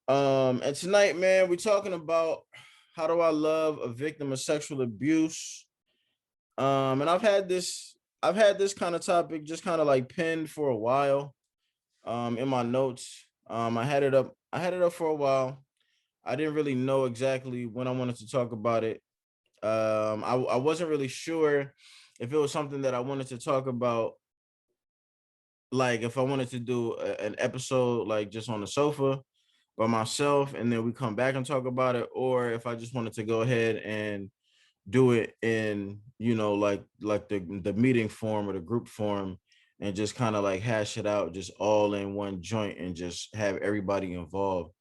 And tonight, man, we're talking about how do I love a victim of sexual abuse. And I've had this kind of topic just kind of like pinned for a while. In my notes. I had it up for a while. I didn't really know exactly when I wanted to talk about it. I wasn't really sure if it was something that I wanted to talk about, like if I wanted to do an episode like just on the sofa by myself and then we come back and talk about it, or if I just wanted to go ahead and do it in, like the meeting form or the group form, and just kind of like hash it out just all in one joint and just have everybody involved.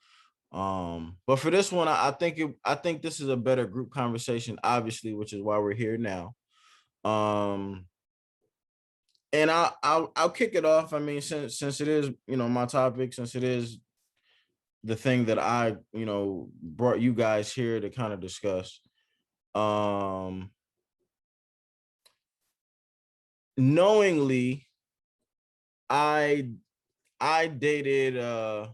But for this one, I think this is a better group conversation, obviously, which is why we're here now. Um and I'll kick it off. I mean, since it is, my topic, since it is the thing that I, brought you guys here to kind of discuss. Um Knowingly, I I dated and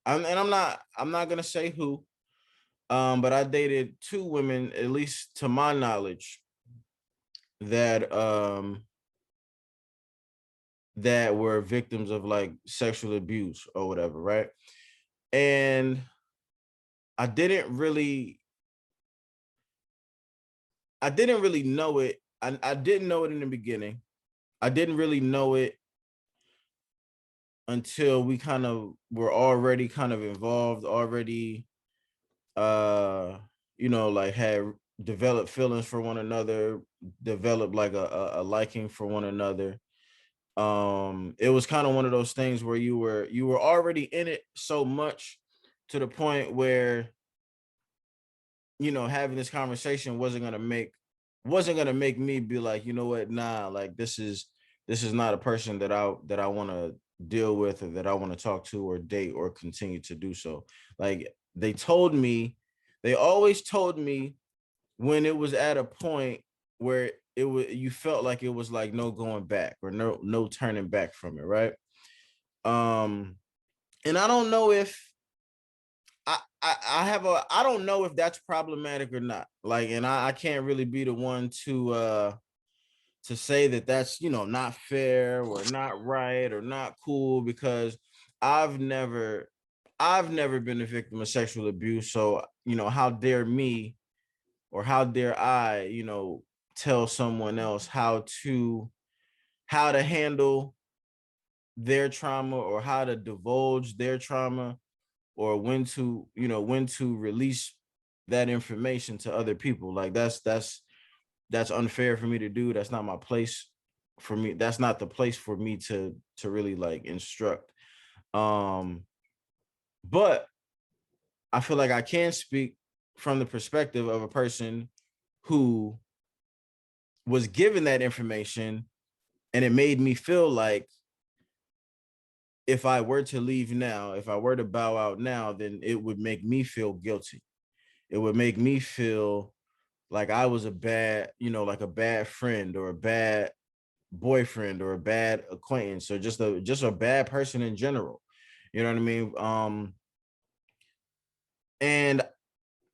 I'm not gonna say who, but I dated two women, at least to my knowledge, that that were victims of like sexual abuse or whatever, right? And I didn't really I didn't really know it. I didn't know it in the beginning. I didn't really know it until we kind of were already kind of involved, already uh like had developed feelings for one another, developed like a liking for one another. It was kind of one of those things where you were already in it so much to the point where, having this conversation wasn't gonna make me be like, you know what, nah, like this is not a person that I want to deal with, or that I want to talk to or date or continue to do so. Like they always told me when it was at a point where you felt like it was like no going back or no turning back from it, right? Um and I don't know if I don't know if that's problematic or not. Like, and I can't really be the one to say that that's, not fair or not right or not cool, because I've never I've never been a victim of sexual abuse. So, how dare me, or how dare I, tell someone else how to handle their trauma, or how to divulge their trauma, or when to release that information to other people. Like that's unfair for me to do. That's not my place. For me, that's not the place for me to really like instruct. um but I feel like I can speak from the perspective of a person who was given that information, and it made me feel like if I were to leave now, if I were to bow out now, then it would make me feel guilty. It would make me feel like I was a bad, like a bad friend or a bad boyfriend or a bad acquaintance, or just a bad person in general. You know what I mean? And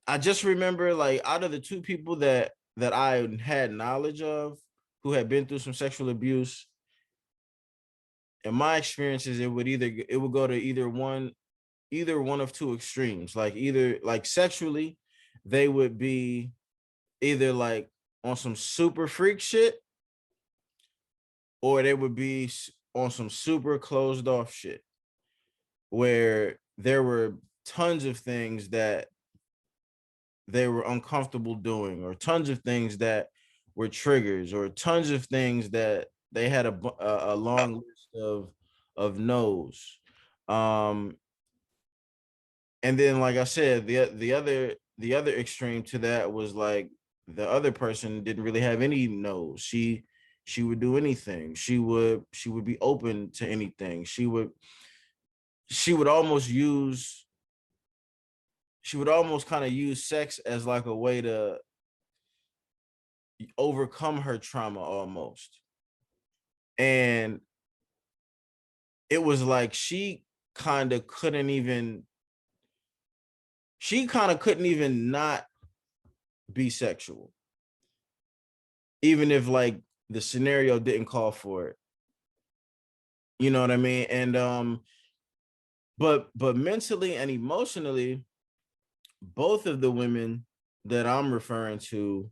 I just remember, like, out of the two people that I had knowledge of who had been through some sexual abuse, in my experiences, it would go to either one of two extremes. Like, either like sexually, they would be either like on some super freak shit, or they would be on some super closed off shit, where there were tons of things that they were uncomfortable doing, or tons of things that were triggers, or tons of things that they had a long list of no's. Um, and then, like I said, the other extreme to that was like the other person didn't really have any no's. She would do anything. She would be open to anything. She would almost use she would almost kind of use sex as like a way to overcome her trauma almost. And it was like kind of couldn't even, she kind of couldn't even not be sexual, even if like the scenario didn't call for it. You know what I mean? And but mentally and emotionally, both of the women that I'm referring to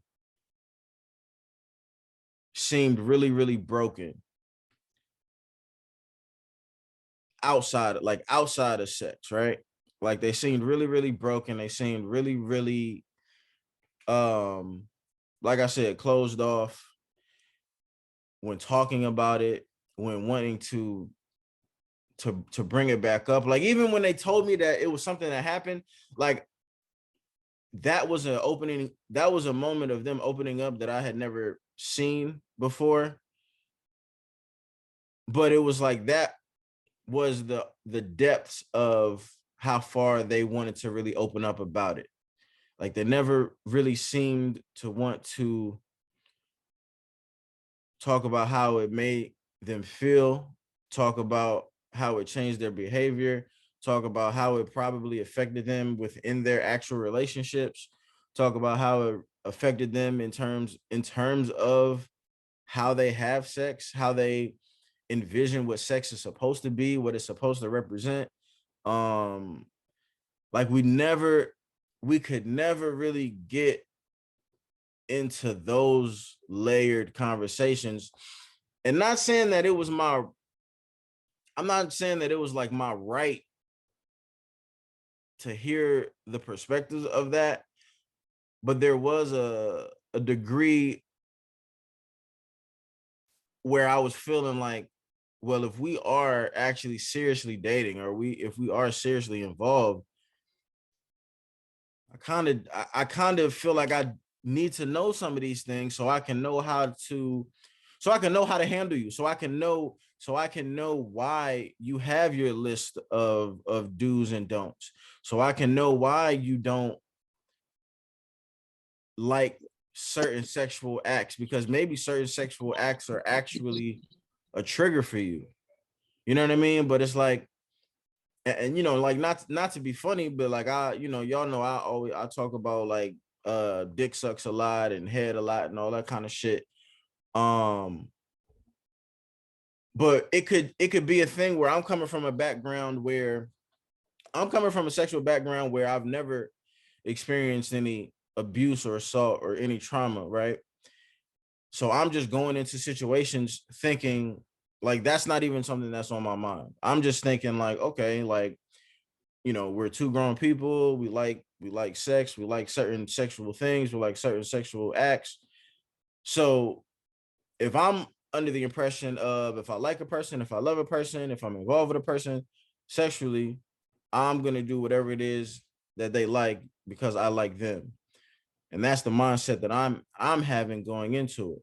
seemed really, really broken outside of sex, right? Like they seemed really, really broken. They seemed really, really like I said, closed off when talking about it, when wanting to bring it back up. Like even when they told me that it was something that happened, like that was an opening, that was a moment of them opening up that I had never seen before. But it was like that was the depths of how far they wanted to really open up about it. Like they never really seemed to want to talk about how it made them feel, talk about how it changed their behavior, talk about how it probably affected them within their actual relationships, talk about how it affected them in terms of how they have sex, how they envision what sex is supposed to be, what it's supposed to represent. Um, like we could never really get into those layered conversations. And not saying that it was my, I'm not saying that it was like my right to hear the perspectives of that, but there was a degree where I was feeling like, well, if we are actually seriously dating, or if we are seriously involved, I kind of feel like I need to know some of these things so I can know how to, so I can know how to handle you, so I can know why you have your list of do's and don'ts, so I can know why you don't like certain sexual acts, because maybe certain sexual acts are actually a trigger for you. You know what I mean? But it's like, and you know, like not to be funny, but like y'all know I talk about like dick sucks a lot and head a lot and all that kind of shit. Um, but it could be a thing where I'm coming from a sexual background where I've never experienced any abuse or assault or any trauma, right? So I'm just going into situations thinking like that's not even something that's on my mind. I'm just thinking like, okay, like, you know, we're two grown people. We like sex. We like certain sexual things. We like certain sexual acts. So if I'm under the impression of, if I like a person, if I love a person, if I'm involved with a person sexually, I'm gonna do whatever it is that they like because I like them. And that's the mindset that I'm having going into it.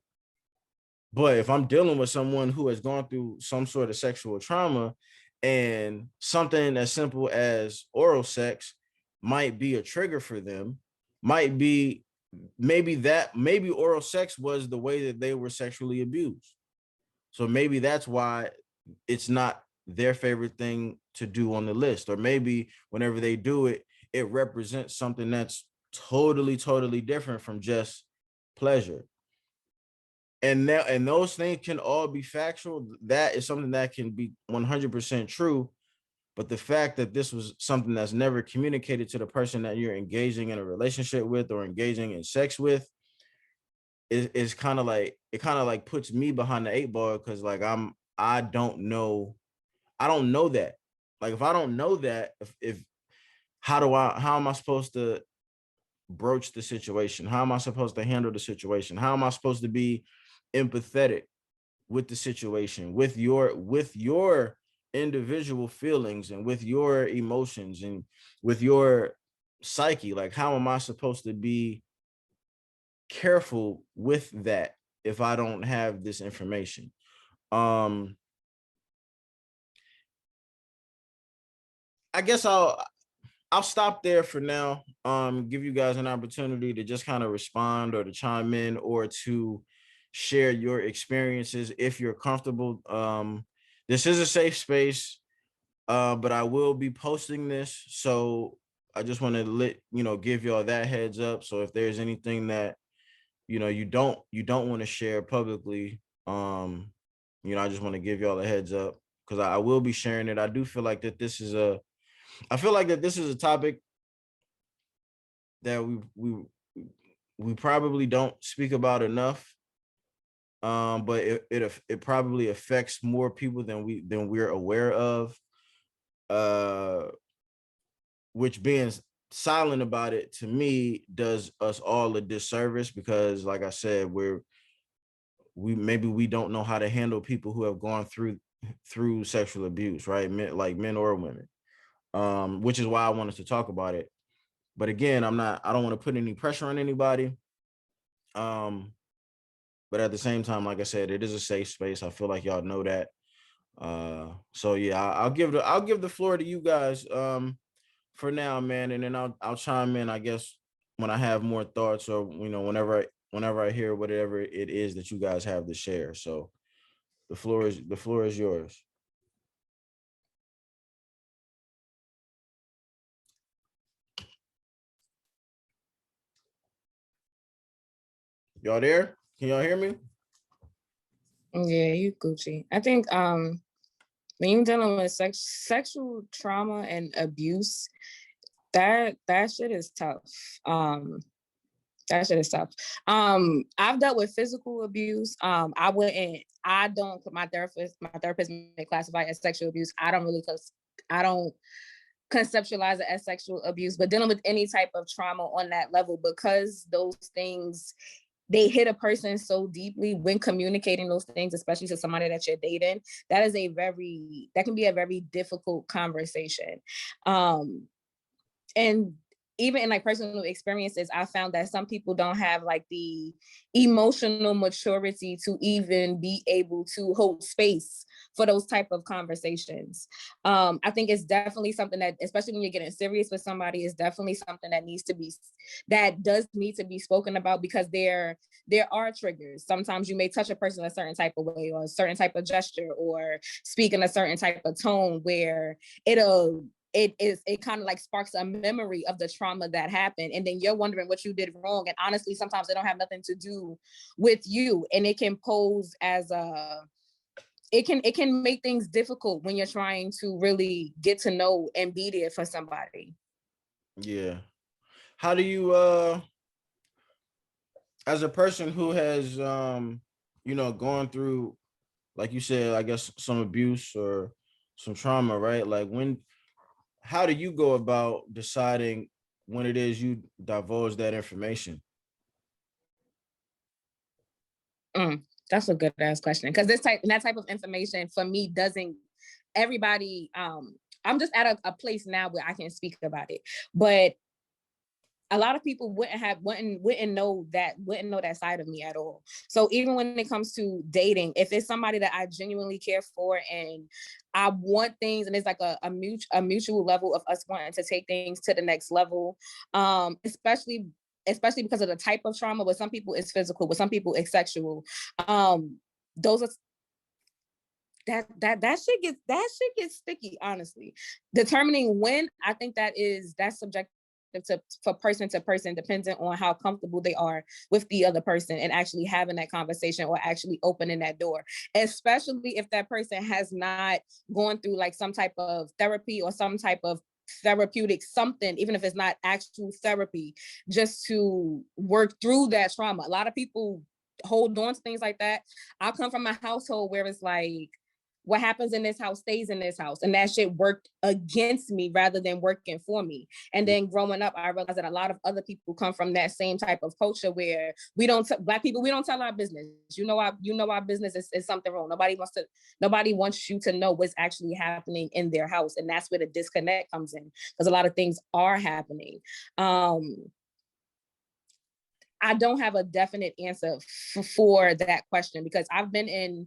But if I'm dealing with someone who has gone through some sort of sexual trauma, and something as simple as oral sex might be a trigger for them, might be, maybe oral sex was the way that they were sexually abused. So maybe that's why it's not their favorite thing to do on the list. Or maybe whenever they do it, it represents something that's totally, totally different from just pleasure. And those things can all be factual. That is something that can be 100% true. But the fact that this was something that's never communicated to the person that you're engaging in a relationship with or engaging in sex with is kind of like, it kind of like puts me behind the eight ball, because like I don't know that. Like if I don't know that, if how am I supposed to broach the situation? How am I supposed to handle the situation? How am I supposed to be empathetic with the situation, with your individual feelings and with your emotions and with your psyche? Like how am I supposed to be careful with that if I don't have this information? um I guess I'll stop there for now. Give you guys an opportunity to just kind of respond or to chime in or to share your experiences if you're comfortable. This is a safe space. but I will be posting this. So I just want to give y'all that heads up. So if there's anything that, you don't want to share publicly, I just want to give y'all a heads up because I will be sharing it. I do feel like that I feel like that this is a topic that we probably don't speak about enough. But it probably affects more people than we're aware of. Which being silent about it to me does us all a disservice because, like I said, we don't know how to handle people who have gone through sexual abuse, right? Men or women. Which is why I wanted to talk about it. But again, I don't want to put any pressure on anybody. But at the same time, like I said, it is a safe space. I feel like y'all know that. So yeah, I'll give the floor to you guys for now, man, and then I'll chime in, I guess, when I have more thoughts or whenever I hear whatever it is that you guys have to share. So the floor is yours. Y'all there? Can y'all hear me? Yeah, you Gucci. I think when you're dealing with sexual trauma and abuse, that shit is tough. That shit is tough. I've dealt with physical abuse. I don't put my therapist may classify as sexual abuse. I don't conceptualize it as sexual abuse, but dealing with any type of trauma on that level, because those things, they hit a person so deeply when communicating those things, especially to somebody that you're dating. That can be a very difficult conversation. And even in like personal experiences, I found that some people don't have like the emotional maturity to even be able to hold space for those type of conversations. I think it's definitely something that, especially when you're getting serious with somebody, is definitely something that does need to be spoken about, because there are triggers. Sometimes you may touch a person a certain type of way, or a certain type of gesture, or speak in a certain type of tone where it kind of like sparks a memory of the trauma that happened, and then you're wondering what you did wrong, and honestly sometimes it don't have nothing to do with you, and it can pose as it can make things difficult when you're trying to really get to know and be there for somebody. Yeah. How do you as a person who has gone through, like you said, I guess some abuse or some trauma, right? Like how do you go about deciding when it is you divulge that information? That's a good ass question, because that type of information for me doesn't everybody. I'm just at a place now where I can speak about it, but a lot of people wouldn't know that side of me at all. So even when it comes to dating, if it's somebody that I genuinely care for and I want things, and it's like a mutual level of us wanting to take things to the next level, especially because of the type of trauma. With some people it's physical, with some people it's sexual. Those are that shit gets sticky, honestly. Determining when, I think that's subjective for person to person, depending on how comfortable they are with the other person and actually having that conversation or actually opening that door, especially if that person has not gone through like some type of therapy or some type of therapeutic something, even if it's not actual therapy, just to work through that trauma. A lot of people hold on to things like that. I come from a household where it's like, what happens in this house stays in this house, and that shit worked against me rather than working for me. And then growing up, I realized that a lot of other people come from that same type of culture where Black people, we don't tell our business. Our business is something wrong. Nobody wants you to know what's actually happening in their house, and that's where the disconnect comes in, because a lot of things are happening. I don't have a definite answer for that question, because I've been in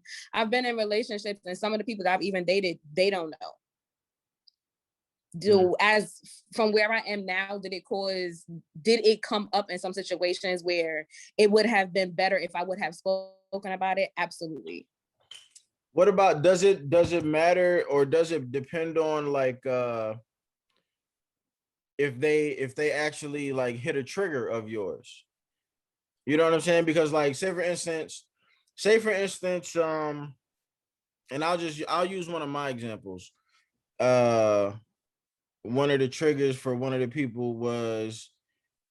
relationships, and some of the people that I've even dated, they don't know. As from where I am now, did it come up in some situations where it would have been better if I would have spoken about it? Absolutely. What about, does it matter, or does it depend on like if they actually like hit a trigger of yours? You know what I'm saying? Because like say for instance, and I'll use one of my examples. Uh one of the triggers for one of the people was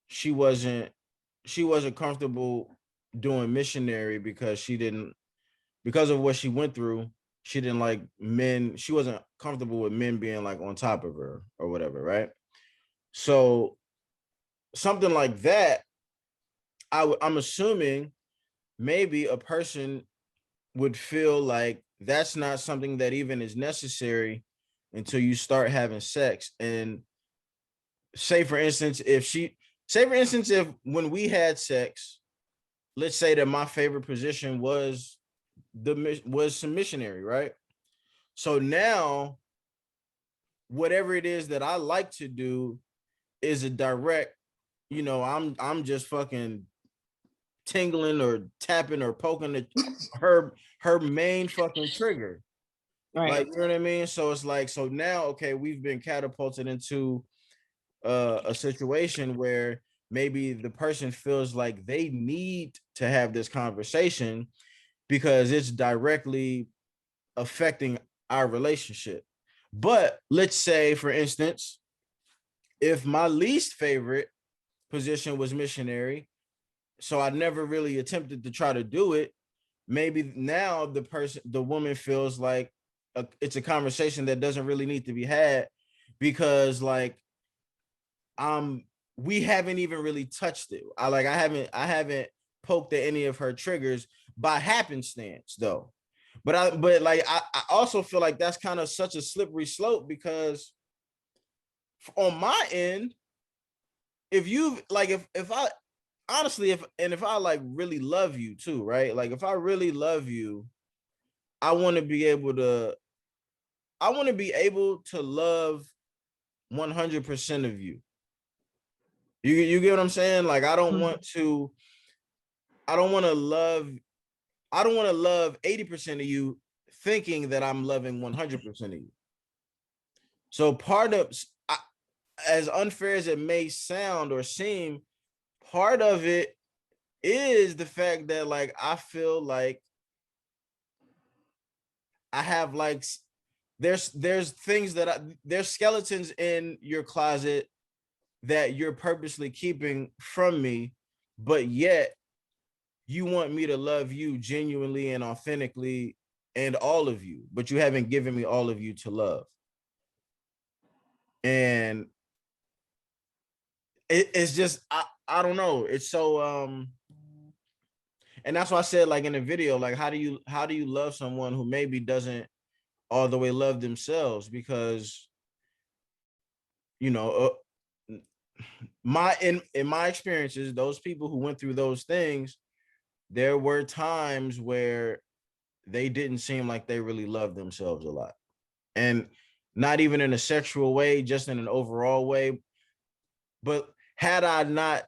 she wasn't she wasn't comfortable doing missionary because she didn't because of what she went through. She didn't like men. She wasn't comfortable with men being like on top of her or whatever, right? So something like that, I'm assuming maybe a person would feel like that's not something that even is necessary until you start having sex. And say for instance, if when we had sex, let's say that my favorite position was some missionary, right? So now whatever it is that I like to do is a direct, I'm just fucking tingling or tapping or poking her main fucking trigger. Like, Right. you know what I mean? So it's like, so now, okay, we've been catapulted into a situation where maybe the person feels like they need to have this conversation because it's directly affecting our relationship. But let's say, for instance, if my least favorite position was missionary, so I never really attempted to try to do it, maybe now the woman feels like it's a conversation that doesn't really need to be had because like um we haven't even really touched it. I haven't poked at any of her triggers by happenstance though. But I also feel like that's kind of such a slippery slope because on my end, if you like if I honestly if I like really love you too, right? Like if I really love you, I want to be able to I want to be able to love 100% of you. You get what I'm saying? Like I don't want to love I don't want to love 80% of you thinking that I'm loving 100% of you. So as unfair as it may sound or seem, part of it is the fact that like I feel like I have like there's things there's skeletons in your closet that you're purposely keeping from me, but yet you want me to love you genuinely and authentically and all of you, but you haven't given me all of you to love. And it's just I don't know. It's so and that's why I said like in the video, like how do you love someone who maybe doesn't all the way love themselves? Because you know my in my experiences, those people who went through those things, there were times where they didn't seem like they really loved themselves a lot. And not even in a sexual way, just in an overall way. But had I not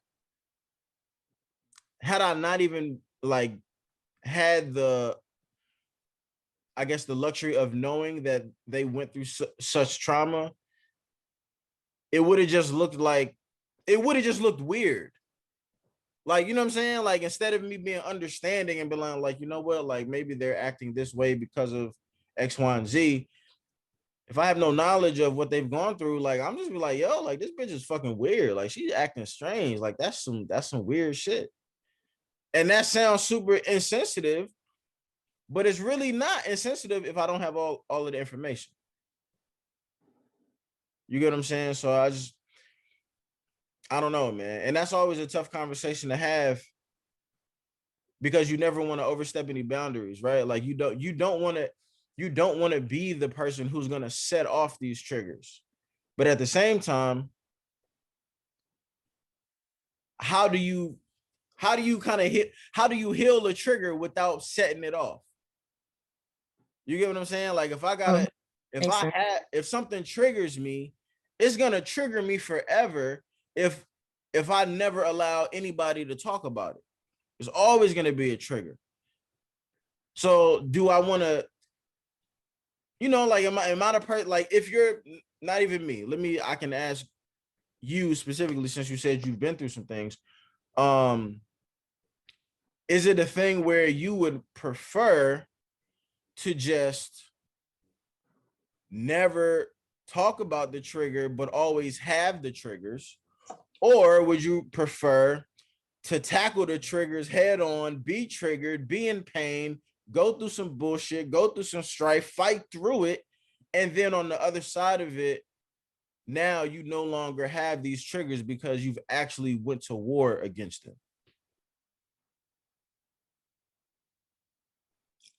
even like had the I guess the luxury of knowing that they went through such trauma, it would have just looked like it would have just looked weird. Like, you know what I'm saying? Like, instead of me being understanding and being like, you know what, like maybe they're acting this way because of X, Y, and Z. If I have no knowledge of what they've gone through, like I'm just be like, yo, like this bitch is fucking weird. Like she's acting strange. Like that's some weird shit. And that sounds super insensitive, but it's really not insensitive if I don't have all of the information. You get what I'm saying? So I don't know, man. And that's always a tough conversation to have because you never want to overstep any boundaries, right? Like you don't want to be the person who's going to set off these triggers. But at the same time, how do you kind of hit how do you heal a trigger without setting it off? You get what I'm saying? Like if I Oh, gotta makes sense. if something triggers me, it's gonna trigger me forever if I never allow anybody to talk about it. It's always gonna be a trigger. So do I want to you know, like am I the person, like if you're not even me, I can ask you specifically since you said you've been through some things. Um, is it a thing where you would prefer to just never talk about the trigger, but always have the triggers? Or would you prefer to tackle the triggers head on, be triggered, be in pain, go through some bullshit, go through some strife, fight through it, and then on the other side of it, now you no longer have these triggers because you've actually went to war against them?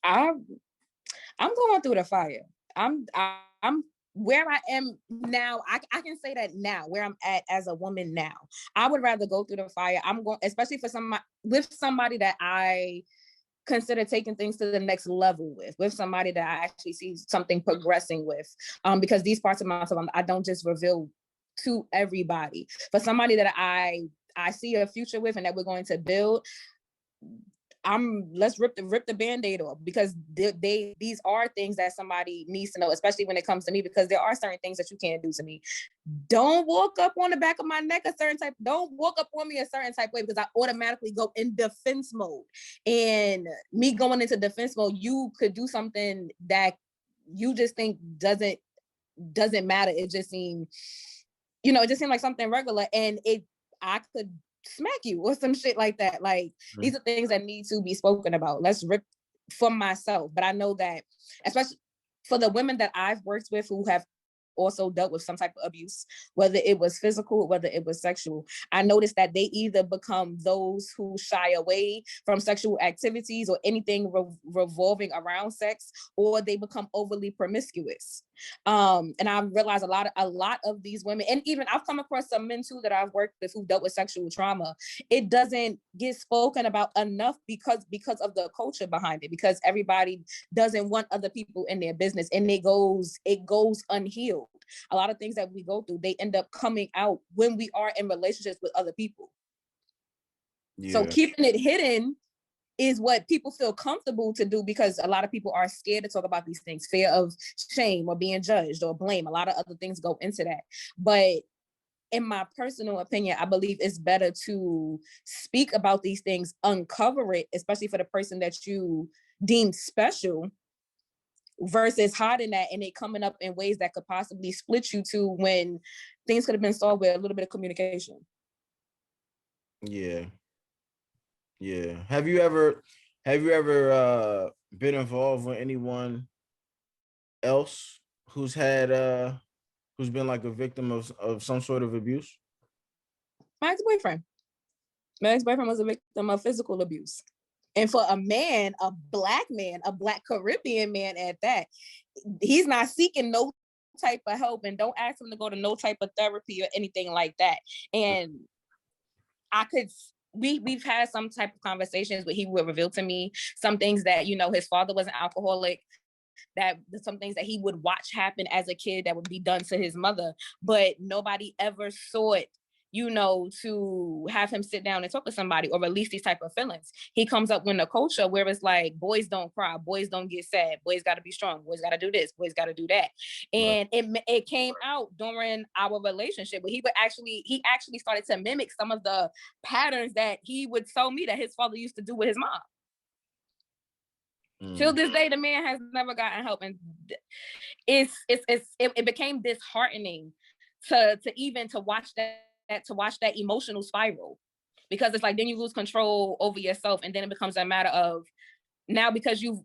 I I'm going through the fire. I'm where I am now. I can say that now, where I'm at as a woman now. I would rather go through the fire. I'm going, especially for somebody that I consider taking things to the next level with somebody that I actually see something progressing with. Because these parts of myself I don't just reveal to everybody. For somebody that I see a future with and that we're going to build, let's rip the band-aid off, because these are things that somebody needs to know, especially when it comes to me, because there are certain things that you can't do to me. Don't walk up on the back of my neck don't walk up on me a certain type way, because I automatically go in defense mode. And me going into defense mode, you could do something that you just think doesn't matter. It just seemed, it just seemed like something regular, and I could smack you or some shit like that. Like, these are things that need to be spoken about. Let's rip for myself. But I know that, especially for the women that I've worked with who have also dealt with some type of abuse, whether it was physical, whether it was sexual, I noticed that they either become those who shy away from sexual activities or anything revolving around sex, or they become overly promiscuous. And I realized a lot of these women, and even I've come across some men too that I've worked with who dealt with sexual trauma. It doesn't get spoken about enough because of the culture behind it, because everybody doesn't want other people in their business, and it goes unhealed. A lot of things that we go through, they end up coming out when we are in relationships with other people. Yeah. So keeping it hidden is what people feel comfortable to do, because a lot of people are scared to talk about these things, fear of shame or being judged or blame. A lot of other things go into that. But in my personal opinion, I believe it's better to speak about these things, uncover it, especially for the person that you deem special, versus hiding that and it coming up in ways that could possibly split you two, when things could have been solved with a little bit of communication. Yeah. Yeah. Have you ever been involved with anyone else who's been like a victim of some sort of abuse? My ex-boyfriend. My ex-boyfriend was a victim of physical abuse. And for a man, a black Caribbean man at that, he's not seeking no type of help, and don't ask him to go to no type of therapy or anything like that. And we've had some type of conversations where he would reveal to me some things that, his father was an alcoholic, that some things that he would watch happen as a kid that would be done to his mother, but nobody ever saw it, to have him sit down and talk to somebody or release these type of feelings. He comes up with a culture where it's like, boys don't cry, boys don't get sad, boys got to be strong, boys got to do this, boys got to do that. And it came out during our relationship, but he actually started to mimic some of the patterns that he would tell me that his father used to do with his mom. Till this day, the man has never gotten help, and it became disheartening to watch that emotional spiral, because it's like then you lose control over yourself, and then it becomes a matter of, now because you've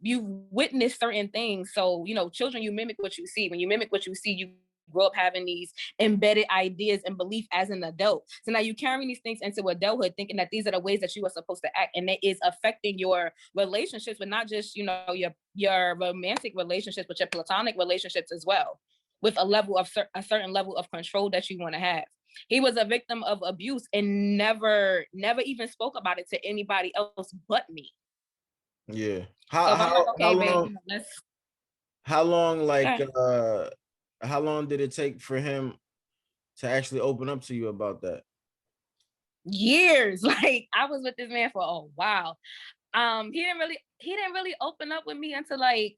witnessed certain things. So children, you mimic what you see. When you mimic what you see, you grow up having these embedded ideas and belief as an adult. So now you're carrying these things into adulthood, thinking that these are the ways that you are supposed to act, and it is affecting your relationships, but not just your romantic relationships, but your platonic relationships as well, with a certain level of control that you want to have. He was a victim of abuse and never even spoke about it to anybody else but me. Yeah. How long did it take for him to actually open up to you about that? Years. Like, I was with this man for a while. He didn't really open up with me until like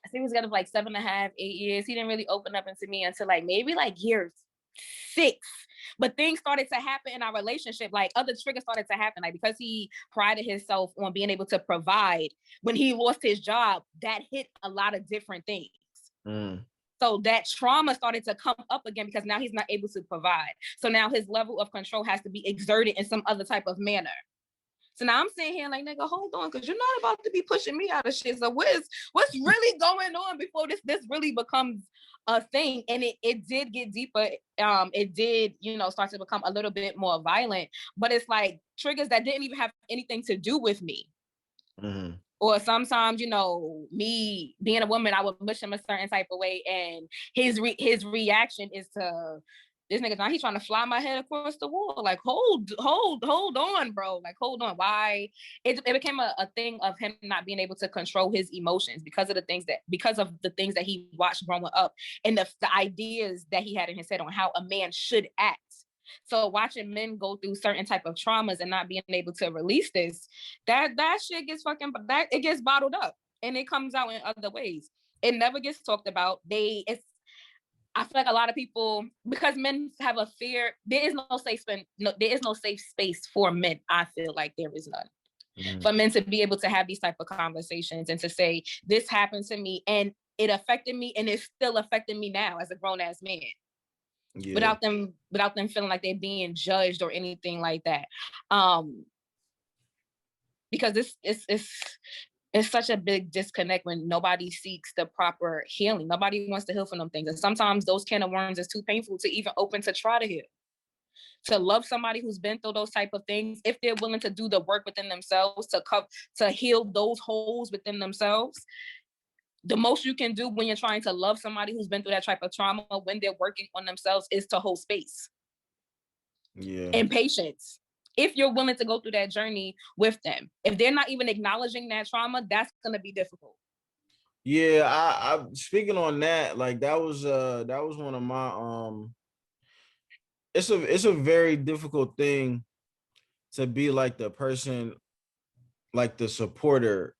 think we was together for like 7.5, 8 years. He didn't really open up into me until like maybe like year 6. But things started to happen in our relationship. Like other triggers started to happen. Like because he prided himself on being able to provide, when he lost his job, that hit a lot of different things. So that trauma started to come up again because now he's not able to provide. So now his level of control has to be exerted in some other type of manner. So now I'm sitting here like, nigga, hold on, because you're not about to be pushing me out of shit. So what's really going on before this really becomes a thing? And it did get deeper. It did, start to become a little bit more violent. But it's like triggers that didn't even have anything to do with me. Mm-hmm. Or sometimes, me being a woman, I would push him a certain type of way, and his reaction is to, this nigga, now he's trying to fly my head across the wall. Like, hold on, bro. Like, hold on. Why? It became a thing of him not being able to control his emotions because of the things that he watched growing up, and the ideas that he had in his head on how a man should act. So watching men go through certain type of traumas and not being able to release this, that shit gets it gets bottled up, and it comes out in other ways. It never gets talked about. I feel like a lot of people, because men have a fear, there is no safe space for men. I feel like there is none. Mm-hmm. For men to be able to have these type of conversations and to say, this happened to me and it affected me and it's still affecting me now as a grown-ass man. Yeah. Without them feeling like they're being judged or anything like that. Because it's such a big disconnect when nobody seeks the proper healing. Nobody wants to heal from them things. And sometimes those can of worms is too painful to even open to try to heal. To love somebody who's been through those type of things, if they're willing to do the work within themselves to heal those holes within themselves, the most you can do when you're trying to love somebody who's been through that type of trauma when they're working on themselves is to hold space. Yeah. And patience. If you're willing to go through that journey with them. If they're not even acknowledging that trauma, that's going to be difficult. Yeah, I speaking on that, like that was one of my it's a very difficult thing to be like the person, like the supporter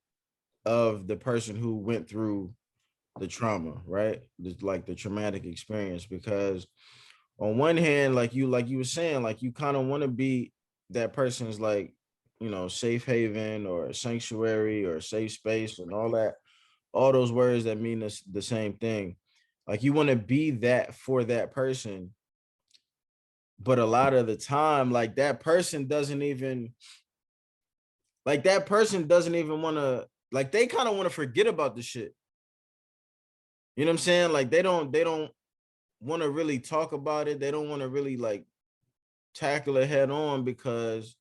of the person who went through the trauma, right? Like the traumatic experience, because on one hand, like you were saying, like you kind of want to be that person's like, safe haven or sanctuary or safe space and all those words that mean the same thing. Like you want to be that for that person. But a lot of the time, like that person doesn't even want to, like they kind of want to forget about the shit. You know what I'm saying? Like they don't want to really talk about it. They don't want to really like tackle it head on because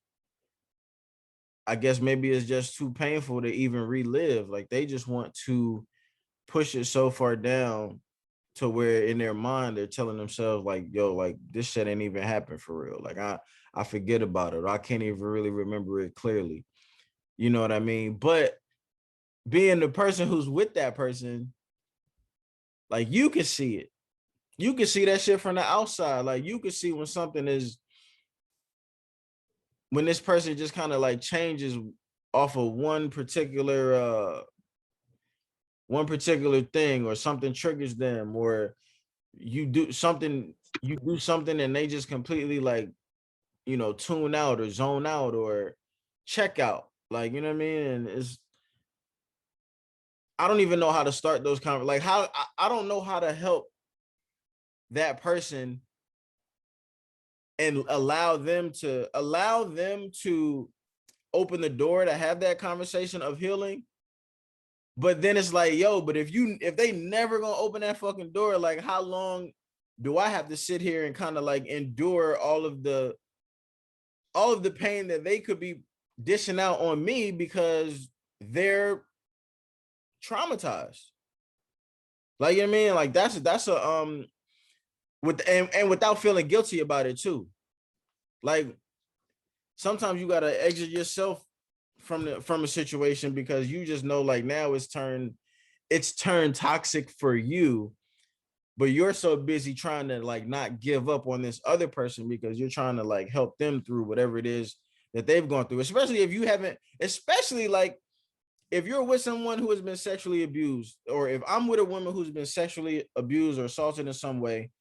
I guess maybe it's just too painful to even relive. Like they just want to push it so far down to where in their mind they're telling themselves like, yo, like this shit ain't even happened for real. Like I forget about it. Or I can't even really remember it clearly. You know what I mean? But being the person who's with that person, like you can see it. You can see that shit from the outside. Like you can see when this person just kind of like changes off of one particular thing, or something triggers them, or you do something and they just completely like, tune out or zone out or check out. Like, you know what I mean? And I don't even know how to start those like how I don't know how to help that person and allow them to open the door to have that conversation of healing. But then it's like, yo, but if they never gonna open that fucking door, like how long do I have to sit here and kind of like endure all of the pain that they could be dishing out on me because they're traumatized? Like, you know what I mean? Like that's a and without feeling guilty about it too. Like sometimes you gotta exit yourself from a situation because you just know like now it's turned toxic for you, but you're so busy trying to like not give up on this other person because you're trying to like help them through whatever it is that they've gone through. Especially if you haven't, especially like if you're with someone who has been sexually abused, or if I'm with a woman who's been sexually abused or assaulted in some way,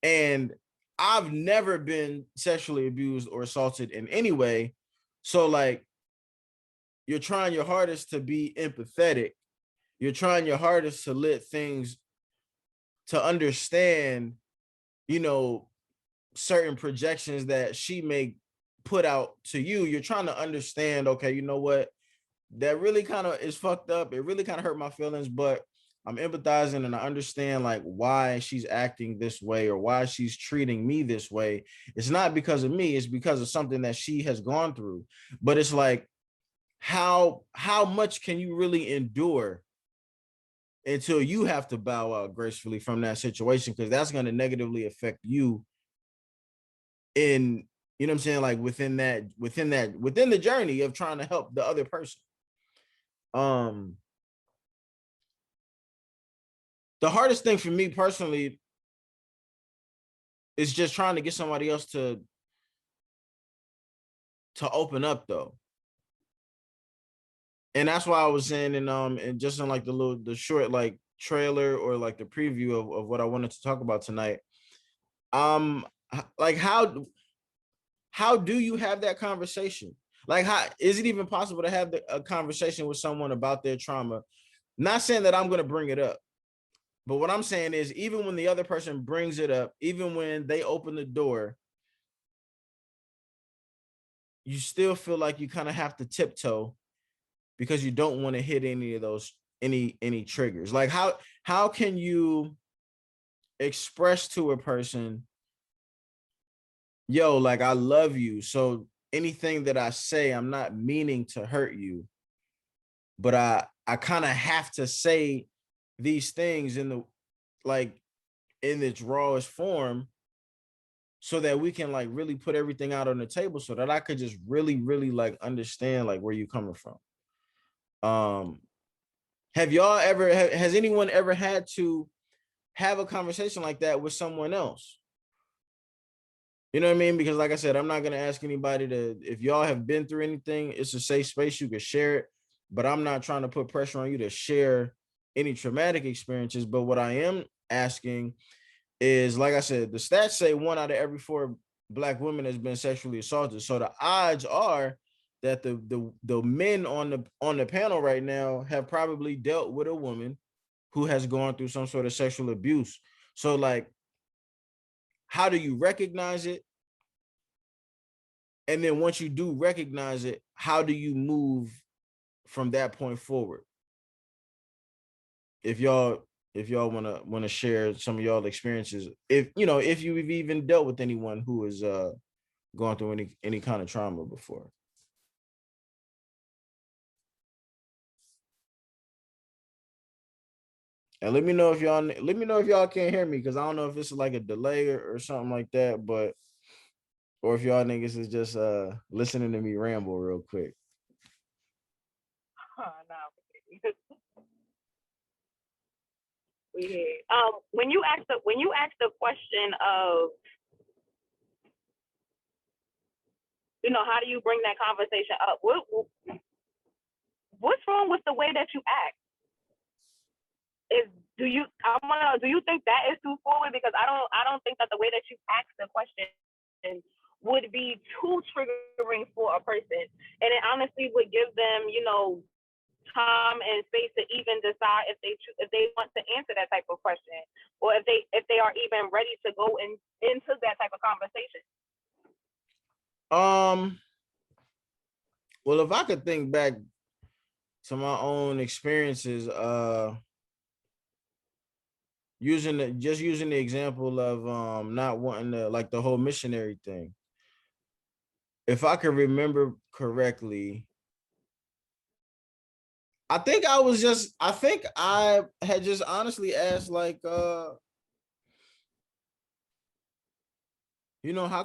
and I've never been sexually abused or assaulted in any way, so like you're trying your hardest to be empathetic. You're trying your hardest to let things to understand, you know, certain projections that she may put out to you. You're trying to understand, okay, you know what? That really kind of is fucked up. It really kind of hurt my feelings, but I'm empathizing and I understand like why she's acting this way or why she's treating me this way. It's not because of me, it's because of something that she has gone through. But it's like how much can you really endure until you have to bow out gracefully from that situation, because that's going to negatively affect you in, you know what I'm saying, like within the journey of trying to help the other person. um the hardest thing for me personally is just trying to get somebody else to open up though. And that's why I was saying, and just in like the short like trailer or like the preview of what I wanted to talk about tonight. Like how do you have that conversation? Like, how is it even possible to have a conversation with someone about their trauma? Not saying that I'm going to bring it up, but what I'm saying is, even when the other person brings it up, even when they open the door, you still feel like you kind of have to tiptoe because you don't want to hit any of those any triggers. Like how can you express to a person, yo, like I love you, so anything that I say, I'm not meaning to hurt you, but I kind of have to say these things in the like in its rawest form so that we can like really put everything out on the table so that I could just really like understand like where you coming from. Um have y'all ever has anyone ever had to have a conversation like that with someone else? You know what I mean? Because like I said, I'm not going to ask anybody to, if y'all have been through anything, it's a safe space, you can share it, but I'm not trying to put pressure on you to share any traumatic experiences. But what I am asking is, like I said, the stats say 1 out of every 4 Black women has been sexually assaulted. So the odds are that the men on the panel right now have probably dealt with a woman who has gone through some sort of sexual abuse. So like, how do you recognize it? And then once you do recognize it, how do you move from that point forward? If y'all want to share some of y'all experiences, if you know, if you've even dealt with anyone who has gone through any kind of trauma before. And let me know if y'all can't hear me, because I don't know if it's like a delay or something like that, but or if y'all niggas is just listening to me ramble real quick. No, we hear. When you ask the question of, how do you bring that conversation up? What's wrong with the way that you act? Do you think that is too forward? Because I don't think that the way that you ask the question would be too triggering for a person, and it honestly would give them, time and space to even decide if they want to answer that type of question, or if they are even ready to go into that type of conversation. Well, if I could think back to my own experiences, using the example of not wanting to, like, the whole missionary thing. If I could remember correctly, I think I had just honestly asked, like, how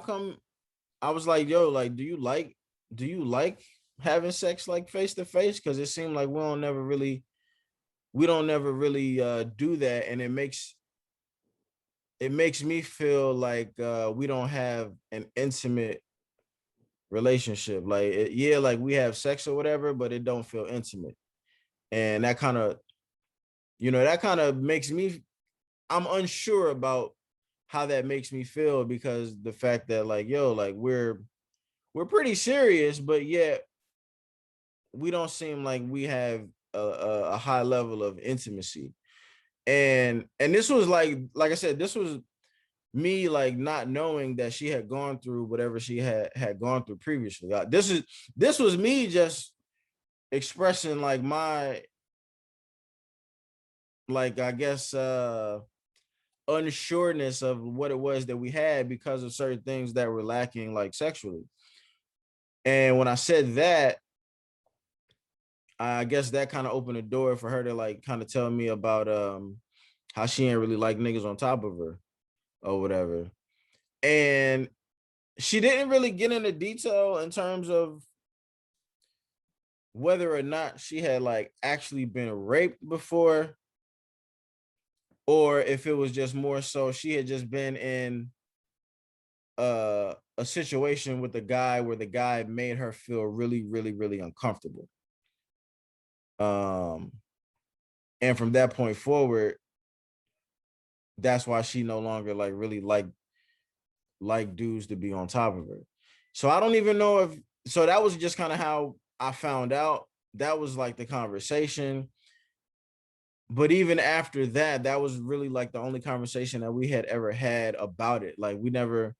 come, I was like, yo, like, do you like having sex like face to face? Because it seemed like we don't never really do that, and it makes me feel like we don't have an intimate relationship. Like, yeah, like we have sex or whatever, but it don't feel intimate. And that kind of, that kind of makes me, I'm unsure about how that makes me feel, because the fact that like, yo, like we're pretty serious, but yet we don't seem like we have a high level of intimacy. And this was like I said, this was me like not knowing that she had gone through whatever she had gone through previously. This was me just expressing like my, like, I guess unsureness of what it was that we had because of certain things that were lacking, like sexually. And when I said that, I guess that kind of opened the door for her to like kind of tell me about how she ain't really like niggas on top of her or whatever. And she didn't really get into detail in terms of whether or not she had like actually been raped before, or if it was just more so she had just been in a situation with the guy where the guy made her feel really, really, really uncomfortable. Um, and from that point forward, that's why she no longer like really like dudes to be on top of her. So I don't even know if, so that was just kind of how I found out. That was like the conversation. But even after that, that was really like the only conversation that we had ever had about it. Like we never,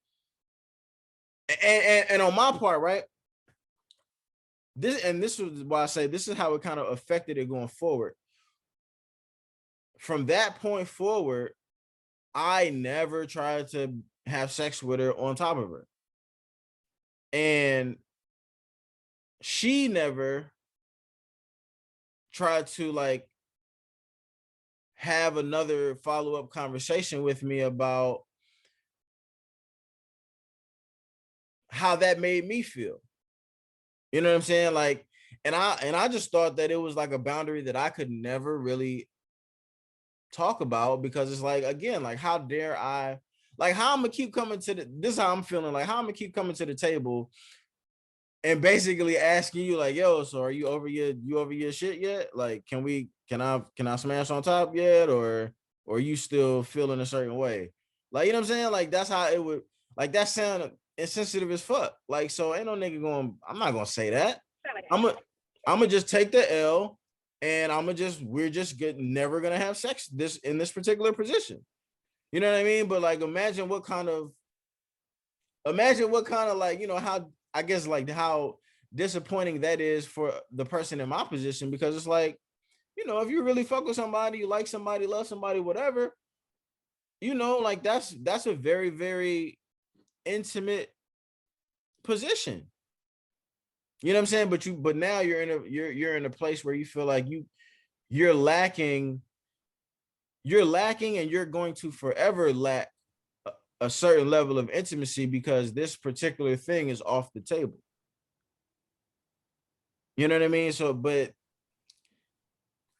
and on my part, right? This was why I say this is how it kind of affected it going forward. From that point forward, I never tried to have sex with her on top of her. And she never tried to like have another follow-up conversation with me about how that made me feel. You know what I'm saying? Like, and I just thought that it was like a boundary that I could never really talk about, because it's like, again, like how dare I, like how I'm gonna keep coming to this is how I'm feeling, like how I'm gonna keep coming to the table and basically asking you like, yo, so are you over your shit yet? Like, can I smash on top yet? Or you still feeling a certain way? Like, you know what I'm saying? Like that's how it would, like that sound insensitive as fuck. Like, so ain't no nigga going, I'm not gonna say that. I'm gonna just take the L, and we're just never gonna have sex in this particular position. You know what I mean? But like imagine what kind of like, how, I guess like how disappointing that is for the person in my position, because it's like, if you really fuck with somebody, you like somebody, love somebody, whatever, like that's a very, very intimate position. You know what I'm saying? But now you're in a place where you feel like you're lacking, and you're going to forever lack a certain level of intimacy because this particular thing is off the table. You know what I mean? So, but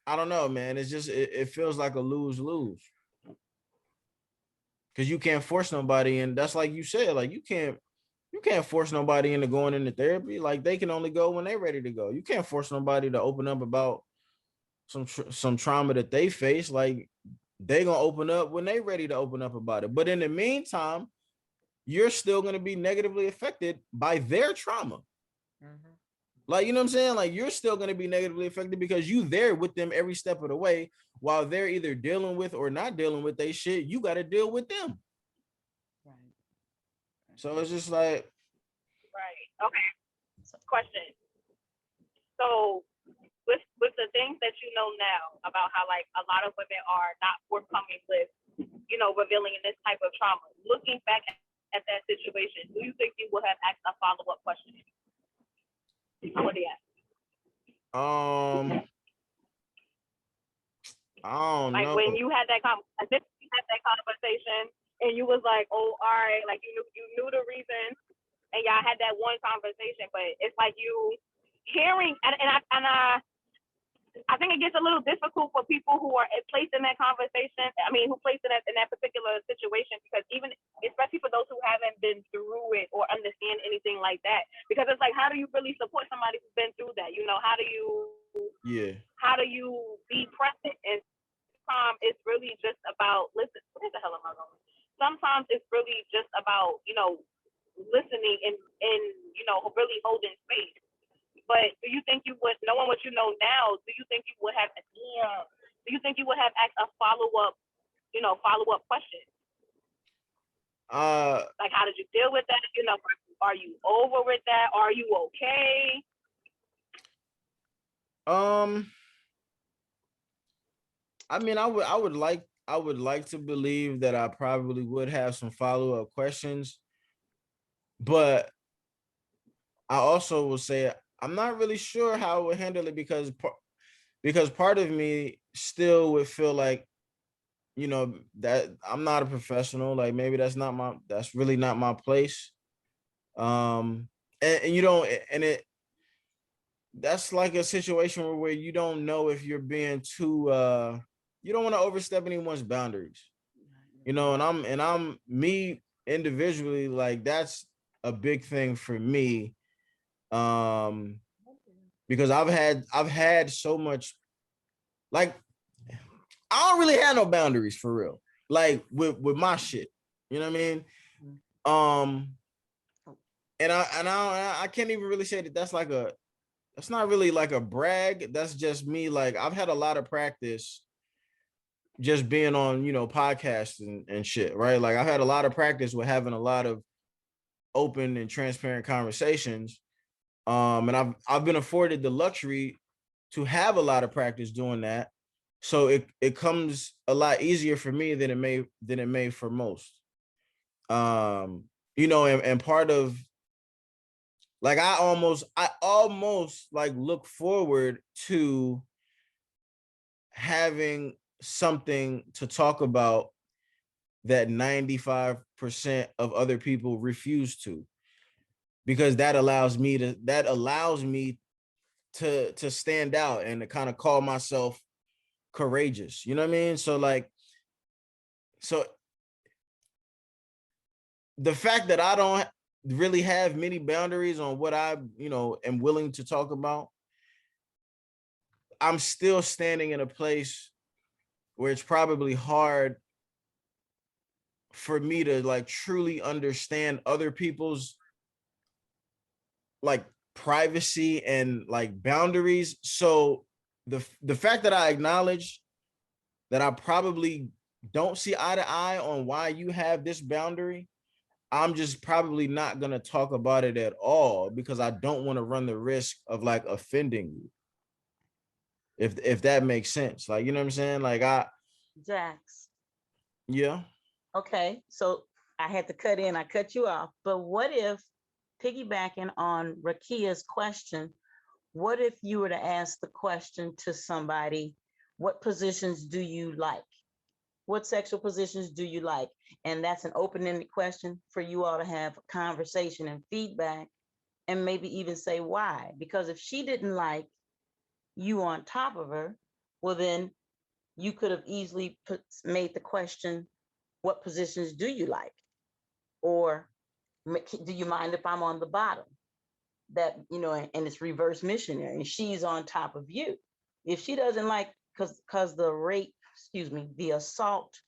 I don't know, man. It's just it feels like a lose-lose, because you can't force nobody, and that's like you said, like you can't force nobody into going into therapy. Like they can only go when they're ready to go. You can't force nobody to open up about some trauma that they face. Like they gonna open up when they ready to open up about it. But in the meantime, you're still gonna be negatively affected by their trauma. Mm-hmm. Like, you know what I'm saying? Like you're still gonna be negatively affected because you there with them every step of the way, while they're either dealing with or not dealing with they shit. You got to deal with them. Right. So it's just like, right. Okay. Question. So with the things that you know now about how like a lot of women are not forthcoming with, revealing in this type of trauma, looking back at that situation, do you think you would have asked a follow-up question? What do you ask? I don't like know. When you had that conversation and you was like, oh, all right, like you knew the reason, and y'all had that one conversation, but it's like you hearing, I think it gets a little difficult for people who are placed in that conversation. I mean, who placed in that particular situation, because even, especially for those who haven't been through it or understand anything like that, because it's like, how do you really support somebody who's been through that? How do you? Yeah. how do you be present? And sometimes it's really just about listen. Where the hell am I going? Sometimes it's really just about listening and really holding space. But do you think you would, knowing what you know now, do you think you would have asked a follow up question? Like, how did you deal with that? Are you over with that? Are you okay? I mean, I would like to believe that I probably would have some follow-up questions, but I also will say I'm not really sure how I would handle it because part of me still would feel like, that I'm not a professional. Like maybe that's really not my place. And you don't, and it, that's like a situation where you don't know if you're being too, you don't want to overstep anyone's boundaries, and I'm me individually, like that's a big thing for me. Um, because I've had so much, like I don't really have no boundaries for real. Like with my shit. You know what I mean? Um and I can't even really say that that's not really like a brag. That's just me. Like I've had a lot of practice just being on, podcasts and shit, right? Like I've had a lot of practice with having a lot of open and transparent conversations. And I've been afforded the luxury to have a lot of practice doing that. So it comes a lot easier for me than it may for most. And part of, like I almost like look forward to having something to talk about that 95% of other people refuse to, because that allows me to stand out and to kind of call myself courageous. You know what I mean? So the fact that I don't really have many boundaries on what I, am willing to talk about, I'm still standing in a place where it's probably hard for me to like truly understand other people's like privacy and like boundaries. So the fact that I acknowledge that I probably don't see eye to eye on why you have this boundary, I'm just probably not going to talk about it at all because I don't want to run the risk of like offending you. If that makes sense. Like, you know what I'm saying? Like Jax. Yeah. Okay, so I had to I cut you off. But what if, piggybacking on Rakia's question, what if you were to ask the question to somebody, what positions do you like? What sexual positions do you like? And that's an open-ended question for you all to have a conversation and feedback, and maybe even say why. Because if she didn't like you on top of her, well, then you could have easily made the question, what positions do you like? Or do you mind if I'm on the bottom? That, and it's reverse missionary and she's on top of you. If she doesn't like, because the assault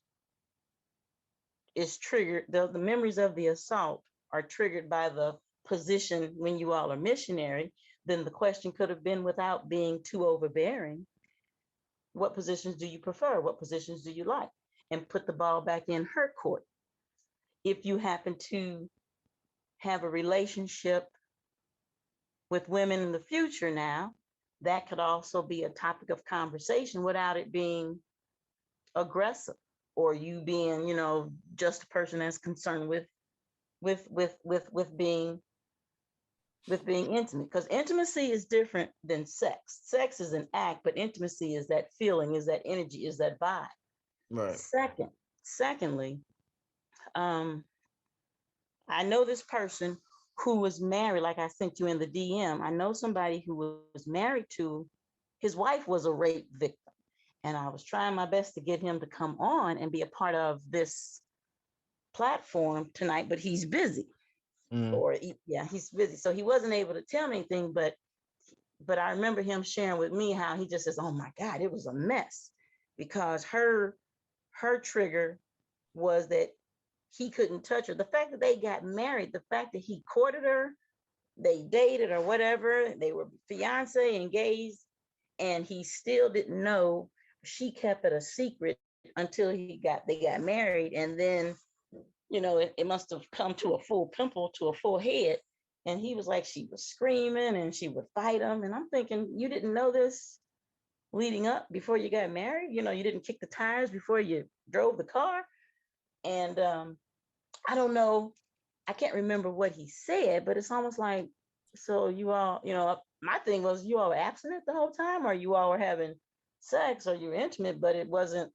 is triggered, the memories of the assault are triggered by the position when you all are missionary, then the question could have been, without being too overbearing, what positions do you prefer? What positions do you like? And put the ball back in her court. If you happen to have a relationship with women in the future now, that could also be a topic of conversation without it being aggressive, or you being, just a person that's concerned with being intimate. Because intimacy is different than sex. Sex is an act, but intimacy is that feeling, is that energy, is that vibe. Right. Secondly, I know this person who was married, like I sent you in the DM. I know somebody who was married to, his wife was a rape victim. And I was trying my best to get him to come on and be a part of this platform tonight, but he's busy. He's busy. So he wasn't able to tell me anything, but but I remember him sharing with me how he just says, oh my God, it was a mess, because her trigger was that he couldn't touch her. The fact that they got married, the fact that he courted her, they dated or whatever, they were fiance, engaged, and he still didn't know. She kept it a secret until they got married, and then it must have come to a full pimple, to a full head. And he was like, she was screaming and she would fight him. And I'm thinking, you didn't know this leading up before you got married? You didn't kick the tires before you drove the car? And I don't know, I can't remember what he said, but it's almost like, so you all, my thing was, you all were abstinent the whole time, or you all were having sex, or you were intimate, but it wasn't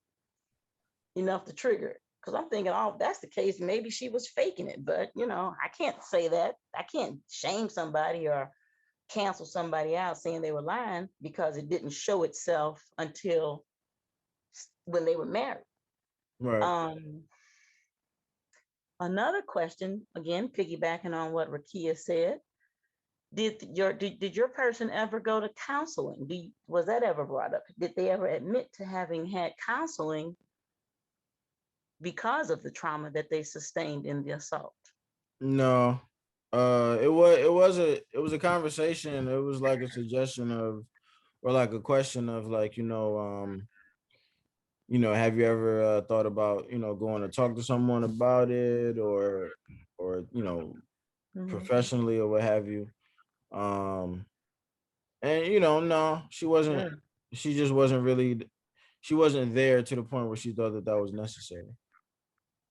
enough to trigger it. Because I'm thinking, oh, if that's the case, maybe she was faking it. But, I can't say that. I can't shame somebody or cancel somebody out saying they were lying because it didn't show itself until when they were married. Right. Another question, again, piggybacking on what Rakia said, did your person ever go to counseling? Was that ever brought up? Did they ever admit to having had counseling because of the trauma that they sustained in the assault? No. It was a conversation. It was like a suggestion of, or like a question of, like, have you ever thought about, going to talk to someone about it, or professionally, or what have you. And no, she wasn't. Mm. She just wasn't really. She wasn't there to the point where she thought that that was necessary.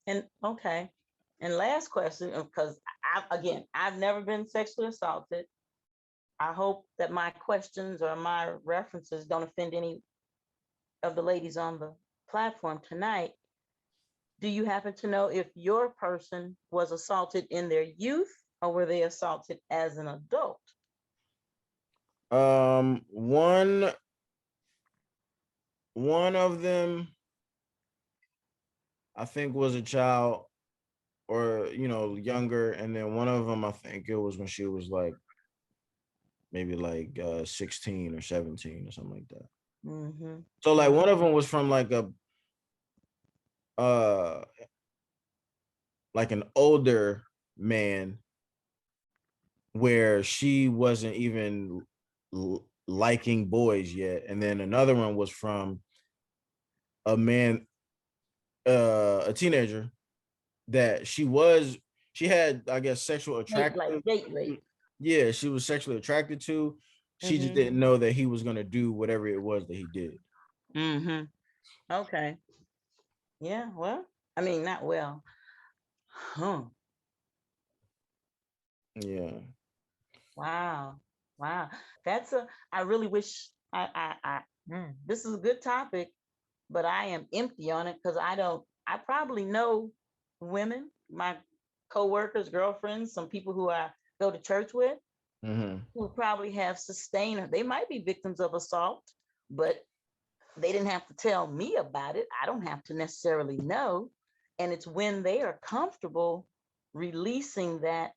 And okay. And last question, because I've never been sexually assaulted. I hope that my questions or my references don't offend any of the ladies on the platform tonight. Do you happen to know if your person was assaulted in their youth, or were they assaulted as an adult? One of them, I think, was a child, or younger, and then one of them, I think it was when she was like maybe like 16 or 17 or something like that. Mm-hmm. So like one of them was from like a uh like an older man, where she wasn't even liking boys yet, and then another one was from a man, a teenager, that she had, I guess, sexual attraction. Like date rape. Yeah, she was sexually attracted to. She just didn't know that he was gonna do whatever it was that he did. Mm-hmm. Okay. Yeah, well, I mean, not well. Huh. Yeah. Wow. Wow. I really wish this is a good topic, but I am empty on it because I probably know women, my coworkers, girlfriends, some people who I go to church with, who probably have sustained, they might be victims of assault, but they didn't have to tell me about it. I don't have to necessarily know. And it's when they are comfortable releasing that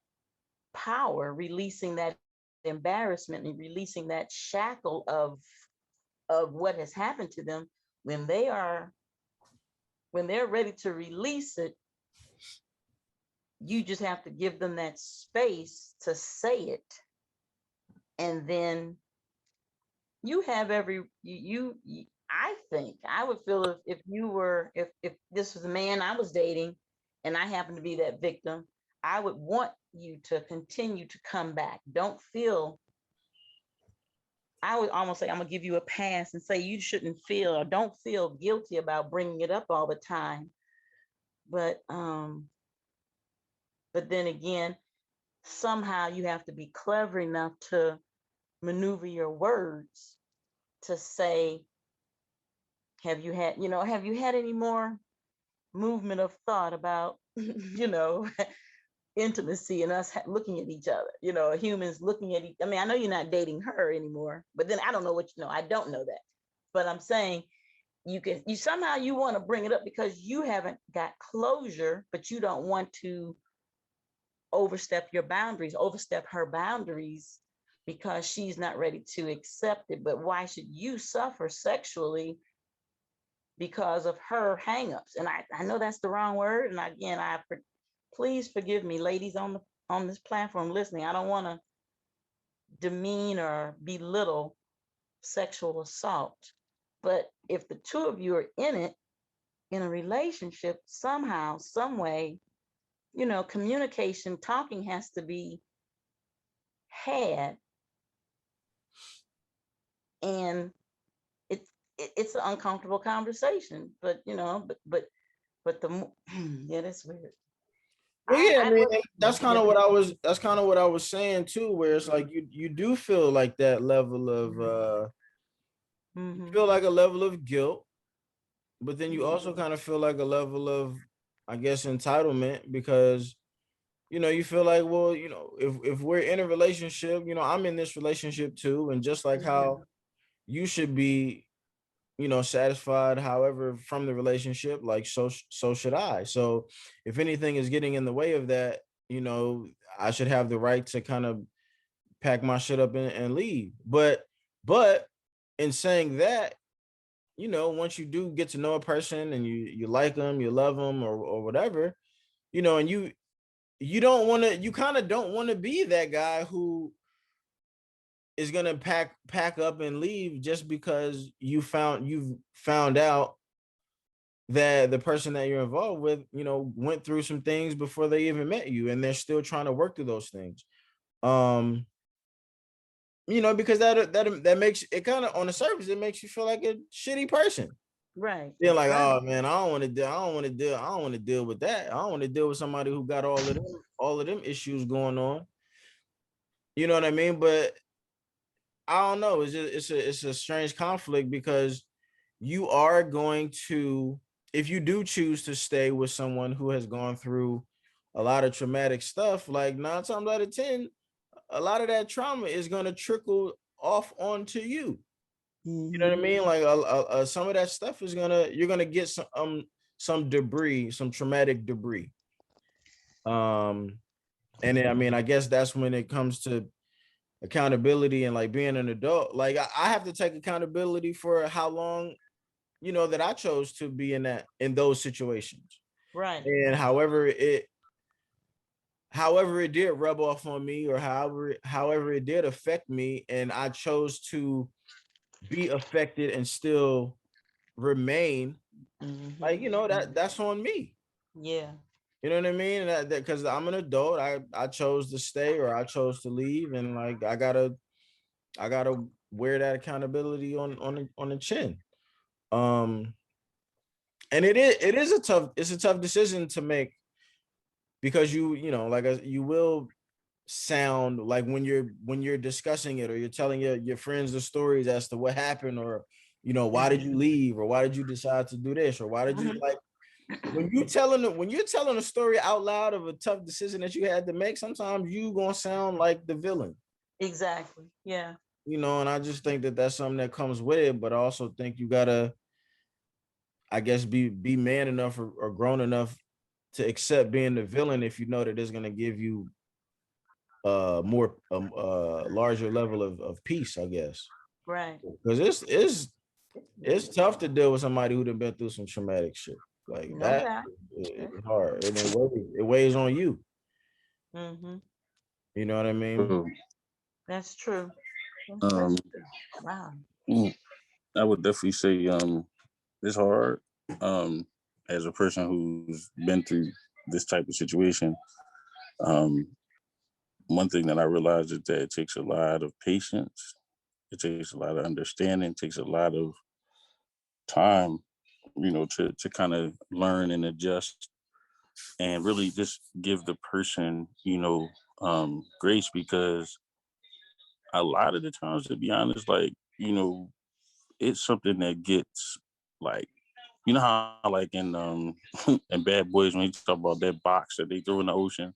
power, releasing that embarrassment, and releasing that shackle of what has happened to them, when they're ready to release it, you just have to give them that space to say it. And then you have I think I would feel, if this was a man I was dating and I happened to be that victim, I would want you to continue to come back. I would almost say, I'm gonna give you a pass and say you shouldn't feel, or don't feel guilty about bringing it up all the time. But then again, somehow you have to be clever enough to maneuver your words to say, have you had any more movement of thought about, intimacy and us looking at each other, humans looking at each. I mean, I know you're not dating her anymore, but then I don't know what I don't know that. But I'm saying you somehow you want to bring it up because you haven't got closure, but you don't want to overstep her boundaries because she's not ready to accept it. But why should you suffer sexually because of her hangups? And I know that's the wrong word. And again, please forgive me, ladies on this platform listening. I don't want to demean or belittle sexual assault. But if the two of you are in it, in a relationship, somehow, some way, communication, talking has to be had. And it's an uncomfortable conversation, but the yeah, that's weird. Well, yeah, I mean, that's kind of yeah. what I was. That's kind of what I was saying too. Where it's like you do feel like that level of you feel like a level of guilt, but then you also kind of feel like a level of, I guess, entitlement, because you feel like, well, if we're in a relationship, I'm in this relationship too, and just like how you should be, satisfied, however, from the relationship, like so should I. So if anything is getting in the way of that, I should have the right to kind of pack my shit up and leave. But in saying that, once you do get to know a person and you like them, you love them, or whatever, and you don't want to, you kind of don't want to be that guy who is gonna pack up and leave just because you've found out that the person that you're involved with, went through some things before they even met you, and they're still trying to work through those things. Because that makes it, kind of on the surface, it makes you feel like a shitty person. Right. They're like, right. oh man, I don't want to deal with that. I don't want to deal with somebody who got all of them issues going on. You know what I mean? But I don't know. It's a strange conflict, because you are going to, if you do choose to stay with someone who has gone through a lot of traumatic stuff, like 9 times out of 10, a lot of that trauma is going to trickle off onto you. You know what I mean? Like some of that stuff is you're gonna get some debris, some traumatic debris. And then, I mean, I guess that's when it comes to accountability and like being an adult. Like I have to take accountability for how long, that I chose to be in those situations. Right. And however it did rub off on me, or however it did affect me, and I chose to be affected and still remain, like, that's on me. Yeah. You know what I mean? That because I'm an adult, I chose to stay or I chose to leave, and like I gotta wear that accountability on the chin. And it is a tough decision to make, because like you will sound like, when you're discussing it, or you're telling your friends the stories as to what happened, or why did you leave, or why did you decide to do this, or why did you, like, when you're telling a story out loud of a tough decision that you had to make, sometimes you gonna sound like the villain. Exactly. Yeah. And I just think that that's something that comes with it, but I also think you gotta, I guess, be man enough, or grown enough to accept being the villain, if you know that it's gonna give you more larger level of peace, I guess. Right. Because it's tough to deal with somebody who done been through some traumatic shit like No that. doubt. It's hard, and it weighs on you. You know what I mean? That's true. Wow. I would definitely say it's hard as a person who's been through this type of situation. One thing that I realized is that it takes a lot of patience, it takes a lot of understanding, it takes a lot of time, to kind of learn and adjust, and really just give the person, grace, because a lot of the times, to be honest, like, it's something that gets, like, how, like, in in Bad Boys, when you talk about that box that they throw in the ocean,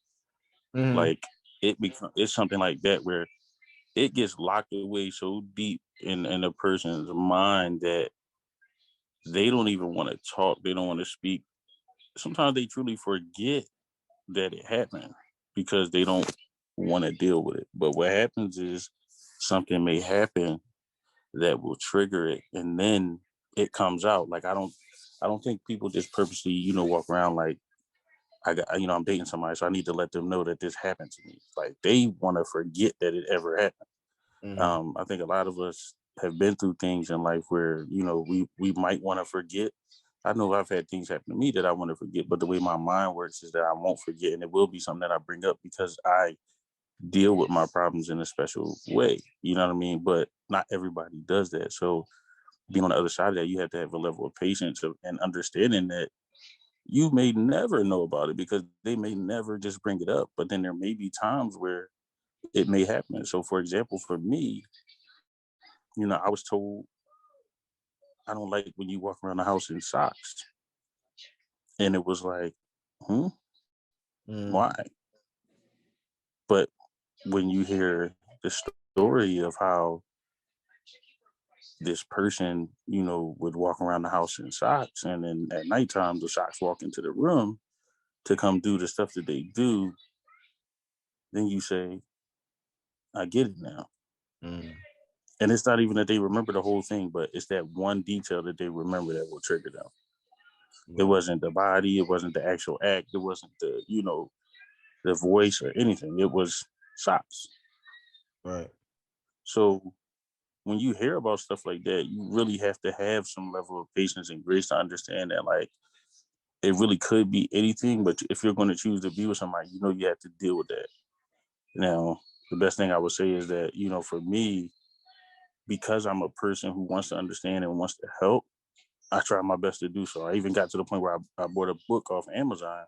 like, it's something like that, where it gets locked away so deep in a person's mind that they don't even want to talk, they don't want to speak. Sometimes they truly forget that it happened, because they don't want to deal with it. But what happens is, something may happen that will trigger it, and then it comes out. Like I don't think people just purposely, walk around like I'm dating somebody, so I need to let them know that this happened to me. Like they want to forget that it ever happened. I think a lot of us have been through things in life where, we might want to forget. I know I've had things happen to me that I want to forget, but the way my mind works is that I won't forget, and it will be something that I bring up because I deal with my problems in a special way. You know what I mean? But not everybody does that. So being on the other side of that, you have to have a level of patience and understanding that you may never know about it because they may never just bring it up. But then there may be times where it may happen. So for example, for me, I was told I don't like when you walk around the house in socks. And it was like, why? But when you hear the story of how this person, would walk around the house in socks, and then at nighttime the socks walk into the room to come do the stuff that they do, then you say, I get it now. And it's not even that they remember the whole thing, but it's that one detail that they remember that will trigger them. It wasn't the body, it wasn't the actual act, it wasn't the, the voice or anything. It was socks. Right. So when you hear about stuff like that, you really have to have some level of patience and grace to understand that, like, it really could be anything, but if you're going to choose to be with somebody, you have to deal with that. Now, the best thing I would say is that, for me, because I'm a person who wants to understand and wants to help, I try my best to do so. I even got to the point where I bought a book off Amazon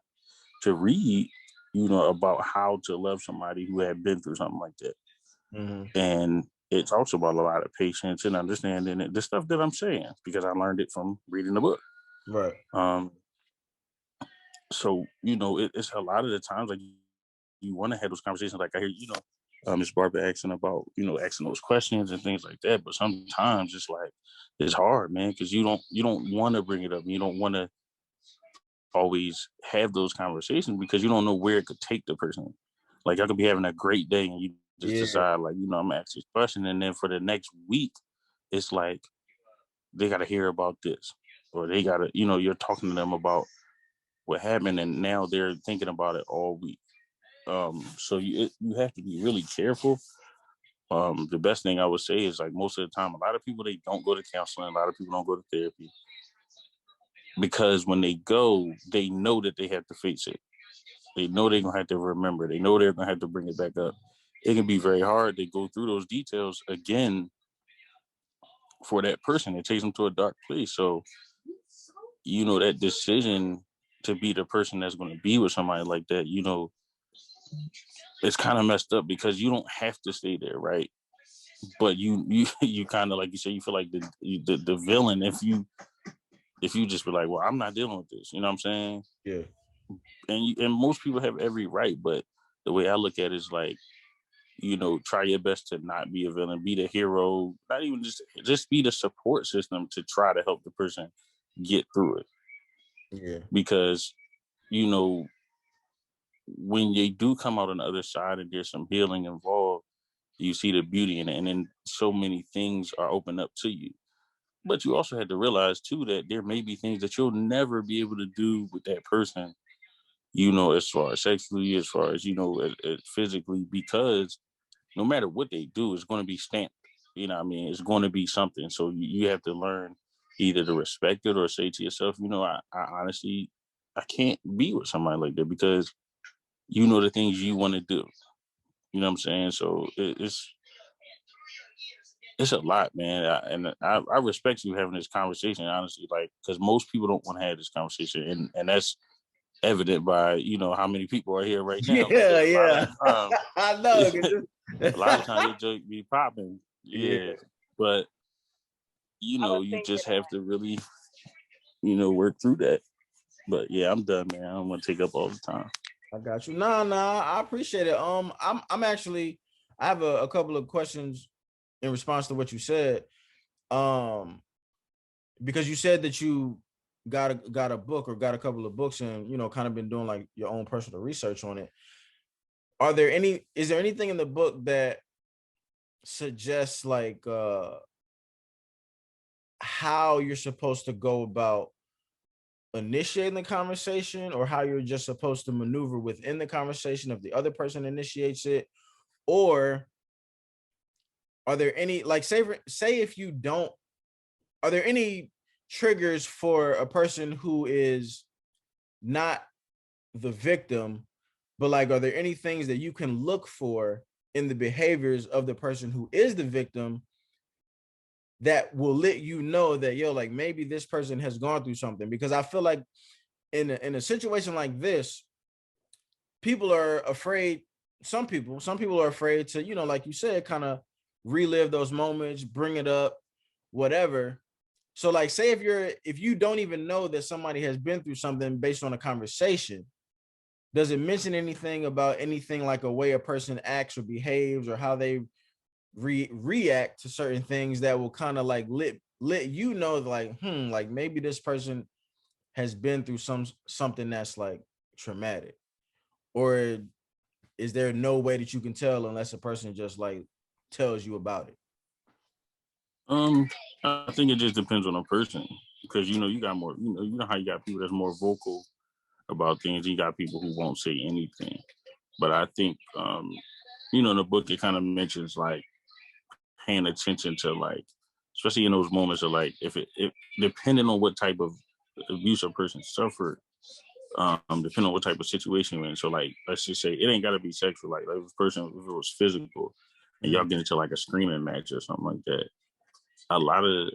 to read, about how to love somebody who had been through something like that. And it talks about a lot of patience and understanding the stuff that I'm saying, because I learned it from reading the book. Right. So, it's a lot of the times like you want to have those conversations. Like I hear, Miss Barbara asking about, asking those questions and things like that. But sometimes it's like, it's hard, man, because you don't want to bring it up. And you don't want to always have those conversations because you don't know where it could take the person. Like I could be having a great day and you just decide, like, I'm gonna ask this question, and then for the next week, it's like they got to hear about this, or they got to, you're talking to them about what happened, and now they're thinking about it all week. So you have to be really careful. The best thing I would say is, like, most of the time, a lot of people, they don't go to counseling. A lot of people don't go to therapy because when they go, they know that they have to face it. They know they're gonna have to remember. They know they're gonna have to bring it back up. It can be very hard to go through those details again for that person. It takes them to a dark place. So, that decision to be the person that's going to be with somebody like that, it's kind of messed up because you don't have to stay there, right? But you kind of, like you say, you feel like the villain if you just be like, well, I'm not dealing with this. You know what I'm saying? Yeah. And most people have every right, but the way I look at it is like, try your best to not be a villain, be the hero, not even just be the support system to try to help the person get through it. Yeah. Because, when you do come out on the other side and there's some healing involved, you see the beauty in it, and then so many things are opened up to you. But you also had to realize too that there may be things that you'll never be able to do with that person, as far as sexually, as far as, physically, because no matter what they do, it's going to be stamped. You know what I mean? It's going to be something. So you have to learn either to respect it or say to yourself, I honestly, I can't be with somebody like that because the things you want to do. You know what I'm saying? So it's a lot, man. I respect you having this conversation, honestly, like, because most people don't want to have this conversation, and that's evident by how many people are here right now. Yeah. I know. A lot of times they just be popping. Yeah. But you just have to really work through that. But yeah, I'm done, man. I don't want to take up all the time. I got you. Nah, I appreciate it. I'm actually, I have a couple of questions in response to what you said. Because you said that you got a book or got a couple of books and kind of been doing like your own personal research on it. Is there anything in the book that suggests like how you're supposed to go about initiating the conversation, or how you're just supposed to maneuver within the conversation if the other person initiates it? Or are there any, like, say if you don't, are there any triggers for a person who is not the victim, but like, are there any things that you can look for in the behaviors of the person who is the victim that will let you know that, yo, like, maybe this person has gone through something? Because I feel like in a situation like this, people are afraid. Some people are afraid to, like you said, kind of relive those moments, bring it up, whatever. So like, say if you don't even know that somebody has been through something based on a conversation, does it mention anything about anything like a way a person acts or behaves, or how they react to certain things that will kind of like let you know, like, like maybe this person has been through something that's like traumatic? Or is there no way that you can tell unless a person just like tells you about it? Um, I think it just depends on the person, because you got more, you know how you got people that's more vocal about things. You got people who won't say anything. But I think in the book it kind of mentions like paying attention to, like, especially in those moments of like, if depending on what type of abuse a person suffered, depending on what type of situation you're in. So like, let's just say it ain't gotta be sexual. Like if a person, if it was physical and y'all get into like a screaming match or something like that, a lot of,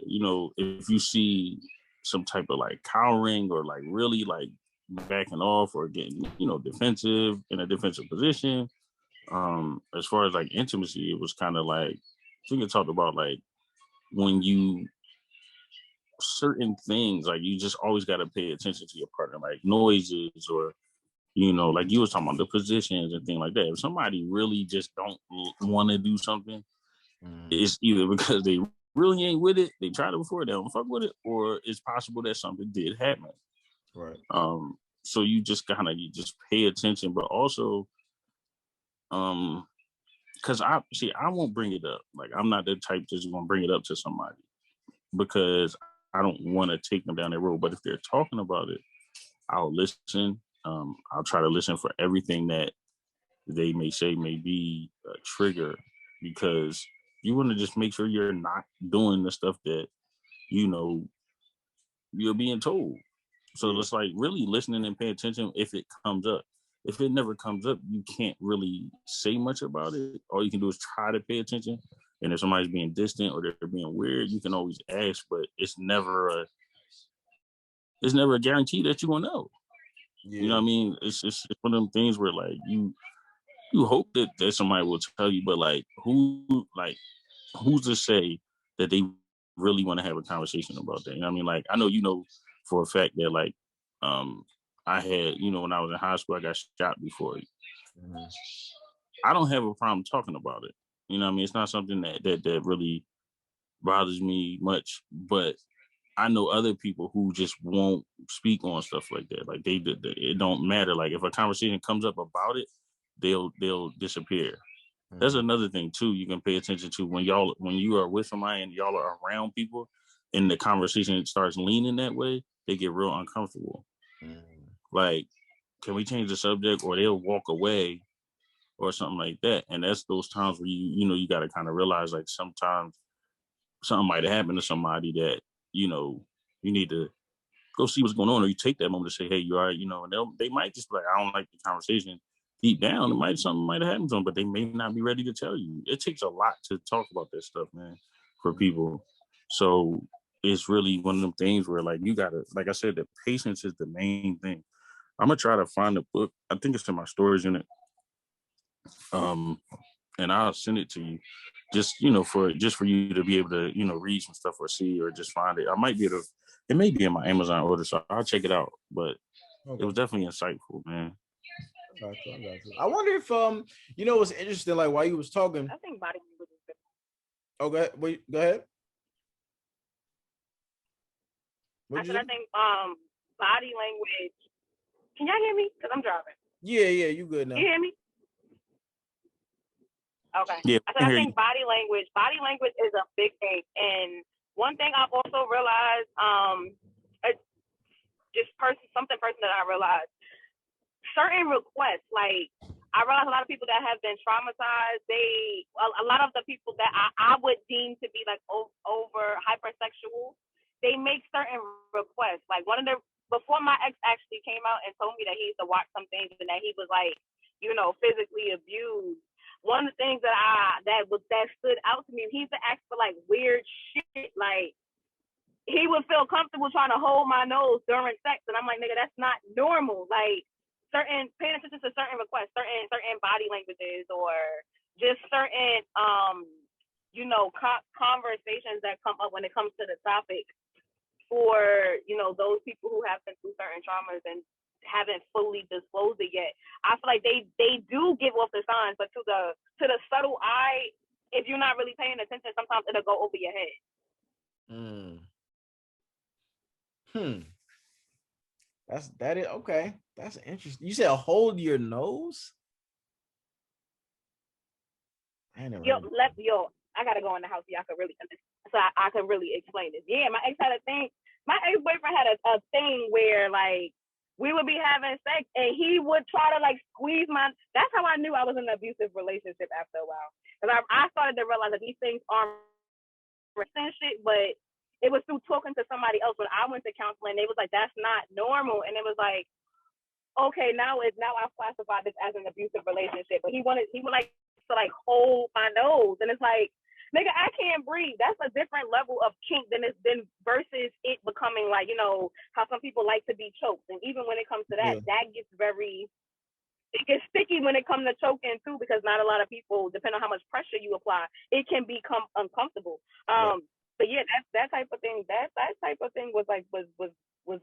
if you see some type of like cowering or like really like backing off or getting, defensive in a defensive position. As far as like intimacy, it was kind of like, I think it talked about like when you certain things, like you just always got to pay attention to your partner, like noises, or like you was talking about the positions and things like that. If somebody really just don't want to do something, it's either because they really ain't with it, they tried it before, they don't fuck with it, or it's possible that something did happen. Right. So you just pay attention, but also, because I won't bring it up. Like I'm not the type just gonna bring it up to somebody because I don't want to take them down that road. But if they're talking about it, I'll listen. I'll try to listen for everything that they may say may be a trigger, because you want to just make sure you're not doing the stuff that you're being told. So it's like really listening and paying attention if it comes up. If it never comes up, you can't really say much about it. All you can do is try to pay attention. And if somebody's being distant or they're being weird, you can always ask, but it's never a guarantee that you're gonna know. Yeah. You know what I mean? It's one of them things where like you hope that somebody will tell you, but like who's to say that they really want to have a conversation about that? You know what I mean? Like I know for a fact that like I had, when I was in high school, I got shot before. I don't have a problem talking about it. You know what I mean? It's not something that really bothers me much, but I know other people who just won't speak on stuff like that. Like it don't matter. Like if a conversation comes up about it, they'll disappear. That's another thing too. You can pay attention to when you are with somebody and y'all are around people, and the conversation starts leaning that way, they get real uncomfortable. Like, can we change the subject? Or they'll walk away, or something like that. And that's those times where you got to kind of realize like sometimes something might have happened to somebody that you need to go see what's going on, or you take that moment to say, hey, you all right? And they might just be like, I don't like the conversation. Deep down, something might have happened to them, but they may not be ready to tell you. It takes a lot to talk about that stuff, man, for people. So it's really one of them things where like you gotta, like I said, the patience is the main thing. I'm gonna try to find the book. I think it's in my storage unit. And I'll send it to you, just for you to be able to read some stuff or see or just find it. I might be able to. It may be in my Amazon order, so I'll check it out. But it was definitely insightful, man. I got you. I wonder if what's interesting, like while you was talking. I think body language is good. Oh, go ahead. Wait, go ahead. I think body language. Can y'all hear me? Because I'm driving. Yeah, you good now. Can you hear me? Okay. Yeah, I I said I hear think you. body language is a big thing. And one thing I've also realized, something personal that I realized, certain requests, like I realize a lot of people that have been traumatized, a lot of the people that I would deem to be like over hypersexual, they make certain requests. Like before my ex actually came out and told me that he used to watch some things and that he was like, physically abused. One of the things that stood out to me, he used to ask for like weird shit, like he would feel comfortable trying to hold my nose during sex, and I'm like, nigga, that's not normal. Like paying attention to certain requests, certain body languages, or just certain conversations that come up when it comes to the topic for those people who have been through certain traumas and haven't fully disclosed it yet. I feel like they do give off the signs, but to the subtle eye, if you're not really paying attention, sometimes it'll go over your head. That is okay. That's interesting. You said hold your nose. I never heard of that. I gotta go in the house so y'all can really understand, so I can really explain this. Yeah, my ex-boyfriend had a thing where like we would be having sex and he would try to like squeeze that's how I knew I was in an abusive relationship after a while. Because I started to realize that these things aren't shit, but it was through talking to somebody else when I went to counseling. They was like, that's not normal. And it was like, okay, now I've classified this as an abusive relationship. But he would like to like hold my nose. And it's like, nigga, I can't breathe. That's a different level of kink than versus it becoming like, how some people like to be choked. And even when it comes to that, that gets it gets sticky when it comes to choking too, because not a lot of people, depending on how much pressure you apply, it can become uncomfortable. But yeah, that type of thing, that type of thing was like was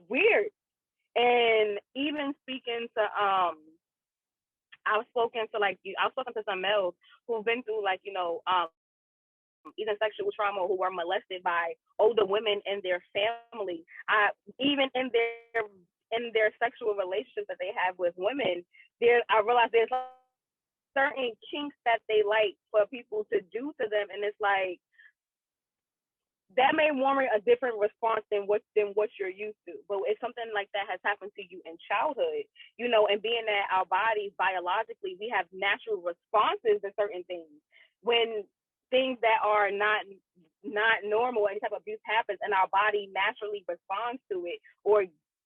weird. And even speaking to I've spoken to some males who've been through like either sexual trauma or who were molested by older women in their family. Even in their sexual relationships that they have with women, I realize there's certain kinks that they like for people to do to them, and it's like that may warrant a different response than what you're used to. But if something like that has happened to you in childhood, and being that our bodies biologically, we have natural responses to certain things. When things that are not normal, any type of abuse happens, and our body naturally responds to it, or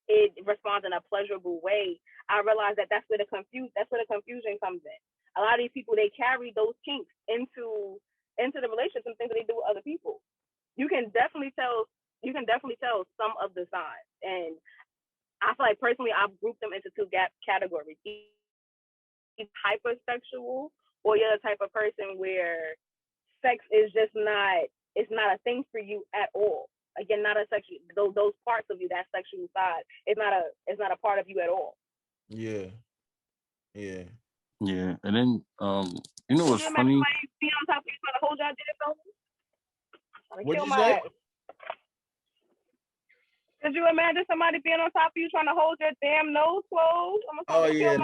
it responds in a pleasurable way, I realize that's where the confusion comes in. A lot of these people, they carry those kinks into the relationships and things that they do with other people. You can definitely tell some of the signs. And I feel like personally I've grouped them into two categories. Either hypersexual, or you're the type of person where sex is just not a thing for you at all. Again, not a sexual, those parts of you, that sexual side, it's not a part of you at all. Yeah. Yeah. And then what's funny? Somebody be on top of you trying to hold y'all damn nose? What'd you say? Could you imagine somebody being on top of you trying to hold your damn nose closed? Oh yeah,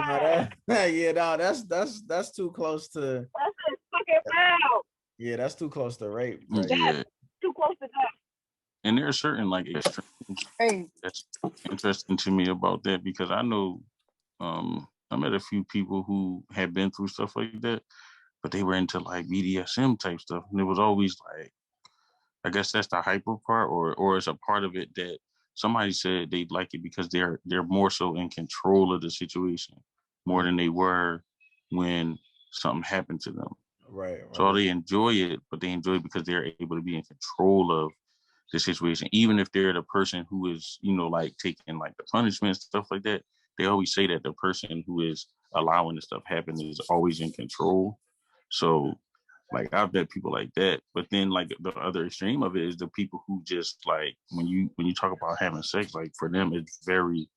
that's too close to. That's fucking foul. Yeah, that's too close to rape. Right? Yeah. Too close to death. And there are certain like extremes that's interesting to me about that, because I know I met a few people who had been through stuff like that, but they were into like BDSM type stuff, and it was always like, I guess that's the hyper part, or it's a part of it that somebody said they like it because they're more so in control of the situation more than they were when something happened to them. Right. So they enjoy it, but they enjoy it because they're able to be in control of the situation, even if they're the person who is, like taking like the punishment, stuff like that. They always say that the person who is allowing the stuff happen is always in control. So like I've met people like that, but then like the other extreme of it is the people who just like when you talk about having sex, like for them it's very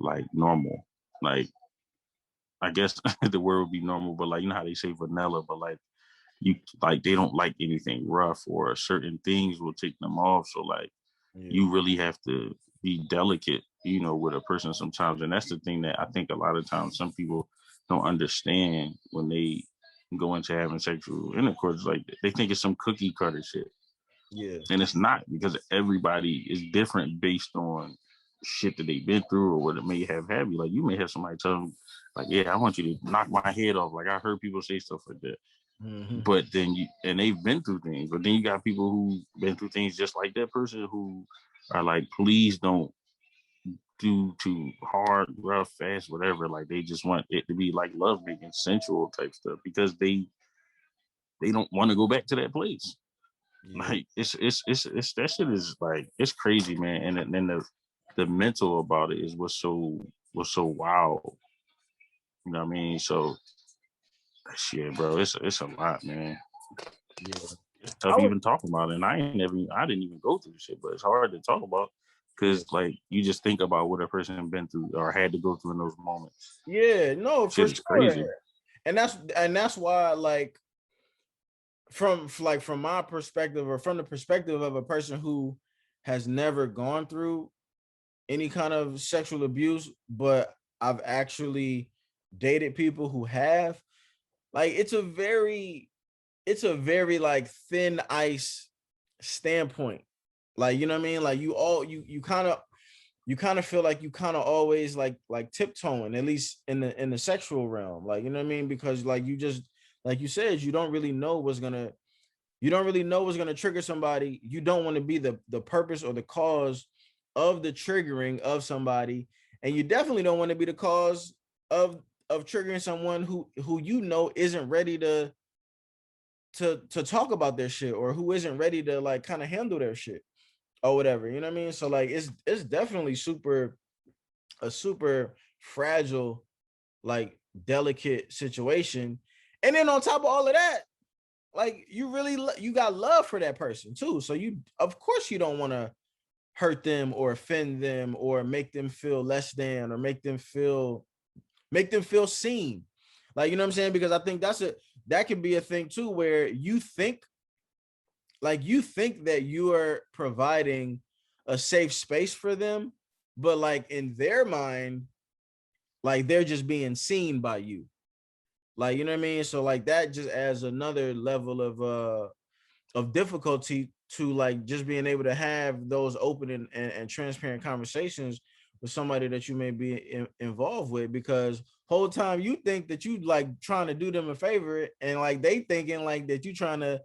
like normal. Like I guess the word would be normal, but like how they say vanilla, but like they don't like anything rough, or certain things will take them off. So like you really have to be delicate, with a person sometimes. And that's the thing that I think a lot of times some people don't understand when they go into having sexual intercourse. Like they think it's some cookie cutter shit. Yeah. And it's not, because everybody is different based on shit that they've been through or what it may have had you. Like you may have somebody tell them, like, yeah, I want you to knock my head off. Like I heard people say stuff like that. Mm-hmm. But then they've been through things. But then you got people who been through things just like that person who are like, please don't do too hard, rough, fast, whatever. Like they just want it to be like love making, sensual type stuff, because they don't want to go back to that place. Yeah. Like it's that shit is like, it's crazy, man. And then the mental about it is what's so wild. You know what I mean? So shit, bro, it's a lot, man. Yeah. It's I tough would, even talking about it. And I didn't even go through shit, but it's hard to talk about yeah. because like you just think about what a person been through or had to go through in those moments. Yeah, no, for Shit is sure. crazy. And that's why, like, from my perspective, or from the perspective of a person who has never gone through any kind of sexual abuse, but I've actually dated people who have, like, it's a very like thin ice standpoint. Like, you know what I mean? Like you kind of feel like you kind of always like tiptoeing, at least in the sexual realm. Like, you know what I mean? Because like you just, like you said, you don't really know what's gonna trigger somebody. You don't want to be the purpose or the cause of the triggering of somebody, and you definitely don't want to be the cause of triggering someone who you know isn't ready to talk about their shit, or who isn't ready to like kind of handle their shit or whatever. You know what I mean? So like it's definitely super fragile, like delicate situation. And then on top of all of that, like you got love for that person too. So you, of course, you don't want to hurt them or offend them or make them feel less than, or make them feel seen. Like, you know what I'm saying? Because I think that could be a thing too, where you think that you are providing a safe space for them, but like in their mind, like they're just being seen by you. Like, you know what I mean? So like that just adds another level of difficulty to like just being able to have those open and transparent conversations with somebody that you may be involved with, because whole time you think that you like trying to do them a favor, and like they thinking like that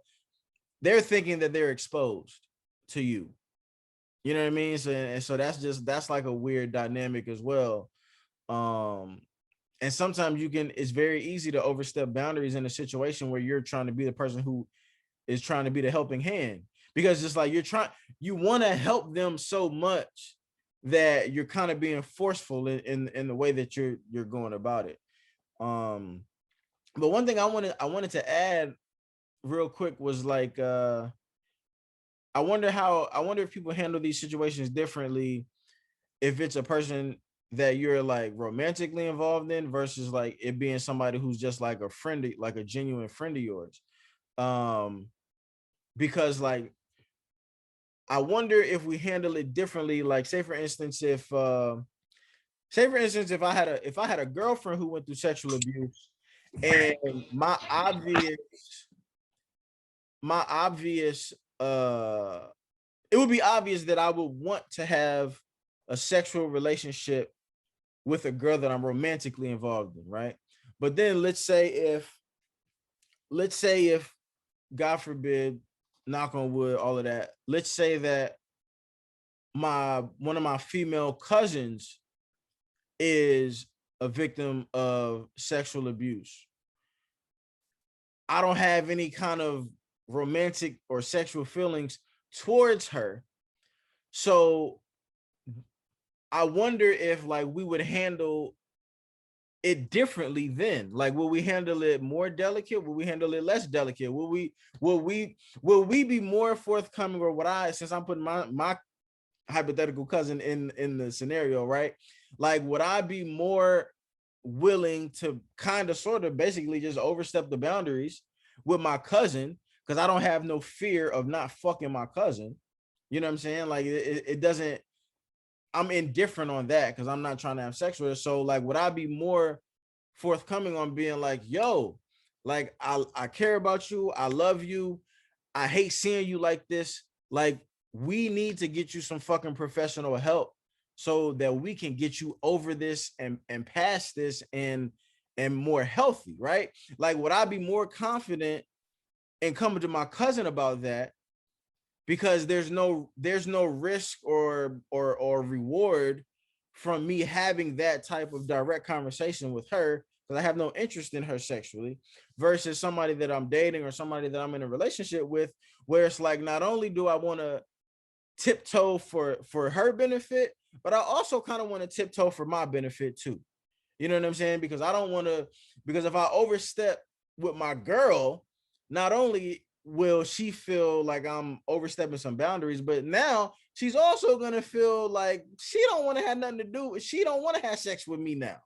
they're thinking that they're exposed to you. You know what I mean? So, and so that's like a weird dynamic as well. Um, and sometimes it's very easy to overstep boundaries in a situation where you're trying to be the person who is trying to be the helping hand, because it's like you want to help them so much that you're kind of being forceful in the way that you're going about it. But one thing I wanted to add real quick was like, I wonder if people handle these situations differently if it's a person that you're like romantically involved in versus like it being somebody who's just like a friend, like a genuine friend of yours. Um, because like I wonder if we handle it differently. Like, say for instance, if I had a girlfriend who went through sexual abuse, and my obvious it would be obvious that I would want to have a sexual relationship with a girl that I'm romantically involved in, right? But then let's say if God forbid, knock on wood, all of that, let's say that my one of my female cousins is a victim of sexual abuse. I don't have any kind of romantic or sexual feelings towards her. So I wonder if like we would handle it differently then. Like, will we handle it more delicate? Will we handle it less delicate? Will we be more forthcoming, or would I, since I'm putting my hypothetical cousin in the scenario, right? Like, would I be more willing to kind of sort of basically just overstep the boundaries with my cousin, because I don't have no fear of not fucking my cousin? You know what I'm saying? Like, it doesn't, I'm indifferent on that because I'm not trying to have sex with her. So like, would I be more forthcoming on being like, yo, Like, I care about you. I love you. I hate seeing you like this. Like, we need to get you some fucking professional help so that we can get you over this and past this and more healthy, right? Like, would I be more confident in coming to my cousin about that, because there's no risk or reward from me having that type of direct conversation with her, because I have no interest in her sexually, versus somebody that I'm dating or somebody that I'm in a relationship with, where it's like, not only do I want to tiptoe for her benefit, but I also kind of want to tiptoe for my benefit too. You know what I'm saying? Because I don't want to, because if I overstep with my girl, not only will she feel like I'm overstepping some boundaries, but now she's also gonna feel like she don't want to have nothing to do. She don't want to have sex with me now.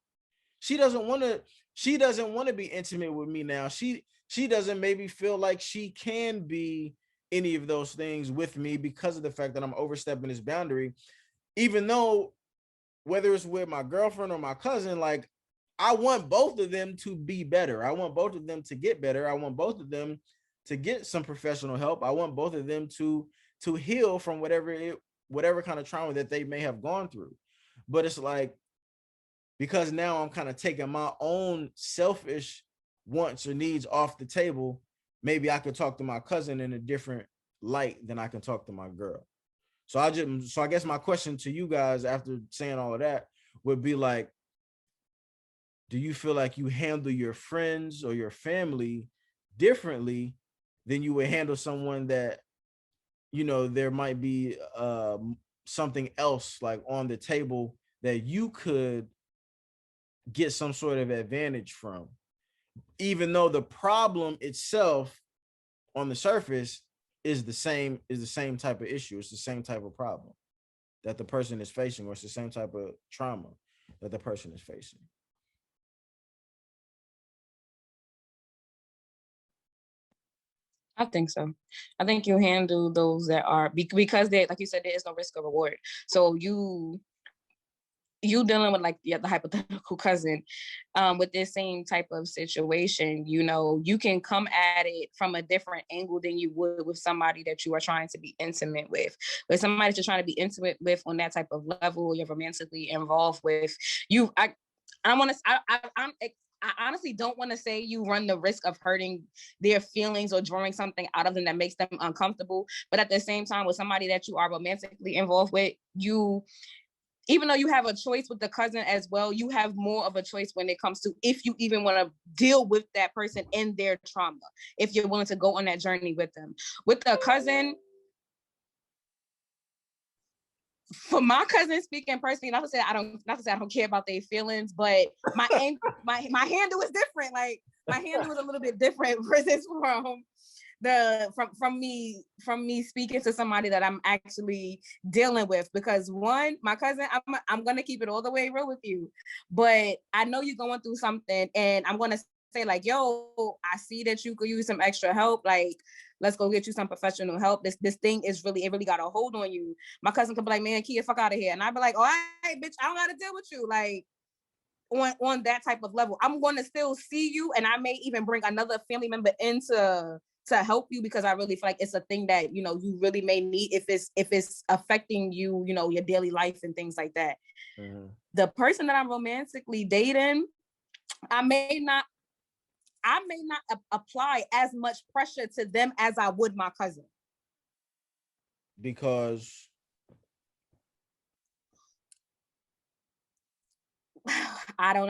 She doesn't want to. She doesn't want to be intimate with me now. She doesn't maybe feel like she can be any of those things with me because of the fact that I'm overstepping this boundary. Even though, whether it's with my girlfriend or my cousin, like, I want both of them to be better. I want both of them to get better. I want both of them to get some professional help. I want both of them to heal from whatever kind of trauma that they may have gone through. But it's like, because now I'm kind of taking my own selfish wants or needs off the table, maybe I could talk to my cousin in a different light than I can talk to my girl. So I guess my question to you guys after saying all of that would be like, do you feel like you handle your friends or your family differently than you would handle someone that, there might be something else like on the table that you could get some sort of advantage from, even though the problem itself on the surface is the same type of issue. It's the same type of problem that the person is facing, or it's the same type of trauma that the person is facing. I think so. I think you handle those that are because they, like you said, there is no risk or reward. So you dealing with like the hypothetical cousin with this same type of situation, you can come at it from a different angle than you would with somebody that you are trying to be intimate with. With somebody that you're trying to be intimate with on that type of level, you're romantically involved with, I honestly don't want to say you run the risk of hurting their feelings or drawing something out of them that makes them uncomfortable. But at the same time, with somebody that you are romantically involved with, even though you have a choice with the cousin as well, you have more of a choice when it comes to if you even want to deal with that person in their trauma, if you're willing to go on that journey with them. With the cousin, for my cousin speaking personally, not to say I don't care about their feelings, but my handle is different. Like, my handle is a little bit different versus from me speaking to somebody that I'm actually dealing with. Because one, my cousin, I'm gonna keep it all the way real with you, but I know you're going through something, and I'm gonna say like, yo, I see that you could use some extra help. Like, let's go get you some professional help. This thing is it really got a hold on you. My cousin could be like, man, Kia, fuck out of here. And I'd be like, all right, bitch, I don't gotta deal with you. Like, on that type of level, I'm going to still see you, and I may even bring another family member in to help you, because I really feel like it's a thing that you really may need if it's affecting you, your daily life and things like that. Mm-hmm. The person that I'm romantically dating, I may not apply as much pressure to them as I would my cousin. Because I don't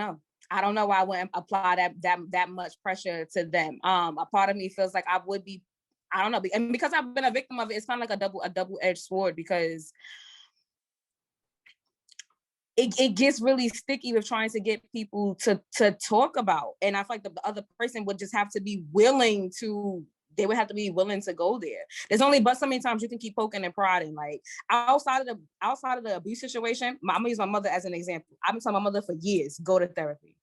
know why I wouldn't apply that much pressure to them. A part of me feels like I would be, I don't know, and because I've been a victim of it, it's kind of like a double-edged sword, because it gets really sticky with trying to get people to talk about. And I feel like the other person would just have to be willing to, they would have to be willing to go there. There's only but so many times you can keep poking and prodding. Like, outside of the abuse situation, I'm gonna use my mother as an example. I've been telling my mother for years, go to therapy.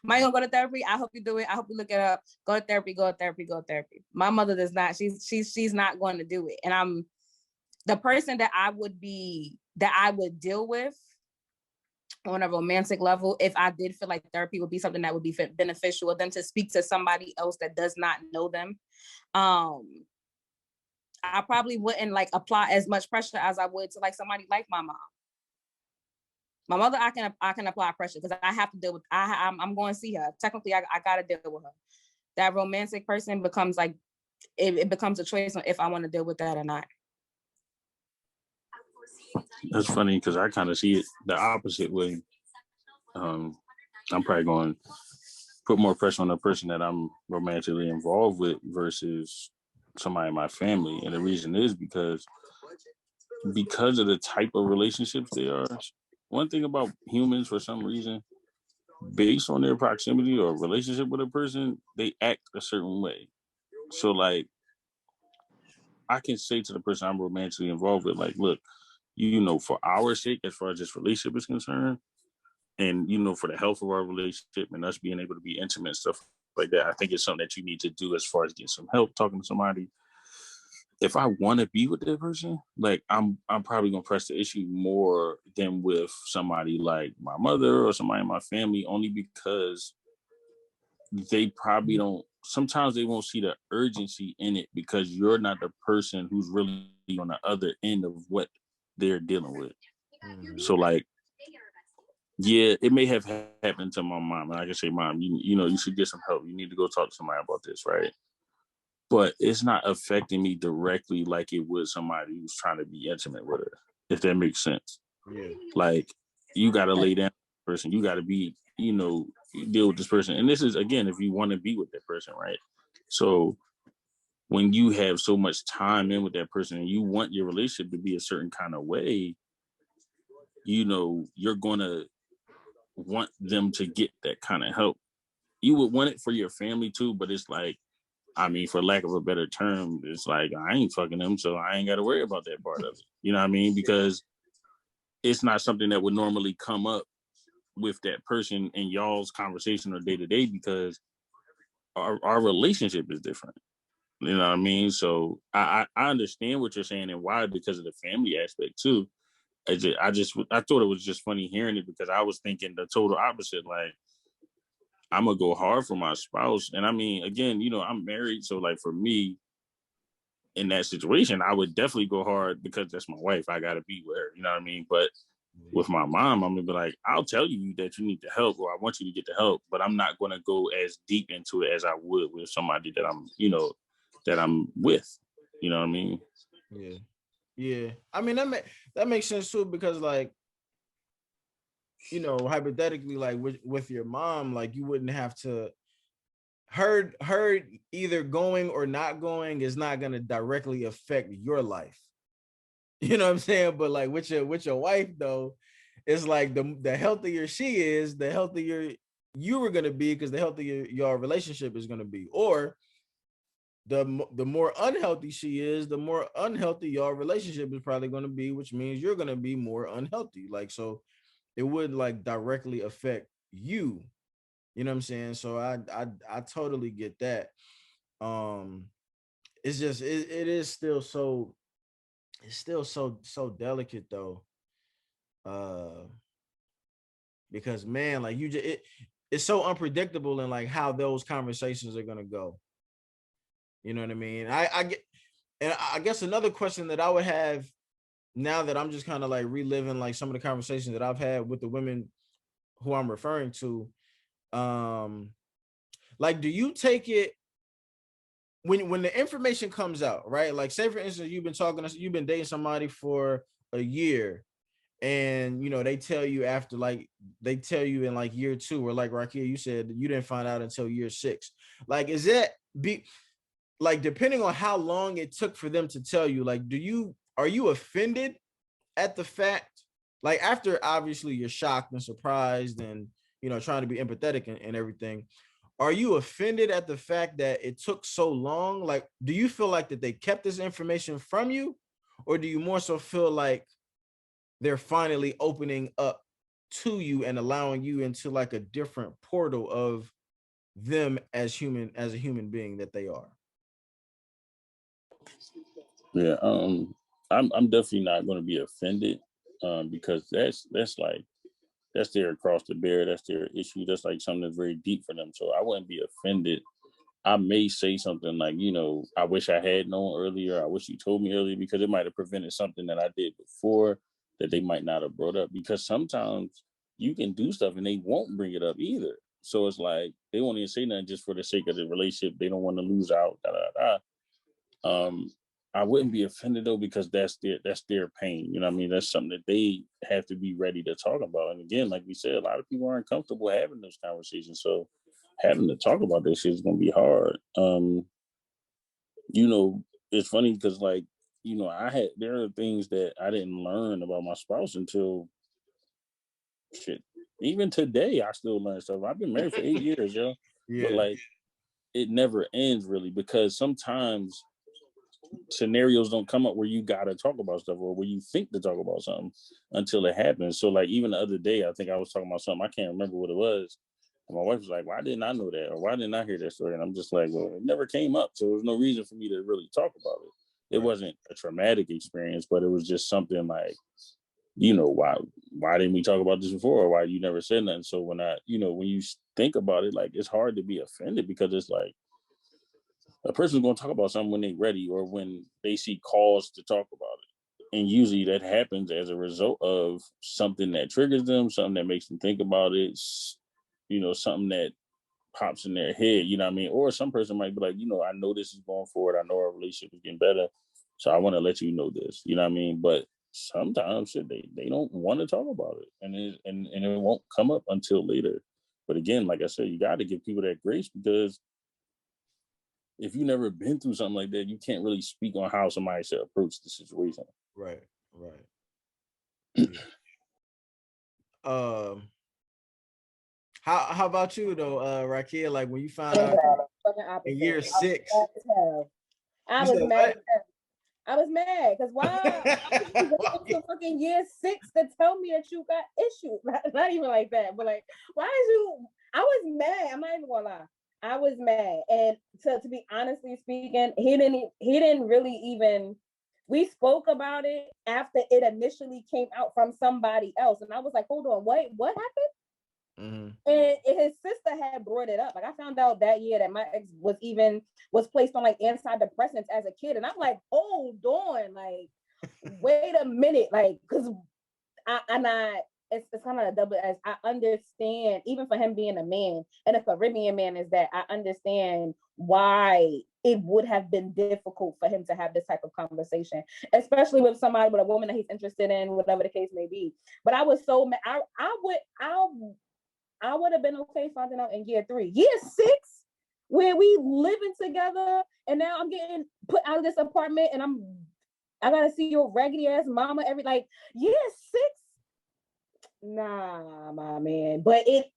Am I gonna go to therapy? I hope you do it. I hope you look it up. Go to therapy, go to therapy, go to therapy. My mother does not. She's not going to do it. And I'm the person that I would deal with on a romantic level, if I did feel like therapy would be something that would be beneficial of them to speak to somebody else that does not know them, I probably wouldn't like apply as much pressure as I would to like somebody like my mom. My mother, I can apply pressure because I have to deal with. I'm going to see her. Technically, I got to deal with her. That romantic person becomes like it becomes a choice on if I want to deal with that or not. That's funny because I kind of see it the opposite way. I'm probably going to put more pressure on the person that I'm romantically involved with versus somebody in my family, and the reason is because of the type of relationships they are. One thing about humans, for some reason, based on their proximity or relationship with a person, they act a certain way. So, like, I can say to the person I'm romantically involved with, like, look, for our sake, as far as this relationship is concerned, and, for the health of our relationship and us being able to be intimate and stuff like that, I think it's something that you need to do as far as getting some help, talking to somebody. If I want to be with that person, like I'm probably gonna press the issue more than with somebody like my mother or somebody in my family, only because they probably don't. Sometimes they won't see the urgency in it because you're not the person who's really on the other end of what they're dealing with. Mm-hmm. So, like, yeah, it may have happened to my mom, and I can say, Mom, you should get some help. You need to go talk to somebody about this, right? But it's not affecting me directly like it would somebody who's trying to be intimate with her, if that makes sense. Yeah. Like, you got to lay down with the person. You got to be, deal with this person. And this is, again, if you want to be with that person, right? So when you have so much time in with that person and you want your relationship to be a certain kind of way, you're going to want them to get that kind of help. You would want it for your family too, but it's like, I mean, for lack of a better term, it's like, I ain't fucking them, so I ain't got to worry about that part of it. You know what I mean? Because it's not something that would normally come up with that person in y'all's conversation or day to day because our relationship is different. You know what I mean? So I understand what you're saying and why, because of the family aspect too. I thought it was just funny hearing it because I was thinking the total opposite. Like, I'm gonna go hard for my spouse. And I mean, again, I'm married. So like for me in that situation, I would definitely go hard because that's my wife. I gotta be with her. You know what I mean? But with my mom, I'm gonna be like, I'll tell you that you need the help or I want you to get the help, but I'm not gonna go as deep into it as I would with somebody that I'm with. You know what I mean? Yeah. Yeah. I mean, that makes sense too, because like, hypothetically, like with your mom, like you wouldn't have to her either going or not going is not going to directly affect your life. You know what I'm saying? But like with your wife though, it's like the healthier she is, the healthier you were going to be, because the healthier your relationship is going to be. Or the more unhealthy she is, the more unhealthy your relationship is probably going to be, which means you're going to be more unhealthy. Like, so it would like directly affect you. You know what I'm saying? So I totally get that. It's just it is still so, it's still so delicate though. Because man, like it's so unpredictable in like how those conversations are gonna go. You know what I mean? I get, and I guess another question that I would have now that I'm just kind of like reliving like some of the conversations that I've had with the women who I'm referring to, like, do you take it when the information comes out, right? Like, say for instance, you've been dating somebody for a year, and they tell you in like year 2, or like Rakia, you said you didn't find out until year 6. Like, is that like, depending on how long it took for them to tell you, like, are you offended at the fact, like, after obviously you're shocked and surprised and trying to be empathetic and everything, are you offended at the fact that it took so long? Like, do you feel like that they kept this information from you, or do you more so feel like they're finally opening up to you and allowing you into like a different portal of them as a human being that they are? Yeah, I'm definitely not going to be offended, because that's cross to bear. That's their issue. That's like something that's very deep for them. So I wouldn't be offended. I may say something like, I wish I had known earlier. I wish you told me earlier, because it might have prevented something that I did before that they might not have brought up. Because sometimes you can do stuff and they won't bring it up either. So it's like they won't even say nothing just for the sake of the relationship. They don't want to lose out. I wouldn't be offended though, because that's their pain. You know what I mean? That's something that they have to be ready to talk about. And again, like we said, a lot of people aren't comfortable having those conversations. So having to talk about this shit is gonna be hard. It's funny because there are things that I didn't learn about my spouse until shit. Even today, I still learn stuff. I've been married for 8 years, yo. Yeah. But like, it never ends really, because sometimes scenarios don't come up where you gotta talk about stuff or where you think to talk about something until it happens. So like, even the other day, I think I was talking about something, I can't remember what it was. And my wife was like, why didn't I know that? Or why didn't I hear that story? And I'm just like, well, it never came up. So there's no reason for me to really talk about it. It wasn't a traumatic experience, but it was just something like, why didn't we talk about this before? Or why you never said nothing? So when when you think about it, like, it's hard to be offended, because it's like, a person's going to talk about something when they're ready or when they see cause to talk about it. And usually that happens as a result of something that triggers them, something that makes them think about it, something that pops in their head, you know what I mean? Or some person might be like, I know this is going forward. I know our relationship is getting better. So I want to let you know this, you know what I mean? But sometimes they don't want to talk about it, and it won't come up until later. But again, like I said, you got to give people that grace, because if you never been through something like that, you can't really speak on how somebody should approach the situation. Right. Yeah. How about you though, Rakia? Like, when you found out in year 6, I you was said mad. what? I was mad because why you wait until fucking year 6 to tell me that you got issues? Not even like that, but like, why is you? I was mad. I'm not even gonna lie. I was mad, and to be honestly speaking, he didn't really even. We spoke about it after it initially came out from somebody else, and I was like, hold on, what happened? Mm-hmm. And his sister had brought it up. Like, I found out that year that my ex was placed on like antidepressants as a kid, and I'm like, hold on, like, wait a minute, like, because it's kind of a double edged. I understand, even for him being a man and a Caribbean man, is that I understand why it would have been difficult for him to have this type of conversation, especially with somebody, with a woman that he's interested in, whatever the case may be. But I was so mad. I would have been okay finding out in year 3. Year 6, where we living together, and now I'm getting put out of this apartment, and I gotta see your raggedy ass mama year 6. Nah, my man. But it's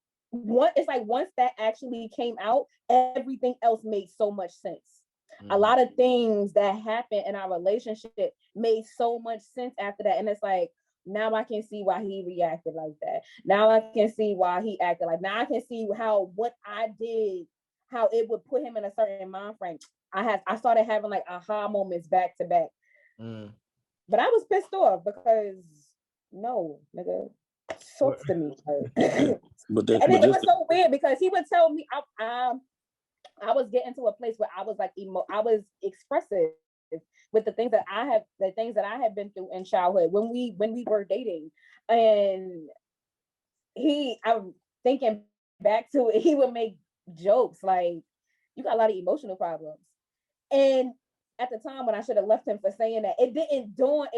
like once that actually came out, everything else made so much sense. Mm-hmm. A lot of things that happened in our relationship made so much sense after that, and it's like, now I can see why he reacted like that. Now I can see why he acted like. Now I can see how what I did, how it would put him in a certain mind frame. I started having like aha moments back to back. Mm. But I was pissed off because no, nigga, talk to me. And it was so weird because he would tell me I was getting to a place where I was like I was expressive with the things that I have been through in childhood when we were dating. And I'm thinking back to it, he would make jokes like, you got a lot of emotional problems. And at the time when I should have left him for saying that, it didn't dawn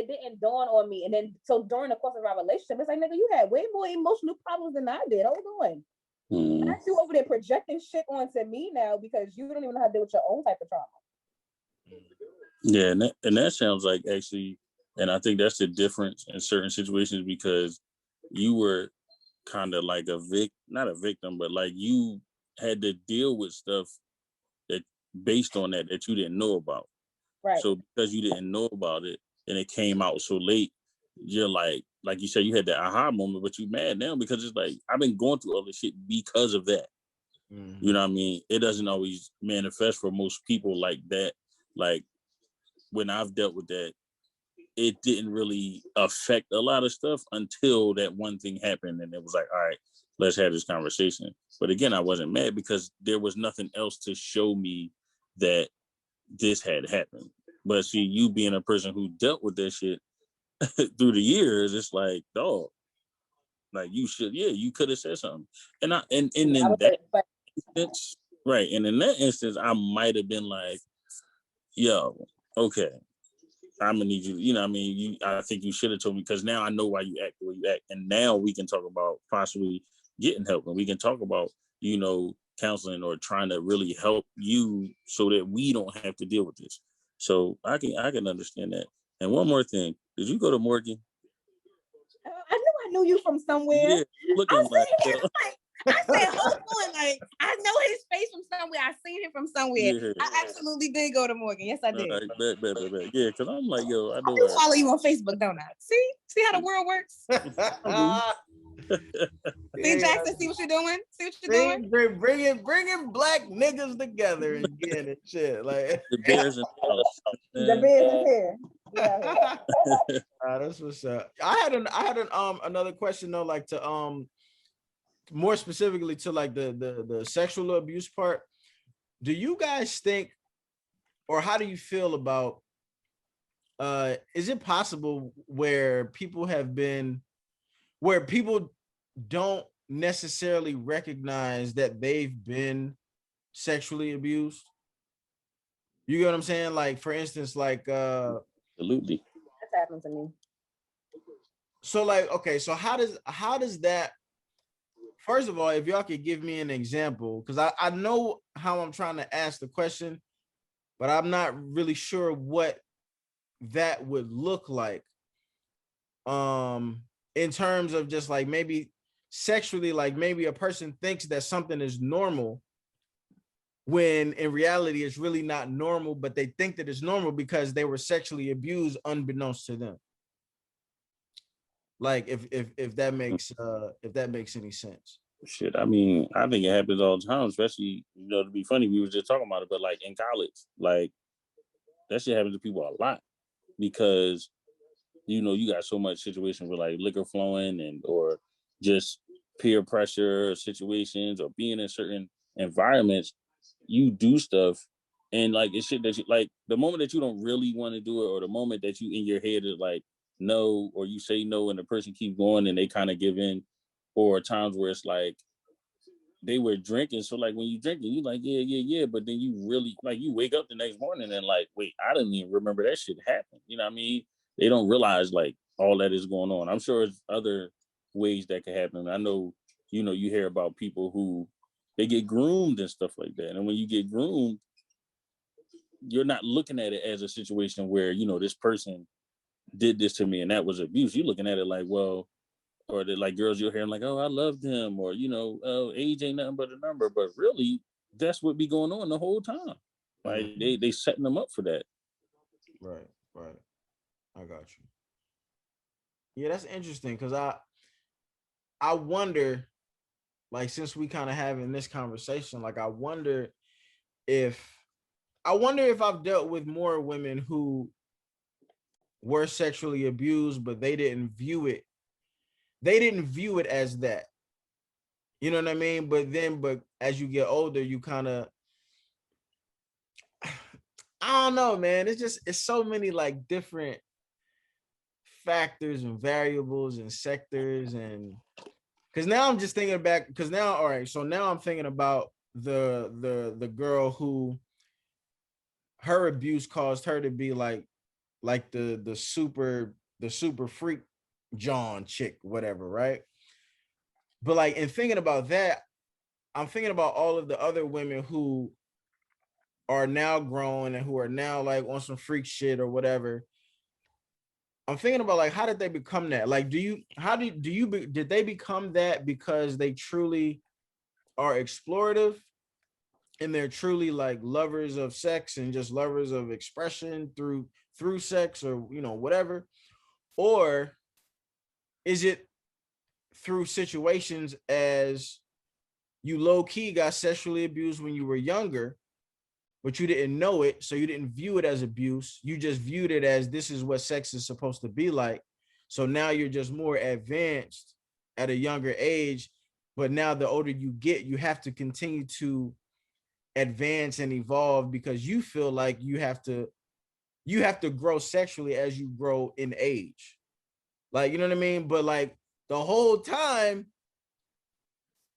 on me. And then so during the course of our relationship, it's like, nigga, you had way more emotional problems than I did. Hold on. Not you over there projecting shit onto me now because you don't even know how to deal with your own type of trauma. Yeah, and that sounds like actually, and I think that's the difference in certain situations, because you were kind of like not a victim, but like you had to deal with stuff that based on that you didn't know about. Right. So because you didn't know about it and it came out so late, you're like you said, you had that aha moment, but you mad now because it's like, I've been going through all this shit because of that. Mm-hmm. You know what I mean? It doesn't always manifest for most people like that. Like, when I've dealt with that, it didn't really affect a lot of stuff until that one thing happened, and it was like, all right, let's have this conversation. But again, I wasn't mad because there was nothing else to show me that this had happened. But see, you being a person who dealt with that shit through the years, it's like, dog, like you should, yeah, you could have said something. And in that instance, right, and in that instance, I might have been like, yo, okay, I'm gonna need you. You know, what I mean, I think you should have told me, because now I know why you act the way you act, and now we can talk about possibly getting help, and we can talk about, counseling or trying to really help you so that we don't have to deal with this. So I can understand that. And one more thing, did you go to Morgan? I knew you from somewhere. Yeah, looking like. I said, hold on, like I know his face from somewhere. I seen him from somewhere. Yeah. I absolutely did go to Morgan. Yes, I did. Bet. Yeah, because I'm like, yo, I know. I do follow you on Facebook, don't I? See how the world works. See, Jackson, see what you're doing. See what you're doing. Bringing black niggas together again and shit. Like the bears in the house. The bears is here. Yeah. That's what's up. I had another question though, like to more specifically to like the sexual abuse part. Do you guys think, or how do you feel about is it possible where people don't necessarily recognize that they've been sexually abused? You get what I'm saying? Like, for instance, like absolutely. That's happened to me. So like, okay, so how does that, first of all, if y'all could give me an example, because I know how I'm trying to ask the question, but I'm not really sure what that would look like. In terms of just like maybe sexually, like maybe a person thinks that something is normal when in reality it's really not normal, but they think that it's normal because they were sexually abused unbeknownst to them. Like if that makes any sense. Shit, I mean, I think it happens all the time, especially, to be funny, we were just talking about it, but like in college, like that shit happens to people a lot because, you got so much situation with like liquor flowing or just peer pressure situations or being in certain environments, you do stuff and like it's shit that you like the moment that you don't really want to do it, or the moment that you in your head is like no, or you say no and the person keeps going and they kind of give in, or times where it's like they were drinking. So like when you drinking, you like, yeah. But then you really like you wake up the next morning and like, wait, I didn't even remember that shit happened. You know what I mean? They don't realize like all that is going on. I'm sure there's other ways that could happen. I know, you hear about people who they get groomed and stuff like that. And when you get groomed, you're not looking at it as a situation where, this person did this to me and that was abuse. You're looking at it like, well, or the like girls you're hearing like, oh, I loved him, or oh, age ain't nothing but a number. But really, that's what be going on the whole time. Like they setting them up for that. Right. I got you. Yeah, that's interesting because I wonder, like, since we kind of having this conversation, like I wonder if I've dealt with more women who were sexually abused, but they didn't view it as that. You know what I mean? But as you get older, you kind of, I don't know, man. It's so many like different factors and variables and sectors, and because now I'm just thinking back, because now, all right, so now I'm thinking about the girl who her abuse caused her to be like the super freak John chick, whatever, right? But like in thinking about that, I'm thinking about all of the other women who are now grown and who are now like on some freak shit or whatever. I'm thinking about like, how did they become that? Like, did they become that because they truly are explorative and they're truly like lovers of sex and just lovers of expression through sex, or whatever? Or is it through situations as you low key got sexually abused when you were younger, but you didn't know it, so you didn't view it as abuse. You just viewed it as this is what sex is supposed to be like. So now you're just more advanced at a younger age, but now the older you get, you have to continue to advance and evolve because you feel like you have to grow sexually as you grow in age. Like, you know what I mean? But like the whole time,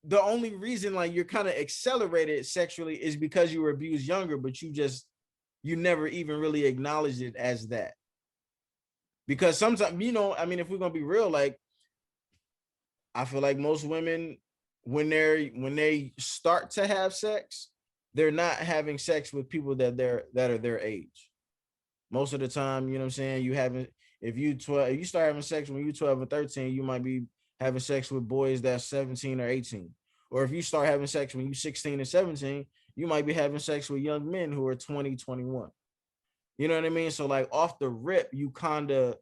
the only reason like you're kind of accelerated sexually is because you were abused younger, but you never even really acknowledged it as that. Because sometimes, you know, I mean, if we're gonna be real, like I feel like most women, when they start to have sex, they're not having sex with people that are their age. Most of the time, you know what I'm saying? You haven't, if you start having sex when you're 12 or 13, you might be having sex with boys that's 17 or 18. Or if you start having sex when you're 16 and 17, you might be having sex with young men who are 20, 21. You know what I mean? So like off the rip, you kind of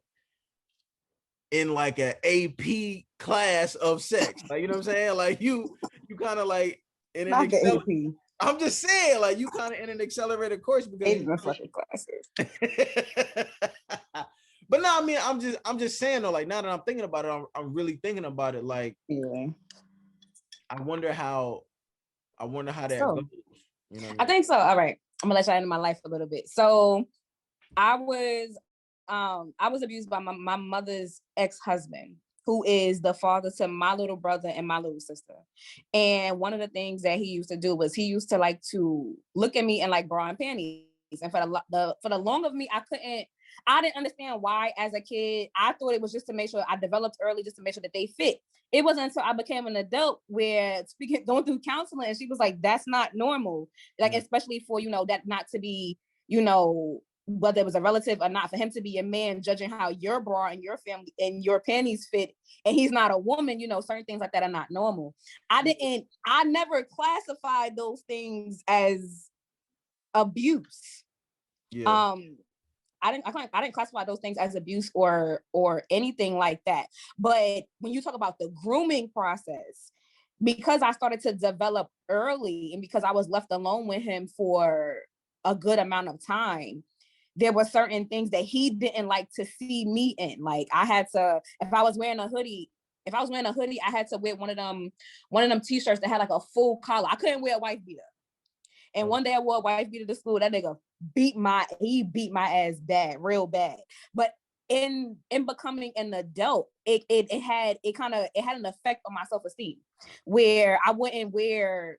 in like an AP class of sex. Like, you know what I'm saying? Like you kind of like in an I'm just saying, like you kind of in an accelerated course because you fucking classes. But no, I mean, I'm just saying though, like now that I'm thinking about it, I'm really thinking about it. Like, yeah, I wonder how that so, goes. You know what I I mean? think so. All right, I'm gonna let y'all into my life a little bit. So I was abused by my mother's ex-husband, who is the father to my little brother and my little sister. And one of the things that he used to do was he used to like to look at me in like bra and panties. And for the long of me, I didn't understand why as a kid. I thought it was just to make sure I developed early, just to make sure that they fit. It wasn't until I became an adult where going through counseling, and she was like, that's not normal. Like, especially for, you know, that not to be, you know, whether it was a relative or not, for him to be a man judging how your bra and your family and your panties fit, and he's not a woman, you know, certain things like that are not normal. I never classified those things as abuse. Yeah. I didn't classify those things as abuse or anything like that. But when you talk about the grooming process, because I started to develop early and because I was left alone with him for a good amount of time, there were certain things that he didn't like to see me in. Like I had to, if I was wearing a hoodie, I had to wear one of them t-shirts that had like a full collar. I couldn't wear a wife beater. And one day I wore a wife beater to school. That nigga beat my ass bad, real bad. But in becoming an adult, it had an effect on my self-esteem, where I wouldn't wear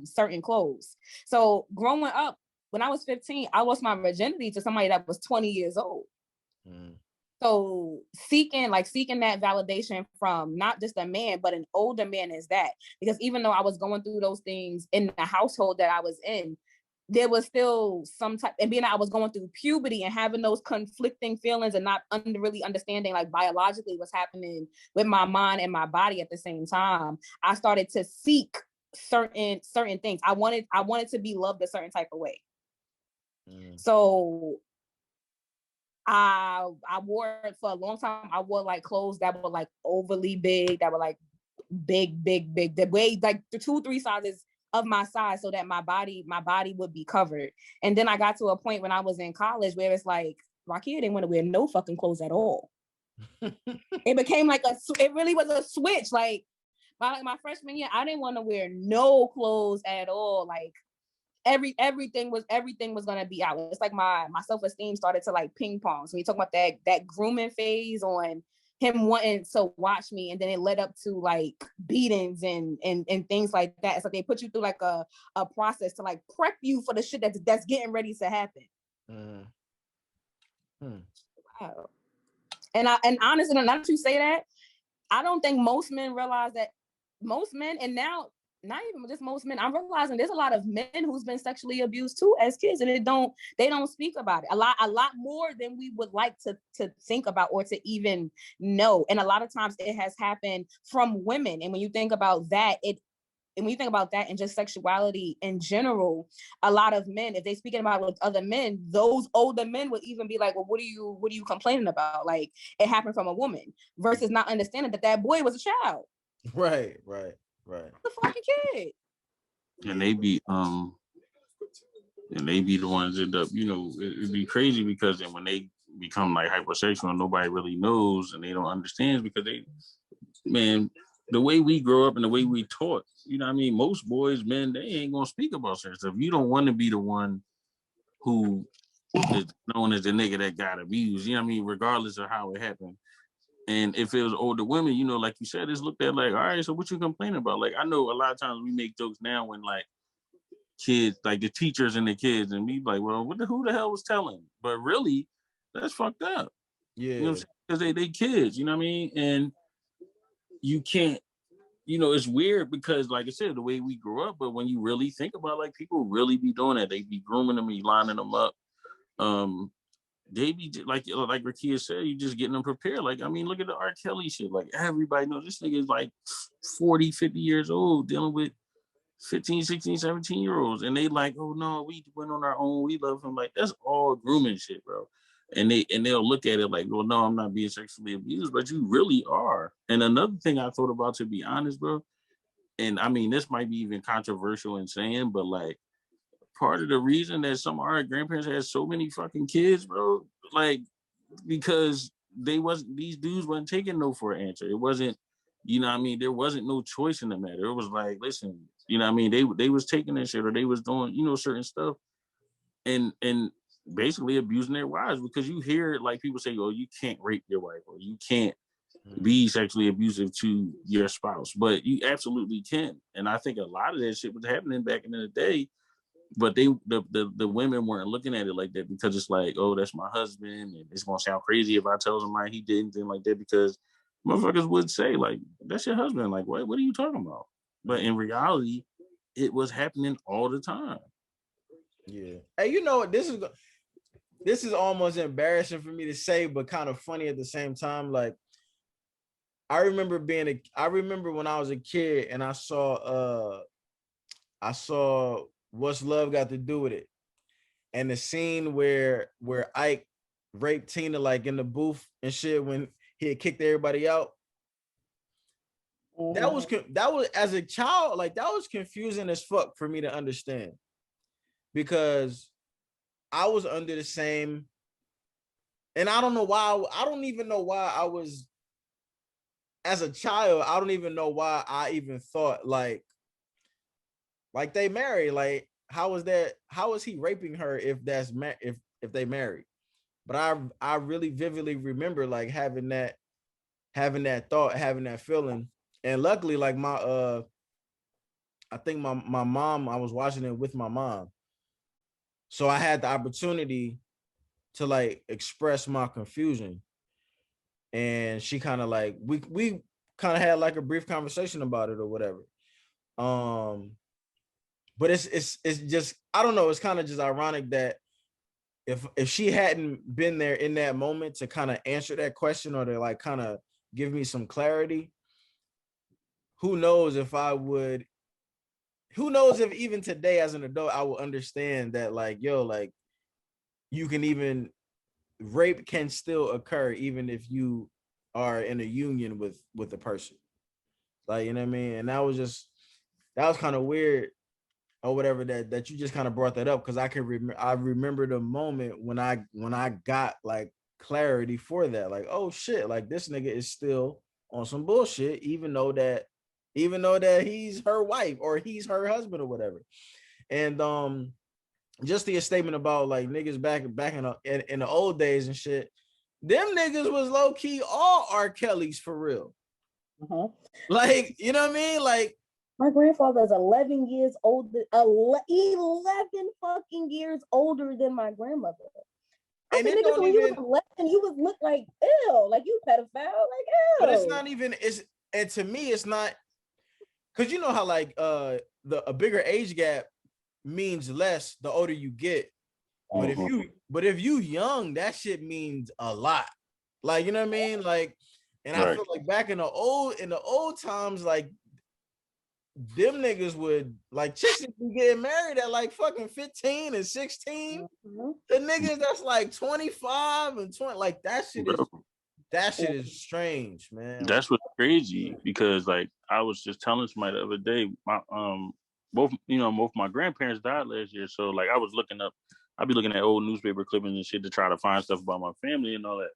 certain clothes. So growing up, when I was 15, I lost my virginity to somebody that was 20 years old. So seeking that validation from not just a man, but an older man is that. Because even though I was going through those things in the household that I was in, there was still some type, and being that I was going through puberty and having those conflicting feelings and not really understanding like biologically what's happening with my mind and my body at the same time, I started to seek certain things. I wanted to be loved a certain type of way. So I wore for a long time. I wore like clothes that were like overly big, that were like big, the way like the 2-3 sizes of my size, so that my body would be covered. And then I got to a point when I was in college where it's like, Rakia didn't want to wear no fucking clothes at all. It became like it really was a switch. Like my freshman year, I didn't want to wear no clothes at all. Like everything was gonna be out. It's like my self-esteem started to like ping pong. So we talk about that grooming phase on him wanting to watch me, and then it led up to like beatings and things like that. It's like they put you through like a process to like prep you for the shit that's getting ready to happen. Wow. And honestly, now that you say that, I don't think most men realize that. Most men, and now not even just most men, I'm realizing there's a lot of men who's been sexually abused too as kids, and they don't speak about it a lot more than we would like to think about or to even know. And a lot of times it has happened from women. And when you think about that, and just sexuality in general, a lot of men, if they speaking about it with other men, those older men would even be like, well, what are you complaining about? Like, it happened from a woman, versus not understanding that boy was a child. Right. The fucking kid. And they be and they be the ones end up, it'd be crazy because then when they become like hypersexual, nobody really knows and they don't understand because man, the way we grow up and the way we taught, what I mean? Most boys, men, they ain't gonna speak about certain stuff. You don't want to be the one who is known as the nigga that got abused, what I mean? Regardless of how it happened. And if it was older women, like you said, it's looked at like, all right, so what you complaining about? Like, I know a lot of times we make jokes now when like kids, like the teachers and the kids, and we like, well, who the hell was telling? But really, that's fucked up. Yeah. You know what I'm saying? Because they kids, you know what I mean? And you can't, it's weird because, like I said, the way we grew up, but when you really think about like people really be doing that, they be grooming them, be lining them up. They be like Rakia said, you just getting them prepared. Like, I mean, look at the R. Kelly shit. Like, everybody knows this nigga is like 40, 50 years old dealing with 15, 16, 17-year-olds. And they like, oh no, we went on our own. We love him. Like, that's all grooming shit, bro. And they'll look at it like, well, no, I'm not being sexually abused, but you really are. And another thing I thought about, to be honest, bro, and I mean, this might be even controversial in saying, but like, part of the reason that some of our grandparents had so many fucking kids, bro, like, because these dudes wasn't taking no for an answer. It wasn't, what I mean, there wasn't no choice in the matter. It was like, listen, what I mean, they was taking that shit, or they was doing, certain stuff and basically abusing their wives, because you hear like people say, oh, you can't rape your wife, or you can't be sexually abusive to your spouse, but you absolutely can. And I think a lot of that shit was happening back in the day, but the women weren't looking at it like that, because it's like, oh, that's my husband, and it's gonna sound crazy if I tell somebody he did anything like that, because motherfuckers would say like, that's your husband. Like, what are you talking about? But in reality, it was happening all the time. Yeah. Hey, this is almost embarrassing for me to say, but kind of funny at the same time. Like, I remember when I was a kid and I saw What's Love Got to Do with It, and the scene where Ike raped Tina, like in the booth and shit, when he had kicked everybody out. That was as a child, like, that was confusing as fuck for me to understand, because I was under the same, and I don't even know why I was, as a child, I don't even know why I even thought like they married. Like, how is he raping her if they married? But I really vividly remember like having that thought, having that feeling. And luckily, like I think my mom, I was watching it with my mom, so I had the opportunity to like express my confusion, and she kind of like, we kind of had like a brief conversation about it or whatever. But it's just, I don't know, it's kind of just ironic that if she hadn't been there in that moment to kind of answer that question, or to like kind of give me some clarity, who knows if even today as an adult I will understand that, like, yo, like, you can even, rape can still occur even if you are in a union with a person, like, you know what I mean? And that was kind of weird or whatever, that you just kind of brought that up, because I remember the moment when I got like clarity for that, like, oh shit, like, this nigga is still on some bullshit, even though that he's her wife or he's her husband or whatever. And just the statement about like niggas back in the old days and shit, them niggas was low key all R. Kelly's for real. Like, you know what I mean? Like, my grandfather is 11 years older, 11 fucking years older than my grandmother. And then niggas, when you was 11, you was look like, ew, like you pedophile, like, ew. But it's not even, and to me, it's not, because you know how like a bigger age gap means less the older you get. But if you young, that shit means a lot. Like, you know what I mean? Like, and right. I feel like back in the old times, like, them niggas would, like, chicks be getting married at like fucking 15 and 16. The niggas that's like 25 and 20, like, that shit is strange, man. That's what's crazy, because like I was just telling somebody the other day, both my grandparents died last year. So like I'd be looking at old newspaper clippings and shit to try to find stuff about my family and all that.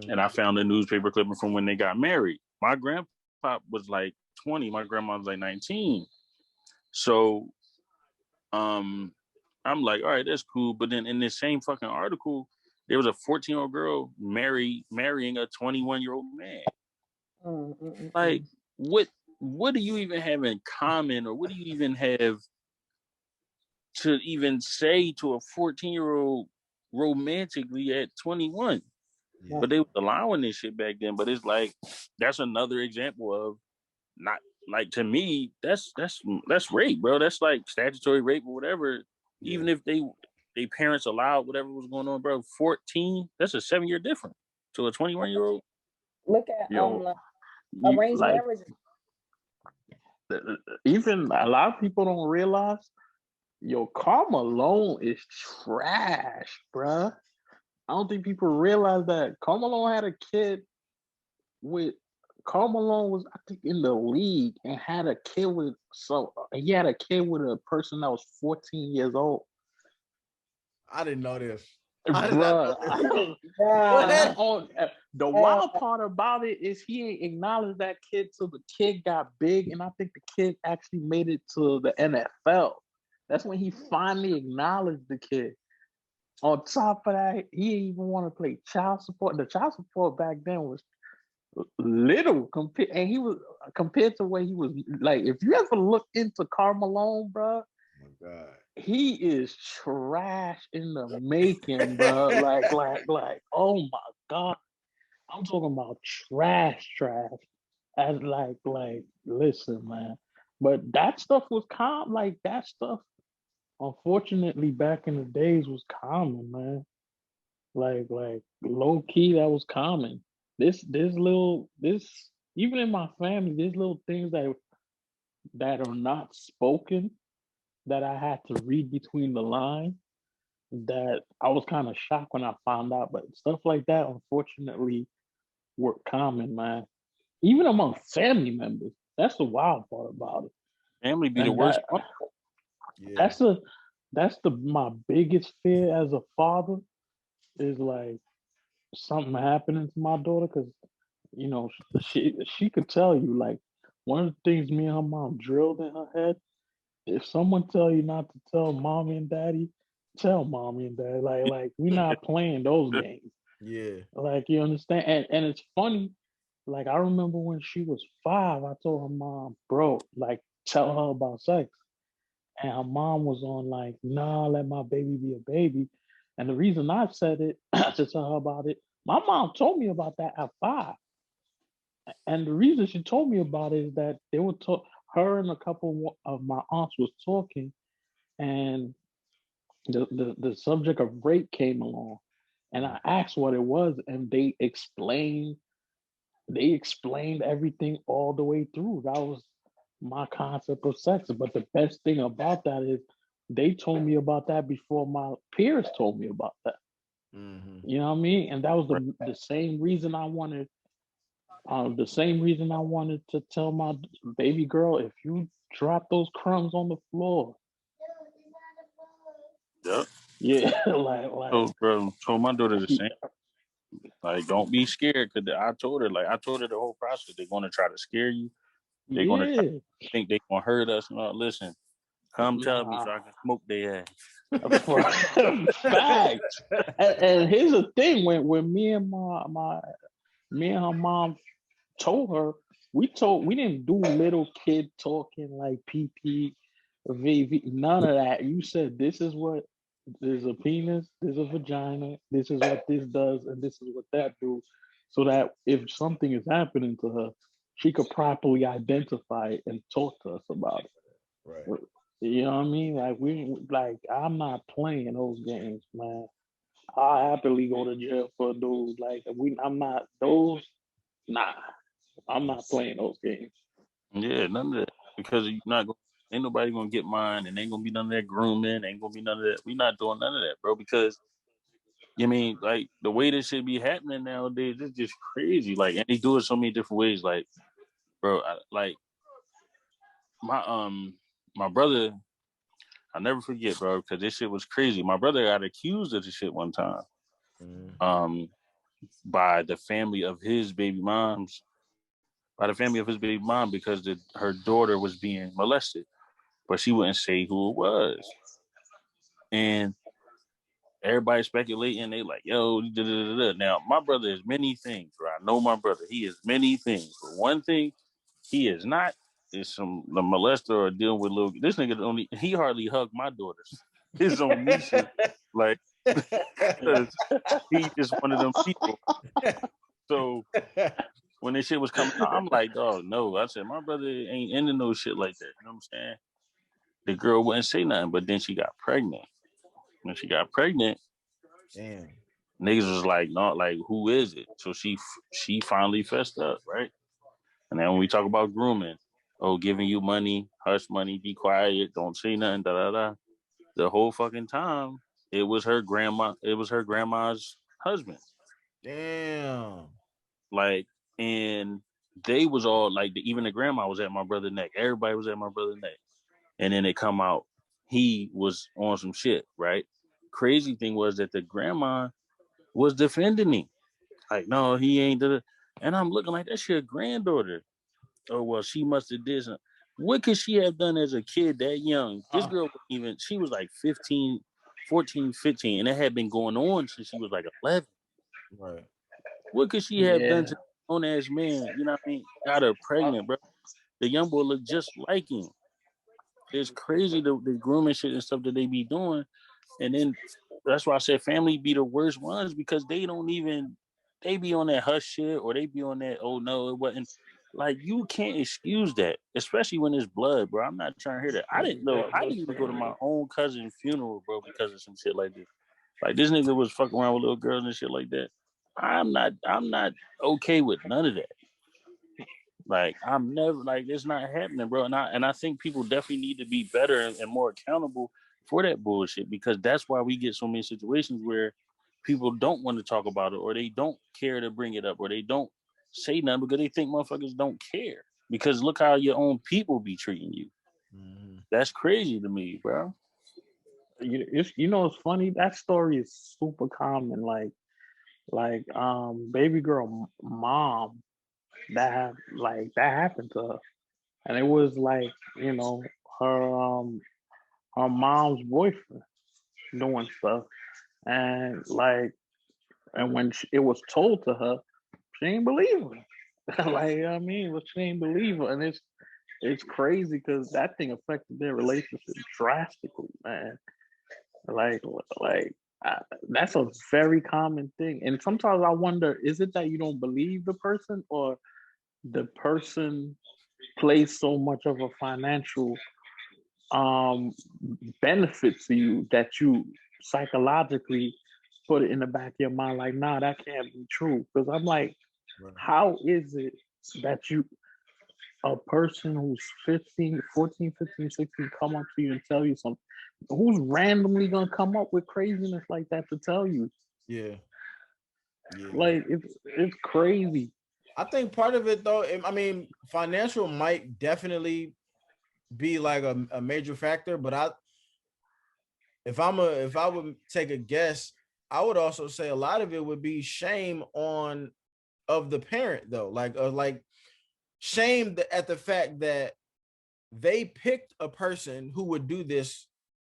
And I found a newspaper clipping from when they got married. My grandpa was like 20, my grandma was like 19. So I'm like, all right, that's cool. But then in this same fucking article, there was a 14-year-old girl marrying a 21-year-old man. Like, what do you even have in common, or what do you even have to even say to a 14-year-old romantically at 21? Yeah. But they was allowing this shit back then. But it's like, that's another example of not, like, to me, that's rape, bro. That's like statutory rape or whatever. Yeah. Even if they parents allowed whatever was going on, bro. 14, that's a 7-year difference to a 21-year-old. Look at arranged like, marriages. even a lot of people don't realize, Karl Malone is trash, bruh. I don't think people realize that Karl Malone had a kid with. Karl Malone was, I think, in the league and had a kid with. So he had a kid with a person that was 14 years old. I didn't know this. Bruh, What? the wild part about it is he ain't acknowledged that kid till the kid got big, and I think the kid actually made it to the NFL. That's when he finally acknowledged the kid. On top of that, he didn't even want to play child support. The child support back then was little compared to where he was. Like, if you ever look into Karl Malone, bro, Oh my God, he is trash in the making, bro. like, oh my God, I'm talking about trash. As like, listen, man. But that stuff was calm. Like, that stuff, unfortunately, back in the days was common, man. Like low key, that was common. This even in my family, there's little things that are not spoken that I had to read between the lines, that I was kind of shocked when I found out. But stuff like that, unfortunately, were common, man. Even among family members. That's the wild part about it. Family be the And worst that, part. yeah. that's my biggest fear as a father, is like something happening to my daughter, because she could tell you, like, one of the things me and her mom drilled in her head: if someone tell you not to tell mommy and daddy, tell mommy and daddy. Like we're not playing those games. Yeah. Like, you understand? And it's funny. Like, I remember when she was 5, I told her mom, bro, like, tell her about sex. And her mom was on like, nah, let my baby be a baby. And the reason I said it to tell her about it, my mom told me about that at 5. And the reason she told me about it is that they were her and a couple of my aunts was talking, and the subject of rape came along. And I asked what it was, and they explained everything all the way through. That was my concept of sex. But the best thing about that is they told me about that before my peers told me about that. Mm-hmm. You know what I mean? And that was the same reason I wanted. The same reason I wanted to tell my baby girl, if you drop those crumbs on the floor. Yep. Yeah, So, bro, told my daughter the same. Like, don't be scared, because I told her the whole process. They're going to try to scare you. They're going to think they're going to hurt us. No, listen, come tell me so I can smoke their ass. Facts. And here's the thing: when me and her mom told her, we didn't do little kid talking like PP, VV, none of that. You said, this is what, there's a penis, there's a vagina, this is what this does, and this is what that do, so that if something is happening to her, she could properly identify it and talk to us about it. Right. You know what I mean? I'm not playing those games, man. I happily go to jail for those. I'm not those. Nah, I'm not playing those games. Yeah, none of that. Because ain't nobody gonna get mine, and ain't gonna be none of that grooming, ain't gonna be none of that. We not doing none of that, bro. Because you mean, like, the way this shit be happening nowadays, it's just crazy. Like, and they do it so many different ways. Like, bro, like my my brother, I'll never forget, bro, because this shit was crazy. My brother got accused of the shit one time. By the family of his baby moms, because her daughter was being molested, but she wouldn't say who it was. And everybody speculating, they like, yo, da, da, da, da. Now, my brother is many things, bro. I know my brother. He is many things. But one thing he is not is the molester or dealing with little. This nigga he hardly hugged my daughters. His own nieces, like, because he just one of them people. So when this shit was coming out, I'm like, oh no. I said, my brother ain't into no shit like that. You know what I'm saying? The girl wouldn't say nothing, but then she got pregnant. When she got pregnant, damn, niggas was like, no, like, who is it? So she finally fessed up, right? And then when we talk about grooming, oh, giving you money, hush money, be quiet, don't say nothing, da da da. The whole fucking time, it was her grandma's husband. damn. Like, and they was all like, even the grandma was at my brother's neck. Everybody was at my brother's neck. And then it come out, he was on some shit, right? Crazy thing was that the grandma was defending him. Like, no, he ain't did it. And I'm looking like, that's your granddaughter. Oh, well, she must have did something. What could she have done as a kid that young? This girl she was like 15, 14, 15, and it had been going on since she was like 11. Right. What could she have done to an own-ass man? You know what I mean? Got her pregnant, bro. The young boy looked just like him. It's crazy the grooming shit and stuff that they be doing. And then that's why I said family be the worst ones, because they be on that hush shit, or they be on that, oh no, it wasn't. Like, you can't excuse that, especially when it's blood, bro. I'm not trying to hear that. I didn't even go to my own cousin's funeral, bro, because of some shit like this. Like, this nigga was fucking around with little girls and shit like that. I'm not okay with none of that. Like, I'm never, like, it's not happening, bro. And I think people definitely need to be better and more accountable for that bullshit, because that's why we get so many situations where people don't want to talk about it, or they don't care to bring it up, or they don't say nothing because they think motherfuckers don't care. Because look how your own people be treating you. That's crazy to me, bro. You know, it's funny. That story is super common. Like baby girl mom, that happened to her, and it was like, you know, her mom's boyfriend doing stuff, and when it was told to her, she ain't believe her. Like, I mean, but she ain't believe her, and it's crazy because that thing affected their relationship drastically, man. Like, like that's a very common thing, and sometimes I wonder: is it that you don't believe the person, or the person plays so much of a financial benefit to you that you psychologically put it in the back of your mind, like, nah, that can't be true? Because I'm like, how is it that a person who's 15, 14, 15, 16 come up to you and tell you something? Who's randomly gonna come up with craziness like that to tell you? Yeah. Like, it's crazy. I think part of it, though, I mean, financial might definitely be like a major factor, but if I would take a guess, I would also say a lot of it would be shame of the parent, though, like shame at the fact that they picked a person who would do this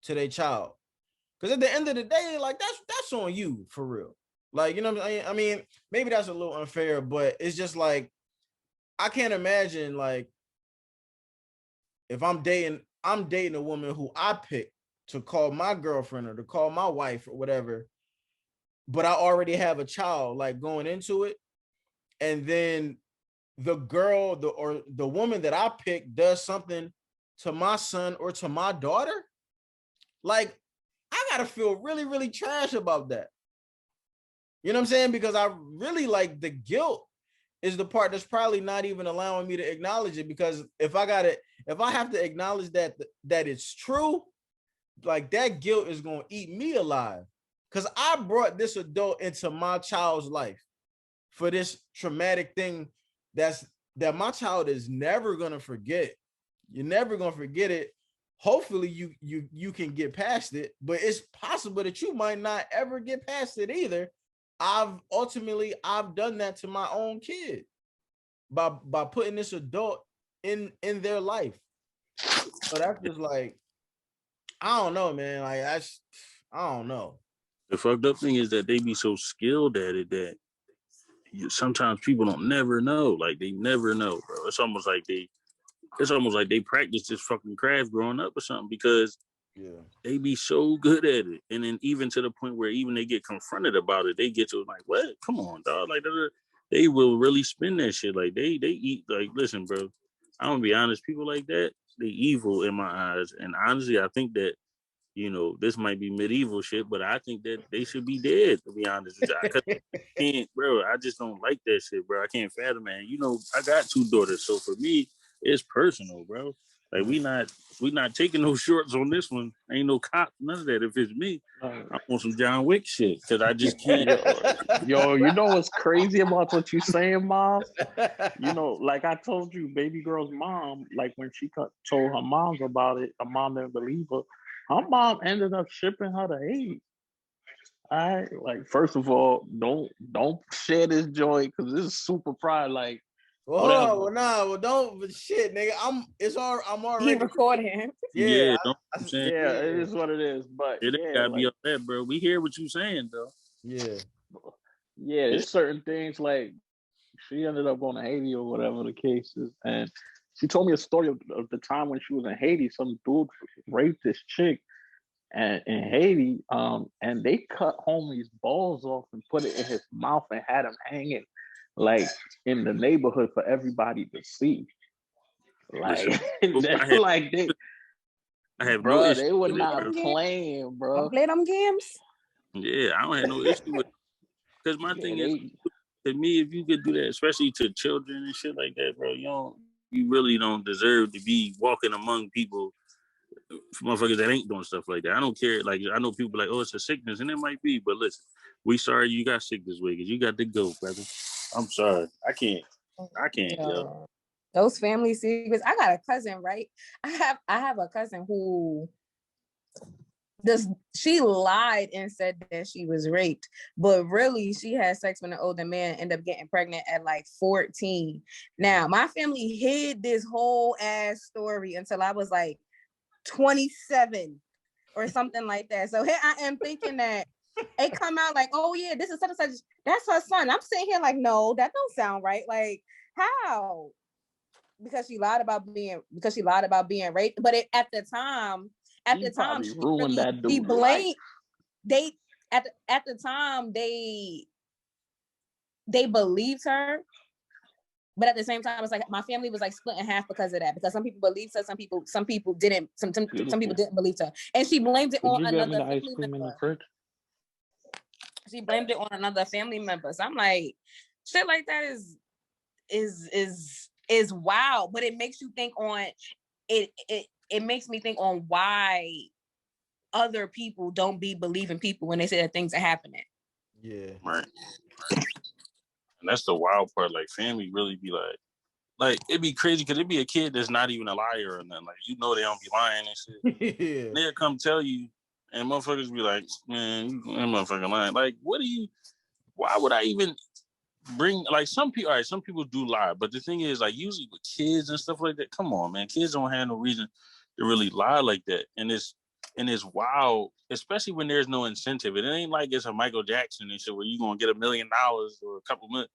to their child. Because at the end of the day, like, that's on you, for real. Like, you know what I'm saying? I mean, maybe that's a little unfair, but it's just like, I can't imagine, like, if I'm dating a woman who I picked to call my girlfriend or to call my wife or whatever, but I already have a child, like, going into it, and then the woman that I picked does something to my son or to my daughter, like, I gotta feel really, really trash about that. You know what I'm saying? Because I really, like, the guilt is the part that's probably not even allowing me to acknowledge it. Because if I have to acknowledge that it's true, like, that guilt is gonna eat me alive. Because I brought this adult into my child's life for this traumatic thing that my child is never gonna forget. You're never gonna forget it. hopefully you can get past it, but it's possible that you might not ever get past it either. I've done that to my own kid by putting this adult in their life. So that's just like, I don't know, man. Like I don't know. The fucked up thing is that they be so skilled at it that sometimes people don't never know. Like they never know, bro. It's almost like they practiced this fucking craft growing up or something, because they be so good at it. And then even to the point where even they get confronted about it, they get to like, what? Come on, dog. Like they will really spin that shit. Like they eat, like, listen, bro. I'm gonna be honest, people like that, they evil in my eyes. And honestly, I think that, this might be medieval shit, but I think that they should be dead, to be honest with you. I can't, bro. I just don't like that shit, bro. I can't fathom, man. I got 2 daughters, so for me, it's personal, bro. Like we not taking no shorts on this one. Ain't no cop, none of that. If it's me, I want some John Wick shit, because I just can't. Yo, you know what's crazy about what you saying, Mom? Like I told you, baby girl's mom, like when she told her moms about it, her mom didn't believe her. Her mom ended up shipping her to Haiti. All right, like first of all, don't share this joint because this is super pride. Like, don't. But shit, nigga, I'm already. He recording. Yeah, I'm saying, it is what it is. But it ain't gotta be up there, bro. We hear what you saying, though. Yeah, there's certain things like she ended up going to Haiti or whatever the case is, and she told me a story of the time when she was in Haiti. Some dude raped this chick in Haiti, and they cut homie's balls off and put it in his mouth and had him hanging like in the neighborhood for everybody to see. Like, I have bro, no issue. they were not playing, bro. Don't play them games. Yeah, I don't have no issue with it. Because my thing is, to me, if you could do that, especially to children and shit like that, bro, you really don't deserve to be walking among people, motherfuckers that ain't doing stuff like that. I don't care. Like, I know people like, oh, it's a sickness, and it might be, but listen, we sorry you got sick this way, because you got to go, brother. I'm sorry. I can't, yo. Those family secrets. I got a cousin, right? I have a cousin who she lied and said that she was raped, but really she had sex with an older man, ended up getting pregnant at like 14. Now, my family hid this whole ass story until I was like 27 or something like that. So here I am thinking that it come out like, oh yeah, this is such and such. That's her son. I'm sitting here like, no, that don't sound right. Like, how? Because she lied about being raped. But at the time, she ruined that dude. He blamed they at the time they believed her. But at the same time, it's like my family was like split in half because of that. Because some people believed her, some people didn't. Some people didn't believe her, and she blamed it on another family member. She blamed it on another family member. So I'm like, shit like that is wild. But it makes you think on it. It makes me think on why other people don't be believing people when they say that things are happening. Yeah, right. And that's the wild part. Like, family really be like it'd be crazy because it'd be a kid that's not even a liar or nothing. Like, they don't be lying and shit. Yeah. They'll come tell you, and motherfuckers be like, man, that motherfucker lying. Like, why would I even bring, like, some people do lie, but the thing is, like, usually with kids and stuff like that, come on, man, kids don't have no reason to really lie like that. And it's wild, especially when there's no incentive. It ain't like it's a Michael Jackson and shit where you're gonna get $1 million or a couple million.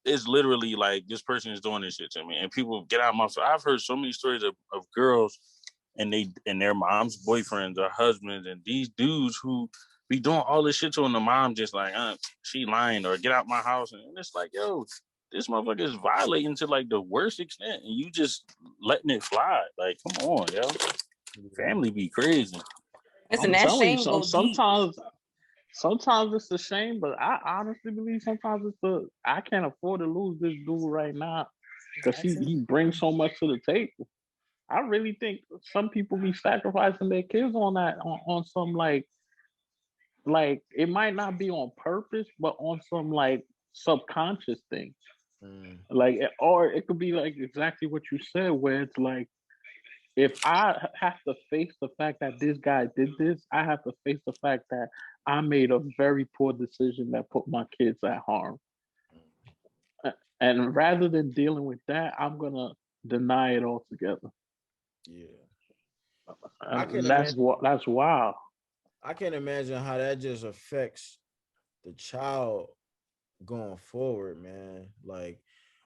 It's literally like, this person is doing this shit to me, and people get out of my. I've heard so many stories of girls and their mom's boyfriends or husbands, and these dudes who be doing all this shit to them. The mom just like, she lying, or get out my house, and it's like, yo, this motherfucker is violating to like the worst extent, and you just letting it fly. Like, come on, yo, family be crazy. Listen, that shame goes deep. Sometimes it's a shame, but I honestly believe sometimes it's I can't afford to lose this dude right now because he brings so much to the table. I really think some people be sacrificing their kids on that, on some like it might not be on purpose, but on some like subconscious thing. Like, or it could be like exactly what you said, where it's like if I have to face the fact that this guy did this, I have to face the fact that I made a very poor decision that put my kids at harm. And rather than dealing with that, I'm gonna deny it altogether. Yeah. I can And imagine. that's wild. I can imagine how that just affects the child going forward, man. Like,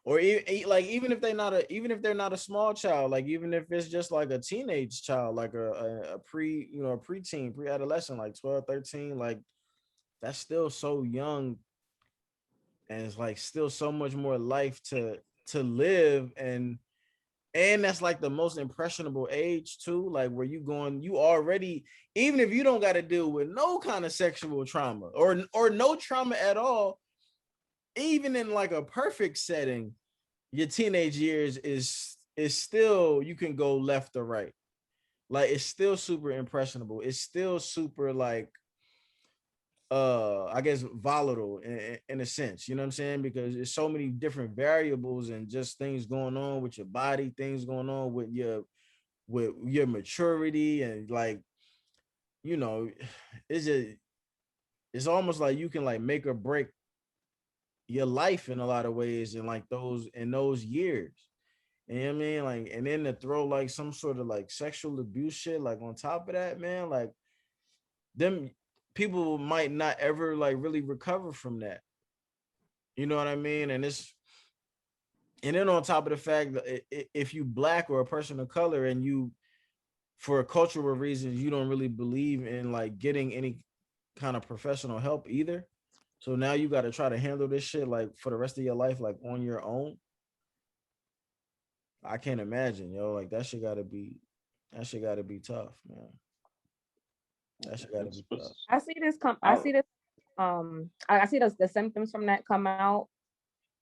or like even if they're not a small child, like even if it's just like a teenage child, like a pre, a preteen, pre-adolescent, like 12, 13, like that's still so young, and it's like still so much more life to live, and that's like the most impressionable age too, like where you already, even if you don't got to deal with no kind of sexual trauma or no trauma at all, even in like a perfect setting, your teenage years is still, you can go left or right. Like it's still super impressionable. It's still super like I guess volatile in a sense, you know what I'm saying? Because there's so many different variables and just things going on with your body, things going on with your maturity, and like, you know, it's just, it's almost like you can like make or break your life in a lot of ways in like those years. You know what I mean? Like, and then to throw like some sort of like sexual abuse shit like on top of that, man, like them people might not ever like really recover from that. You know what I mean? And then on top of the fact that if you black or a person of color and you, for cultural reasons, you don't really believe in like getting any kind of professional help either. So now you got to try to handle this shit like for the rest of your life, like on your own. I can't imagine, yo. Like that shit gotta be tough, man. That shit gotta It's, be tough. it's, I see this I, I see the symptoms from that come out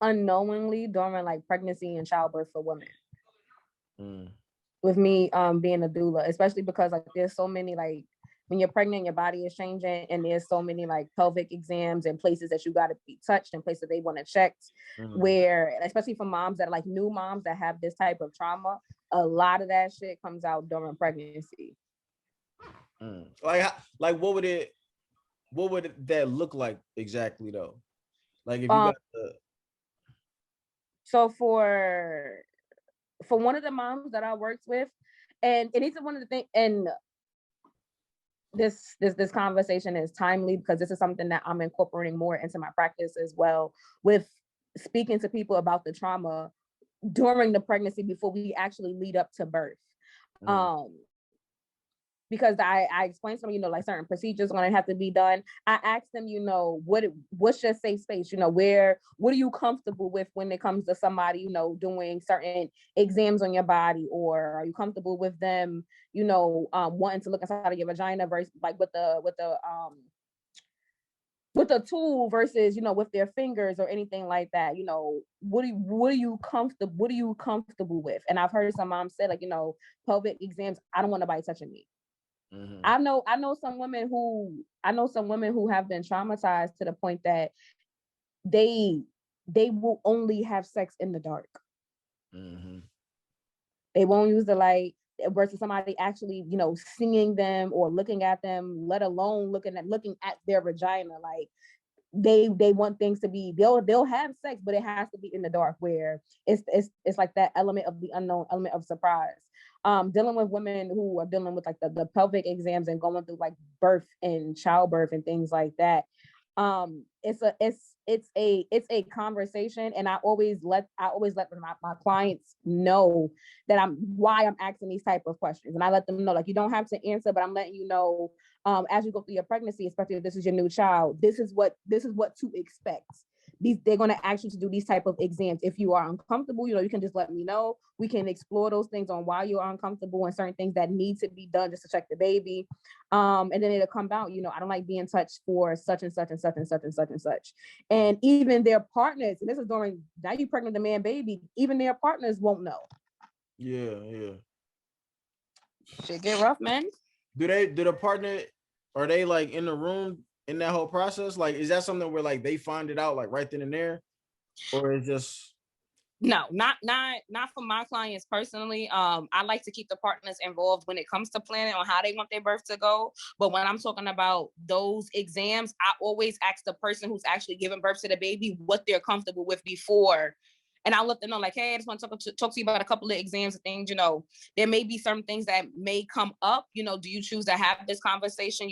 unknowingly during like pregnancy and childbirth for women. Mm. With me being a doula, especially because like there's so many, like when you're pregnant, your body is changing, and there's so many like pelvic exams and places that you got to be touched and places they want to check, where especially for moms that are like new moms that have this type of trauma, a lot of that shit comes out during pregnancy. Like what would that look like exactly though? Like if you Um got the so for one of the moms that I worked with, and it's one of the things, and this conversation is timely because this is something that I'm incorporating more into my practice as well, with speaking to people about the trauma during the pregnancy before we actually lead up to birth. Because I explained to them, like certain procedures going to have to be done. I asked them, what's your safe space? What are you comfortable with when it comes to somebody, doing certain exams on your body, or are you comfortable with them, wanting to look inside of your vagina versus like with a tool versus, with their fingers or anything like that. What are you comfortable with? And I've heard some moms say like, pelvic exams, I don't want nobody touching me. I know some women who have been traumatized to the point that they will only have sex in the dark. They won't use the light versus somebody actually, seeing them or looking at them, let alone looking at their vagina. Like they want things to be, they'll have sex, but it has to be in the dark, where it's like that element of the unknown, element of surprise. Dealing with women who are dealing with like the pelvic exams and going through like birth and childbirth and things like that. It's a conversation, and I always let my clients know that why I'm asking these type of questions, and I let them know like you don't have to answer, but I'm letting you know as you go through your pregnancy, especially if this is your new child, this is what to expect. They're going to ask you to do these type of exams. If you are uncomfortable, you can just let me know. We can explore those things on why you're uncomfortable and certain things that need to be done just to check the baby. And then it'll come out, I don't like being touched for such and such and such and such and such and such. And even their partners, and this is during, now you pregnant the man baby, even their partners won't know. Yeah. Shit get rough, man. Do the partner, are they like in the room in that whole process? Like, is that something where like they find it out like right then and there, or is just No, not for my clients personally. I like to keep the partners involved when it comes to planning on how they want their birth to go. But when I'm talking about those exams, I always ask the person who's actually giving birth to the baby what they're comfortable with before. And I'll let them know, like, hey, I just want to talk to you about a couple of exams and things. There may be certain things that may come up. Do you choose to have this conversation,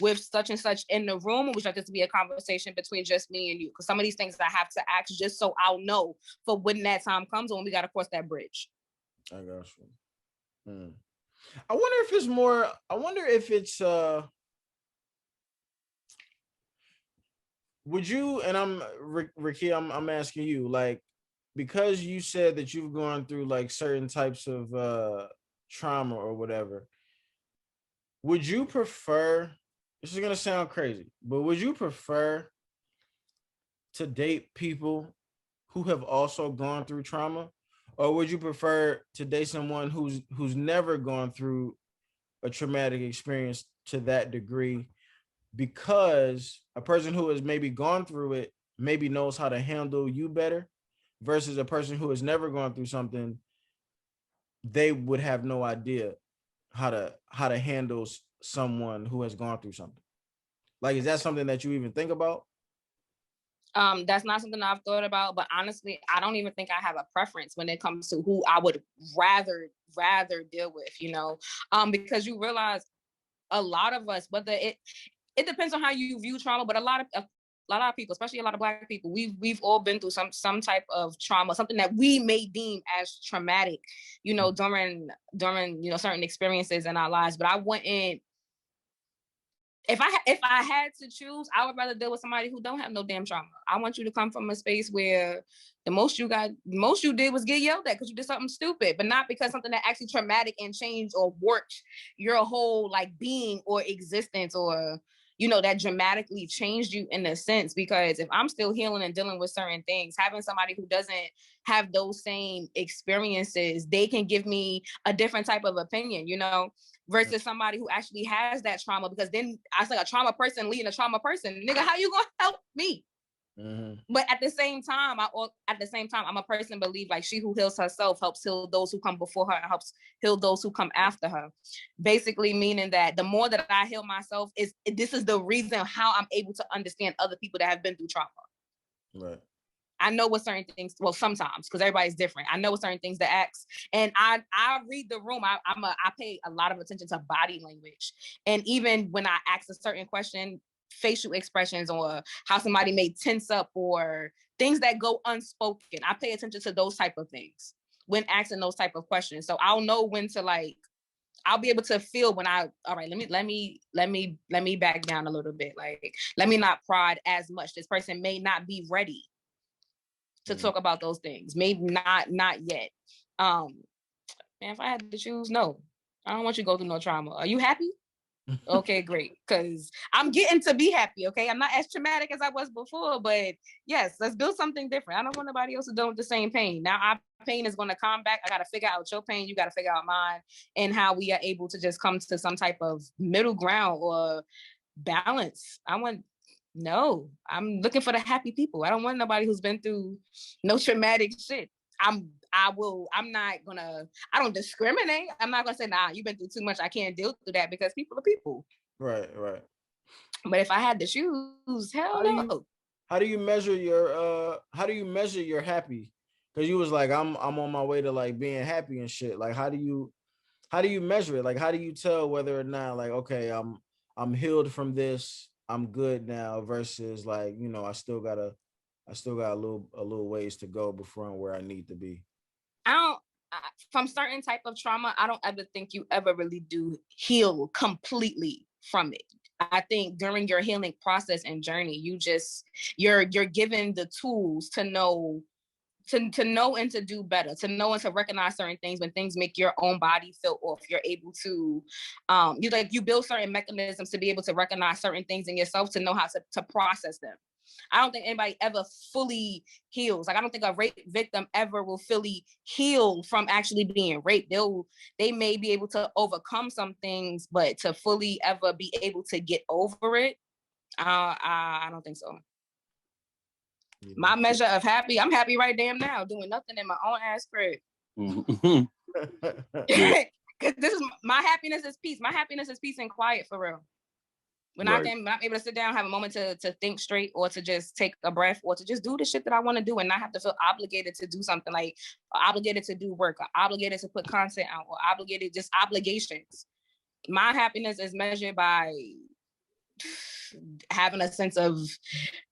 with such and such in the room, or would you like this to be a conversation between just me and you? Because some of these things I have to ask just so I'll know for when that time comes, when we got to cross that bridge. I got you. I wonder if it's would you, and I'm Ricky, I'm asking you, like, because you said that you've gone through like certain types of trauma or whatever, would you prefer, this is gonna sound crazy, but would you prefer to date people who have also gone through trauma? Or would you prefer to date someone who's never gone through a traumatic experience to that degree, because a person who has maybe gone through it maybe knows how to handle you better, versus a person who has never gone through something, they would have no idea how to handle someone who has gone through something? Like, is that something that you even think about? That's not something I've thought about, but honestly, I don't even think I have a preference when it comes to who I would rather deal with, because you realize a lot of us, whether it depends on how you view trauma, but a lot of people, especially a lot of Black people, we've all been through some type of trauma, something that we may deem as traumatic, during certain experiences in our lives. But I wouldn't. If I had to choose, I would rather deal with somebody who don't have no damn trauma. I want you to come from a space where the most you did was get yelled at because you did something stupid, but not because something that actually traumatic and changed or warped your whole like being or existence, or that dramatically changed you in a sense. Because if I'm still healing and dealing with certain things, having somebody who doesn't have those same experiences, they can give me a different type of opinion, versus somebody who actually has that trauma. Because then I say a trauma person leading a trauma person, nigga, how you gonna help me? Mm-hmm. But at the same time, I'm a person believe like she who heals herself helps heal those who come before her and helps heal those who come after her. Basically meaning that the more that I heal myself, this is the reason how I'm able to understand other people that have been through trauma. Right. I know what certain things, well, sometimes, because everybody's different. I know what certain things to ask. And I read the room. I pay a lot of attention to body language. And even when I ask a certain question, facial expressions or how somebody may tense up or things that go unspoken, I pay attention to those type of things when asking those type of questions. So I'll know when to I'll be able to feel when all right, let me back down a little bit. Like, let me not prod as much. This person may not be ready to talk about those things. Maybe not yet. Man, if I had to choose, no. I don't want you to go through no trauma. Are you happy? Okay, great. Because I'm getting to be happy, okay? I'm not as traumatic as I was before, but yes, let's build something different. I don't want nobody else to deal with the same pain. Now our pain is going to come back. I got to figure out your pain. You got to figure out mine, and how we are able to just come to some type of middle ground or balance. No, I'm looking for the happy people. I don't want nobody who's been through no traumatic shit. I don't discriminate. I'm not gonna say, nah, you've been through too much, I can't deal with that, because people are people. Right. But if I had to choose, hell no. How do you measure your happy? Because you was like, I'm on my way to like being happy and shit. Like, how do you measure it? Like, how do you tell whether or not, like, okay, I'm healed from this, I'm good now, versus like, I still got a little ways to go before I'm where I need to be? From certain type of trauma, I don't ever think you ever really do heal completely from it. I think during your healing process and journey, you're given the tools to know and to do better, to know and to recognize certain things when things make your own body feel off. You're able to, you build certain mechanisms to be able to recognize certain things in yourself, to know how to process them. I don't think anybody ever fully heals. Like, I don't think a rape victim ever will fully heal from actually being raped. They may be able to overcome some things, but to fully ever be able to get over it, I don't think so. My measure of happy, I'm happy right damn now, doing nothing in my own ass crib. Cause this is my happiness is peace. My happiness is peace and quiet for real. When I'm able to sit down, have a moment to think straight, or to just take a breath, or to just do the shit that I want to do and not have to feel obligated to do something, like obligated to do work, or obligated to put content out, or obligated, just obligations. My happiness is measured by having a sense of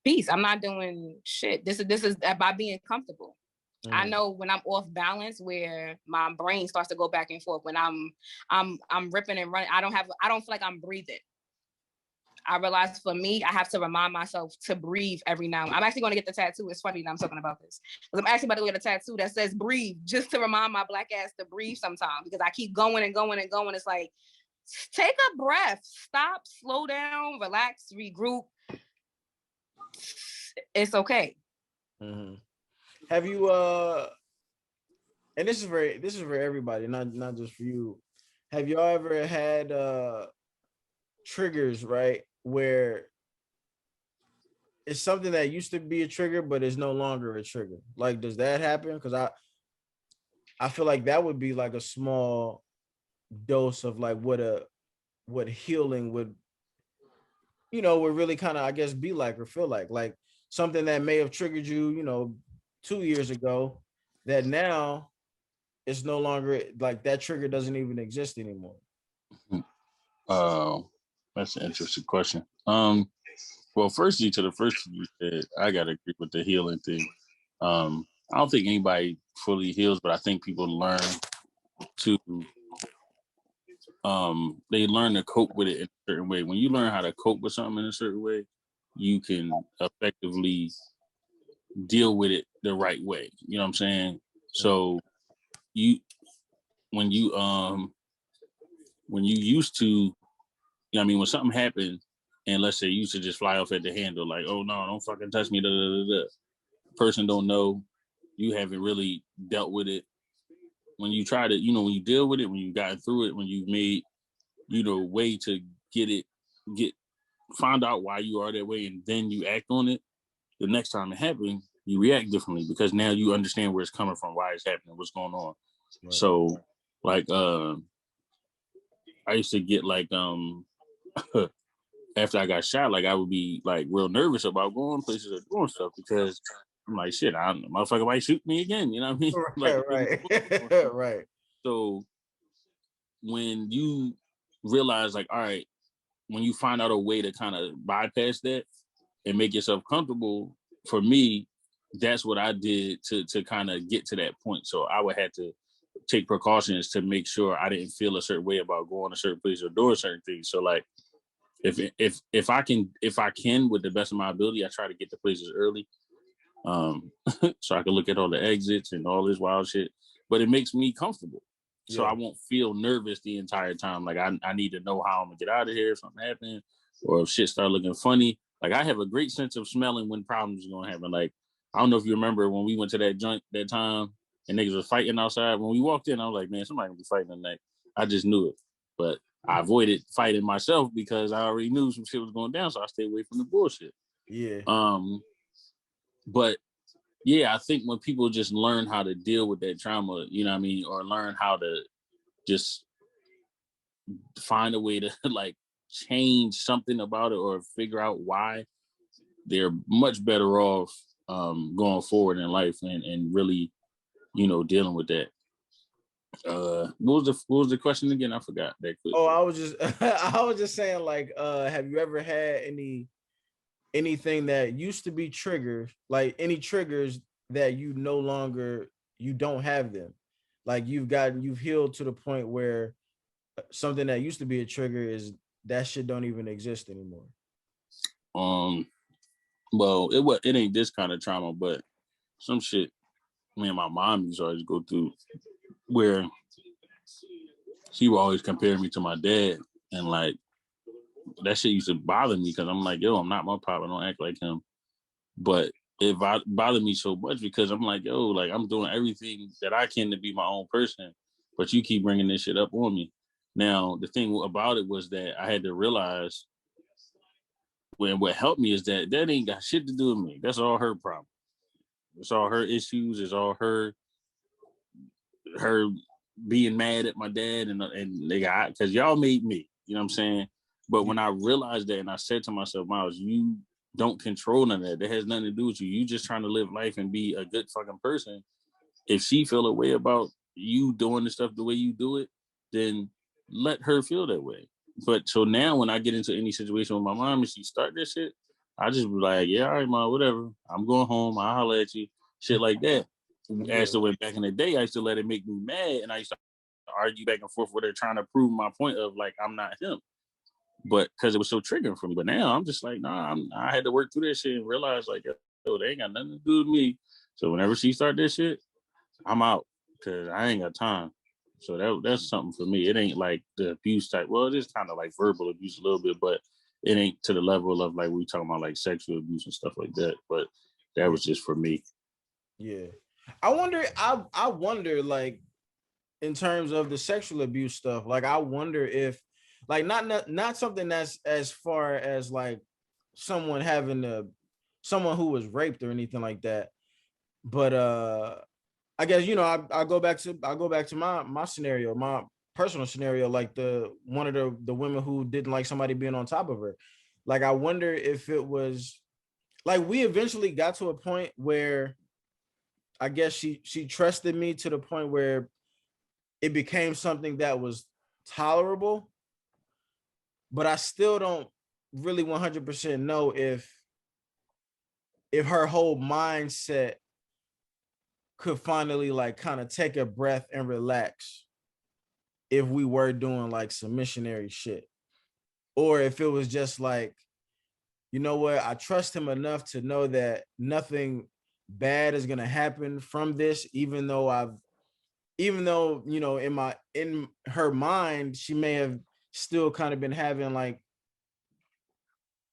peace. I'm not doing shit. This is by being comfortable. I know when I'm off balance, where my brain starts to go back and forth. When I'm ripping and running, I don't feel like I'm breathing. I realize for me, I have to remind myself to breathe every now and then. I'm actually going to get the tattoo. It's funny that I'm talking about this, because I'm actually about to get a tattoo that says breathe, just to remind my black ass to breathe sometimes, because I keep going and going and going. It's like, take a breath, stop, slow down, relax, regroup. It's okay. Mm-hmm. Have you and this is for everybody, not just for you. Have y'all ever had triggers, right, where it's something that used to be a trigger but is no longer a trigger? Like, does that happen? Because I feel like that would be like a small dose of like what healing would really kind of, I guess, be like or feel like something that may have triggered you 2 years ago, that now it's no longer, like, that trigger doesn't even exist anymore. That's an interesting question. Well, firstly, to the first thing you said, I gotta agree with the healing thing. I don't think anybody fully heals, but I think people learn to they learn to cope with it in a certain way. When you learn how to cope with something in a certain way, you can effectively deal with it the right way. You know what I'm saying? So when you used to, when something happened, and let's say you used to just fly off at the handle, like, oh no, don't fucking touch me, person don't know, you haven't really dealt with it. When you try to, when you deal with it, when you got through it, when you made, way to find out why you are that way, and then you act on it, the next time it happens, you react differently, because now you understand where it's coming from, why it's happening, what's going on. Right. So, like, I used to get like, after I got shot, like, I would be like real nervous about going places or doing stuff, because I'm like, shit, motherfucker might shoot me again. You know what I mean? Right. Right. So when you realize, like, all right, when you find out a way to kind of bypass that and make yourself comfortable, for me, that's what I did to kind of get to that point. So I would have to take precautions to make sure I didn't feel a certain way about going to certain places or doing certain things. So, like, if I can with the best of my ability, I try to get to places early, so I can look at all the exits and all this wild shit. But it makes me comfortable, so I won't feel nervous the entire time. Like, I need to know how I'm gonna get out of here if something happens, or if shit start looking funny. Like, I have a great sense of smelling when problems are gonna happen. Like, I don't know if you remember when we went to that joint that time and niggas was fighting outside. When we walked in, I was like, man, somebody gonna be fighting tonight. I just knew it, but I avoided fighting myself because I already knew some shit was going down, so I stayed away from the bullshit. Yeah. But yeah, I think when people just learn how to deal with that trauma, or learn how to just find a way to like change something about it or figure out why, they're much better off going forward in life and really, dealing with that. What was the question again? I forgot that quick. Oh, I was just saying, like, have you ever had anything that used to be triggers, like any triggers that you don't have them, like you've healed to the point where something that used to be a trigger is that shit don't even exist anymore? Well, it ain't this kind of trauma, but some shit me and my mom used to always go through, where she would always compare me to my dad, and like that shit used to bother me, because I'm like, yo, I'm not my papa, don't act like him. But it bothered me so much because I'm like, yo, like, I'm doing everything that I can to be my own person, but you keep bringing this shit up on me. Now, the thing about it was that I had to realize, when what helped me is that ain't got shit to do with me. That's all her problem. It's all her issues. It's all her being mad at my dad and nigga, because y'all made me. You know what I'm saying? But when I realized that, and I said to myself, Miles, you don't control none of that. That has nothing to do with you. You just trying to live life and be a good fucking person. If she feel a way about you doing the stuff the way you do it, then let her feel that way. But so now when I get into any situation with my mom and she start this shit, I just be like, yeah, all right, mom, whatever. I'm going home. I'll holler at you. Shit like that. As to when back in the day, I used to let it make me mad, and I used to argue back and forth with her, trying to prove my point of like I'm not him. But because it was so triggering for me. But now I'm just like, nah, I had to work through this shit and realize like, yo, they ain't got nothing to do with me. So whenever she start this shit, I'm out because I ain't got time. So that's something for me. It ain't like the abuse type. Well, it is kind of like verbal abuse a little bit, but it ain't to the level of like we talking about like sexual abuse and stuff like that. But that was just for me. Yeah. I wonder like in terms of the sexual abuse stuff, like I wonder if like not something that's as far as like someone someone who was raped or anything like that. But I guess I go back to my scenario, my personal scenario, like one of the women who didn't like somebody being on top of her. Like I wonder if it was like we eventually got to a point where I guess she trusted me to the point where it became something that was tolerable, but I still don't really 100% know if her whole mindset could finally like kind of take a breath and relax if we were doing like some missionary shit, or if it was just like, you know what, I trust him enough to know that nothing bad is going to happen from this, even though in her mind she may have still kind of been having like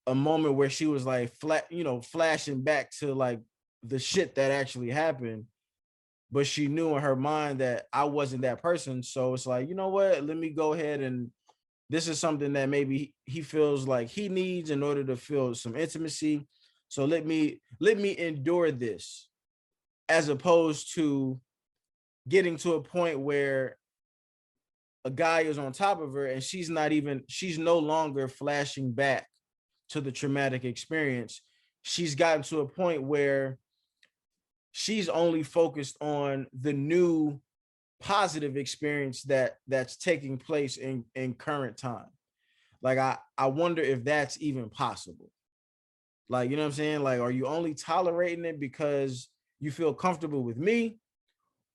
a moment where she was like flashing back to like the shit that actually happened, but she knew in her mind that I wasn't that person. So it's like, you know what, let me go ahead, and this is something that maybe he feels like he needs in order to feel some intimacy. So let me endure this, as opposed to getting to a point where a guy is on top of her and she's no longer flashing back to the traumatic experience. She's gotten to a point where she's only focused on the new positive experience that's taking place in current time. Like I wonder if that's even possible. Like, you know what I'm saying? Like, are you only tolerating it because you feel comfortable with me,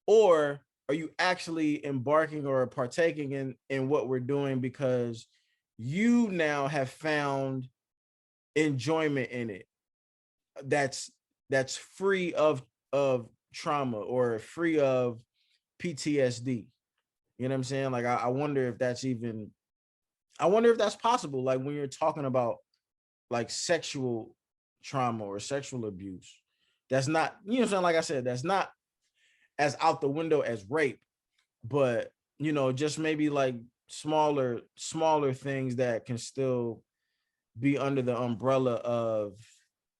or are you actually embarking or partaking in what we're doing because you now have found enjoyment in it that's free of trauma or free of PTSD? You know what I'm saying? Like I wonder if that's possible, like when you're talking about like sexual trauma or sexual abuse. That's not, you know what I'm saying? Like I said, that's not as out the window as rape, but just maybe like smaller things that can still be under the umbrella of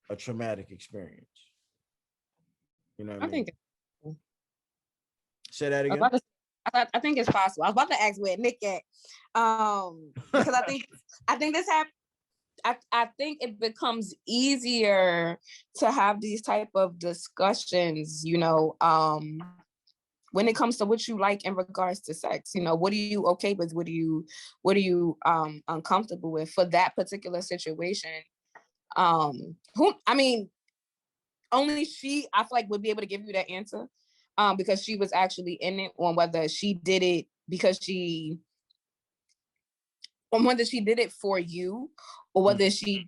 a traumatic experience. You know what I I mean? think Say that I was again. about to- I think it's possible. I was about to ask where Nick at, because I think this happened. I think it becomes easier to have these type of discussions, when it comes to what you like in regards to sex. What are you okay with? What are you uncomfortable with for that particular situation? Only she, I feel like, would be able to give you that answer, because she was actually in it, on whether she did it for you, or whether she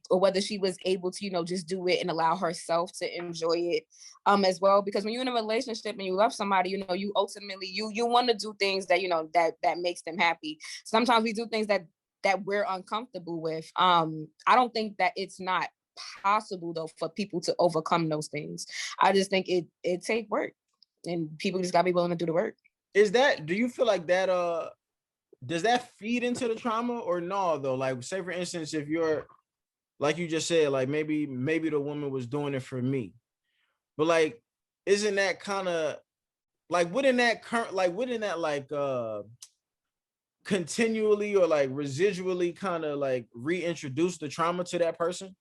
was able to just do it and allow herself to enjoy it as well. Because when you're in a relationship and you love somebody, you ultimately you want to do things that that makes them happy. Sometimes we do things that we're uncomfortable with. I don't think that it's not possible though for people to overcome those things. I just think it take work, and people just gotta be willing to do the work. Do you feel like that does that feed into the trauma or no though? Like, say for instance, if you're, like you just said, like maybe the woman was doing it for me, but like isn't that kind of like, wouldn't that continually or like residually kind of like reintroduce the trauma to that person?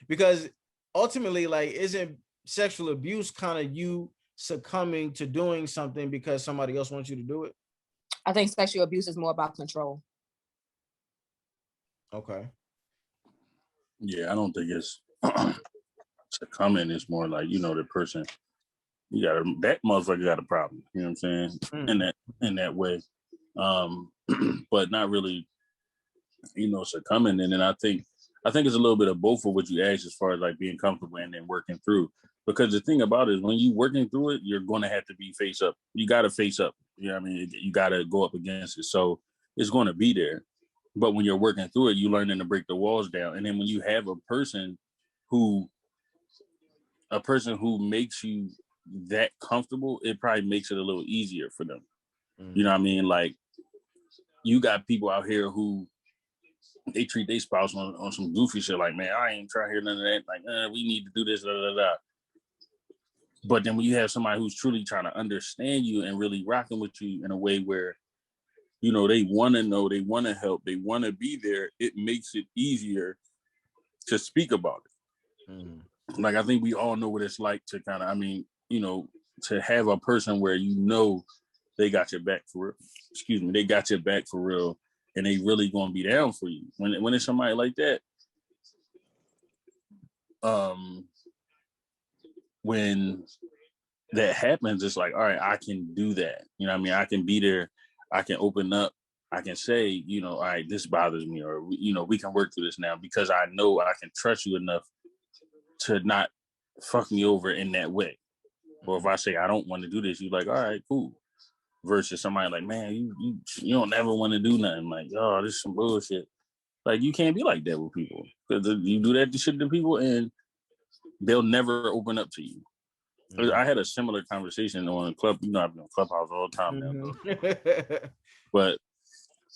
Because ultimately, like, isn't sexual abuse kind of you succumbing to doing something because somebody else wants you to do it? I think sexual abuse is more about control. Okay. Yeah, I don't think it's succumbing. It's more like, you know, the person, that motherfucker got a problem. You know what I'm saying? In that way. But not really, you know, succumbing. And then I think it's a little bit of both of what you asked as far as like being comfortable and then working through. Because the thing about it is when you working through it, you're going to have to be face up. You got to face up. You know what I mean? You got to go up against it. So it's going to be there. But when you're working through it, you learning to break the walls down. And then when you have a person who makes you that comfortable, it probably makes it a little easier for them. You know what I mean? Like, you got people out here who they treat their spouse on some goofy shit, like, man, I ain't trying to hear none of that. Like, we need to do this, da, da, da. But then when you have somebody who's truly trying to understand you and really rocking with you in a way where, you know, they want to know, they want to help, they want to be there, it makes it easier to speak about it. Like, I think we all know what it's like to kind of, I mean, you know, to have a person where you know they got your back for real. Excuse me, they got your back for real, and they really gonna be down for you. When it's somebody like that, when that happens, it's like, all right, I can do that. You know what I mean? I can be there. I can open up. I can say, you know, all right, this bothers me, or, you know, we can work through this now because I know I can trust you enough to not fuck me over in that way. Or if I say I don't want to do this, you're like, all right, cool. Versus somebody like, man, you don't ever want to do nothing. Like, oh, this is some bullshit. Like, you can't be like that with people. Because you do that shit to people and they'll never open up to you. I had a similar conversation on a club. You know, I've been on Clubhouse all the time now. But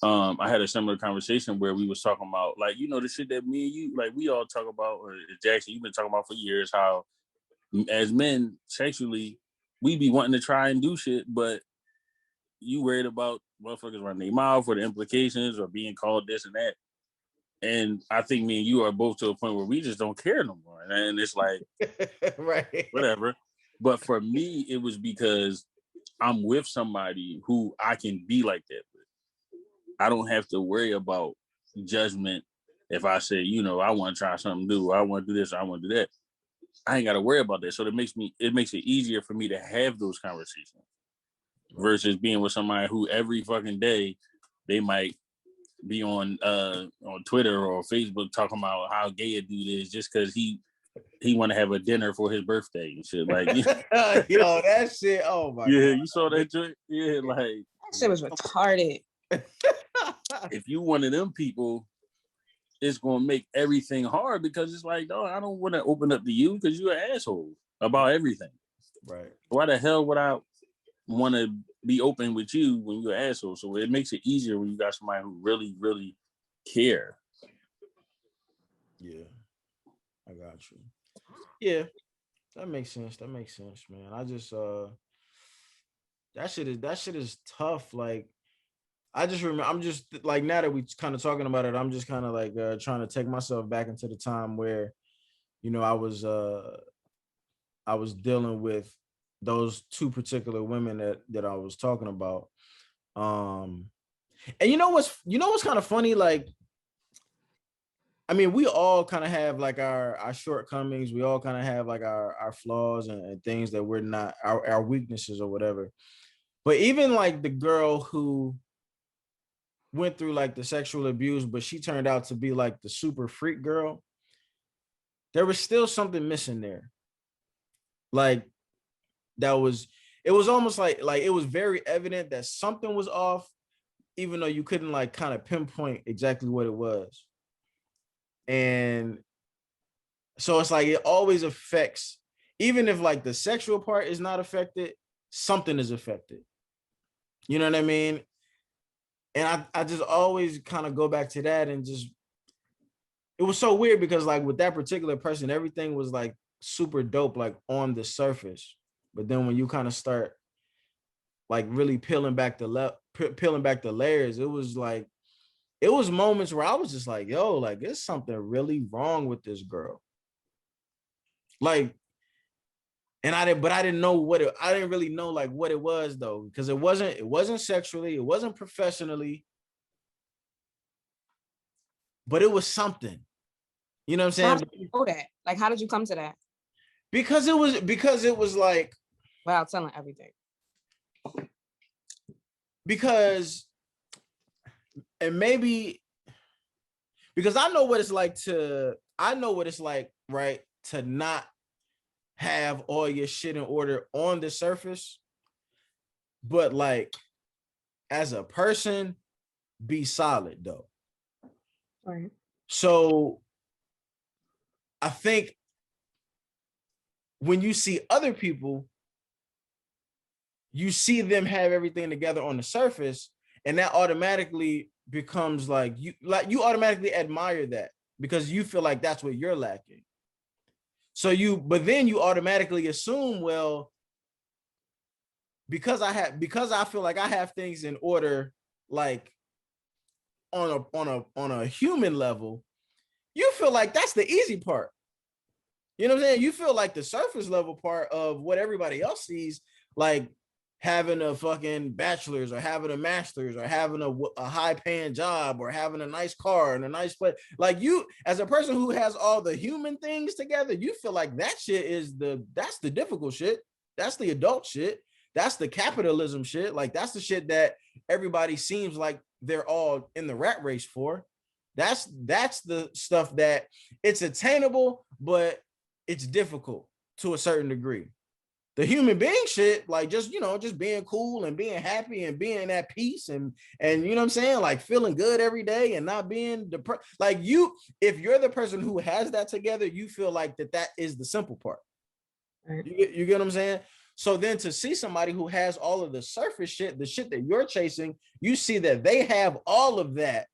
I had a similar conversation where we was talking about, like, you know, the shit that me and you, like, we all talk about, or Jackson, you've been talking about for years, how as men sexually, we be wanting to try and do shit, but you worried about motherfuckers running their mouth or the implications or being called this and that. And I think me and you are both to a point where we just don't care no more. And it's like, right, whatever. But for me, it was because I'm with somebody who I can be like that with. I don't have to worry about judgment if I say, you know, I want to try something new, I want to do this, I want to do that. I ain't got to worry about that. So it makes it easier for me to have those conversations versus being with somebody who every fucking day they might be on Twitter or Facebook talking about how gay a dude is just because he want to have a dinner for his birthday and shit. Like, yo, that shit. Oh my god. You saw that joint? Yeah, like, That shit was retarded. If you one of them people, it's gonna make everything hard because it's like, oh, I don't want to open up to you because you're an asshole about everything. Right. Why the hell would I want to be open with you when you're an asshole? So it makes it easier when you got somebody who really, really care. Yeah, I got you. Yeah, that makes sense. That makes sense, man. I just that shit is tough. Like, I just remember, I'm just like, now that we kind of talking about it, I'm just kind of like trying to take myself back into the time where, you know, I was dealing with those two particular women that I was talking about. And you know what's kind of funny? Like, I mean, we all kind of have like our shortcomings. We all kind of have like our flaws and things that we're not, our weaknesses or whatever. But even like the girl who went through like the sexual abuse, but she turned out to be like the super freak girl, there was still something missing there. Like, it was almost like it was very evident that something was off, even though you couldn't like kind of pinpoint exactly what it was. And so it's like it always affects, even if like the sexual part is not affected, something is affected. You know what I mean? And I just always kind of go back to that, and just, it was so weird because like with that particular person, everything was like super dope, like on the surface. But then when you kind of start like really peeling back the layers, it was like, it was moments where I was just like, yo, like there's something really wrong with this girl. Like, and I didn't know what it, I didn't really know like what it was though, because it wasn't sexually, it wasn't professionally, but it was something. You know what I'm How saying? did you know that? Like, how did you come to that? Because it was like, Without telling everything. because, and maybe because I know what it's like, right, to not have all your shit in order on the surface, but like as a person, be solid though. Right. So I think when you see other people, you see them have everything together on the surface, and that automatically becomes like you automatically admire that because you feel like that's what you're lacking. But then you automatically assume, well, because I feel like I have things in order, like on a human level, you feel like that's the easy part. You know what I'm saying? You feel like the surface level part of what everybody else sees, like having a fucking bachelor's or having a master's or having a high paying job or having a nice car and a nice place. Like, you, as a person who has all the human things together, you feel like that shit is that's the difficult shit. That's the adult shit. That's the capitalism shit. Like, that's the shit that everybody seems like they're all in the rat race for. That's the stuff that it's attainable, but it's difficult to a certain degree. The human being shit, like just being cool and being happy and being at peace and you know what I'm saying, like feeling good every day and not being depressed. Like, if you're the person who has that together, you feel like that is the simple part. Right. You get what I'm saying? So then to see somebody who has all of the surface shit, the shit that you're chasing, you see that they have all of that,